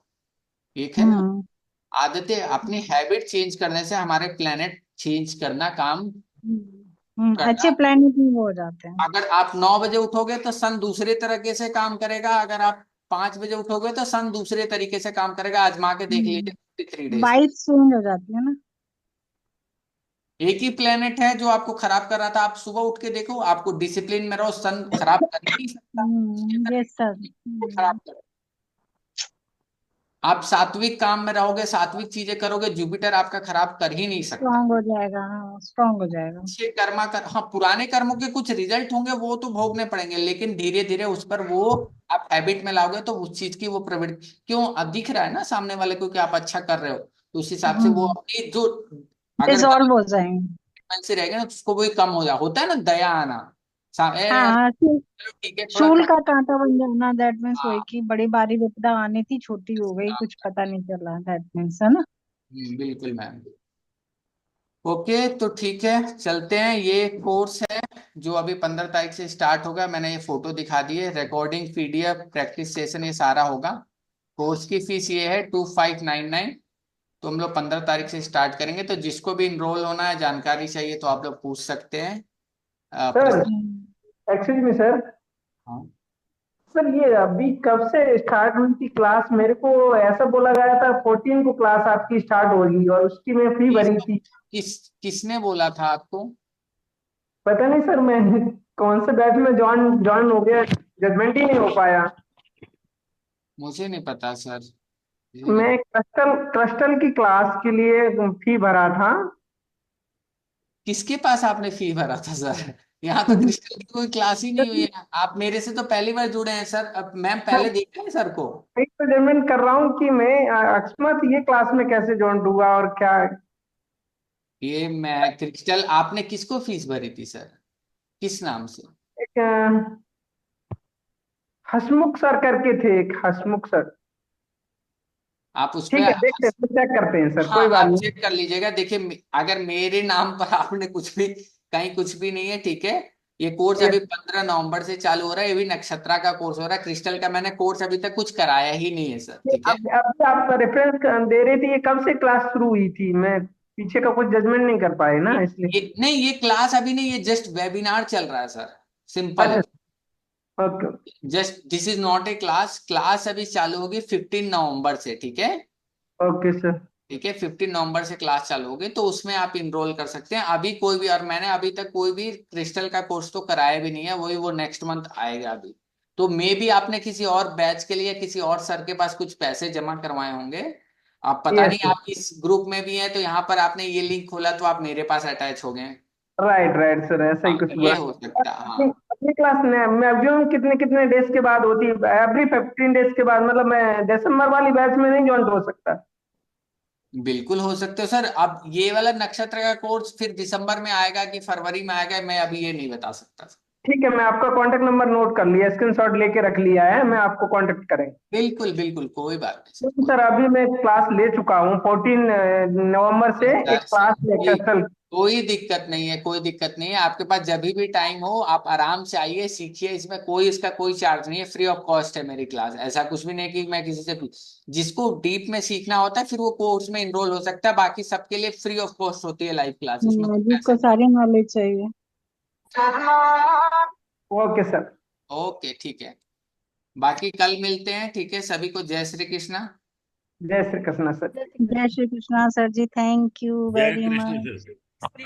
एक है ना, हम्म आदतें, अपनी हैबिट चेंज करने से हमारे प्लेनेट चेंज करना काम करता अच्छे है। प्लानिंग वो हो जाते हैं। अगर आप 9 बजे उठोगे तो सन दूसरे तरीके से काम करेगा, अगर आप 5 बजे उठोगे तो सन दूसरे तरीके से काम करेगा। आजमा के देख लीजिए 3 डेज। वाइब्स चेंज हो जाती है ना। एक ही प्लेनेट है जो आपको खराब कर रहा था, आप सुबह उठ के देखो, आपको डिसिप्लिन में रहो, सन खराब कर ही नहीं सकता। Yes sir. खराब कर, आप सात्विक काम में रहोगे, सात्विक चीजें करोगे, जुपिटर आपका खराब कर ही नहीं सकता। स्ट्रांग हो जाएगा, हाँ स्ट्रांग हो जाएगा। अच्छे कर्मा कर, हाँ पुराने कर्मों के कुछ रिजल्ट होंगे वो तो भोगने पड़ेंगे, लेकिन धीरे धीरे उस पर वो आप हैबिट में लाओगे तो उस चीज की वो प्रवृत्ति, क्यों अब दिख रहा है ना सामने वाले को कि आप अच्छा कर रहे हो, तो उस हिसाब से वो अपनी जो, अगर डिसॉल्व गलत हो जाएंगे। से रहेगा ना तो उसको वही कम हो जा, होता है ना दया आना, हाँ, चलो ठीक है थोड़ा शूल कम। का कांटा बन जाना, दैट मीन्स वही हाँ, की बड़ी बारी विपदा आनी थी, छोटी हो गई, काम कुछ कर, पता नहीं चला, दैट मीन्स है ना। बिल्कुल मैम। ओके तो ठीक है, चलते हैं। ये कोर्स है जो अभी 15 तारीख से स्टार्ट होगा, मैंने ये फोटो दिखा दी है, रिकॉर्डिंग पीडीएफ प्रैक्टिस सेशन ये सारा होगा। कोर्स की फीस ये है 2599। तो हम लोग 15 तारीख से स्टार्ट करेंगे, तो जिसको भी इनरोल होना है, जानकारी चाहिए तो आप लोग पूछ सकते हैं। सर, प्रश्न। Excuse me sir. हाँ, सर, ये अभी कब से स्टार्ट हुई थी क्लास? मेरे को ऐसा बोला गया था 14 को क्लास आपकी स्टार्ट होगी, और उसकी मैं फी किस भरी थी। किसने बोला था आपको? पता नहीं सर, मैं कौन से बैच में ज्वाइन ज्वाइन हो गया, जजमेंट ही नहीं हो पाया। मुझे नहीं पता सर, मुझे नहीं मैं पता। क्रिस्टल क्रिस्टल की क्लास के लिए फी भरा था। किसके पास आपने फी भरा था सर? यहाँ तो क्रिस्टल की कोई क्लास ही नहीं हुई है, आप मेरे से तो पहली बार जुड़े हैं सर। अब मैम पहले देखा है सर को? एक तो जजमेंट कर रहा हूँ कि मैं अकस्मात ये क्लास में कैसे ज्वाइन हुआ और क्या। ये मैं क्रिस्टल, आपने किसको फीस भरी थी सर, किस नाम से? एक हसमुख सर करके थे, एक हसमुख सर। आप उस ठीक पे, है, देखते हैं, चेक करते हैं सर, हाँ कोई बात आप नहीं। चेक कर लीजिएगा। देखिए अगर मेरे नाम पर आपने कुछ भी, कहीं कुछ भी नहीं है, ठीक है। ये कोर्स ये अभी 15 नवंबर से चालू हो रहा है, ये भी नक्षत्रा का कोर्स हो रहा है। क्रिस्टल का मैंने कोर्स अभी तक कुछ कराया ही नहीं है सर, ठीक है। अब आप रेफरेंस दे रही थी, ये कब से क्लास शुरू हुई थी? मैं पीछे का कुछ जजमेंट नहीं कर पाए ना, इसलिए। ये नहीं, ये क्लास अभी नहीं, ये जस्ट वेबिनार चल रहा है सर, सिंपल। अच्छा। Okay. Just this is not a class, class अभी चालू होगी 15 नवंबर से, ठीक है। Okay sir. ठीक है, 15 नवंबर से क्लास चालू होगी, तो उसमें आप इनरोल कर सकते हैं अभी कोई भी। और मैंने अभी तक कोई भी क्रिस्टल का कोर्स तो कराया भी नहीं है, वही वो नेक्स्ट मंथ आएगा अभी। तो मे भी आपने किसी और बैच के लिए किसी और सर के पास कुछ पैसे जमा करवाए होंगे, आप पता यस नहीं, सर। आप इस ग्रुप में भी हैं तो यहाँ पर आपने ये लिंक खोला तो आप मेरे पास अटैच हो गए। राइट राइट सर, ऐसा ही हाँ, कुछ ये हुआ। हो सकता है, अपनी हाँ। अपनी क्लास मैक्सिमम कितने कितने डेज के बाद होती है? एवरी 15 डेज के बाद? मतलब मैं दिसंबर वाली बैच में नहीं ज्वाइन हो सकता? बिल्कुल हो सकते हो सर। अब ये वाला नक्षत्र का कोर्स फिर दिसंबर में आएगा कि फरवरी में आएगा, मैं अभी ये नहीं बता सकता। ठीक है, मैं आपका कांटेक्ट नंबर नोट कर लिया, स्क्रीनशॉट लेके रख लिया है, मैं आपको कांटेक्ट करेंगे। बिल्कुल बिल्कुल, कोई बात नहीं सर, क्योंकि कोई सर अभी मैं क्लास ले चुका हूँ 14 नवंबर से, सर एक क्लास कोई लेकर कल। कोई दिक्कत नहीं है, कोई दिक्कत नहीं है। आपके पास जब भी टाइम हो आप आराम से आइए, सीखिए। इसमें कोई, इसका कोई चार्ज नहीं है, फ्री ऑफ कॉस्ट है मेरी क्लास। ऐसा कुछ भी नहीं कि मैं किसी से, जिसको डीप में सीखना होता है फिर वो कोर्स में इनरोल हो सकता है, बाकी सबके लिए फ्री ऑफ कॉस्ट होती है लाइव क्लास, उसमें कोई जिसको पैसे। सारी नॉलेज चाहिए। Okay sir. ओके ठीक है, बाकी कल मिलते हैं, ठीक है। सभी को जय श्री कृष्णा। जय श्री कृष्ण सर। जैसे कि जय Shri Krishna sir ji, thank you जय वेरी कृष्ण मच। सर।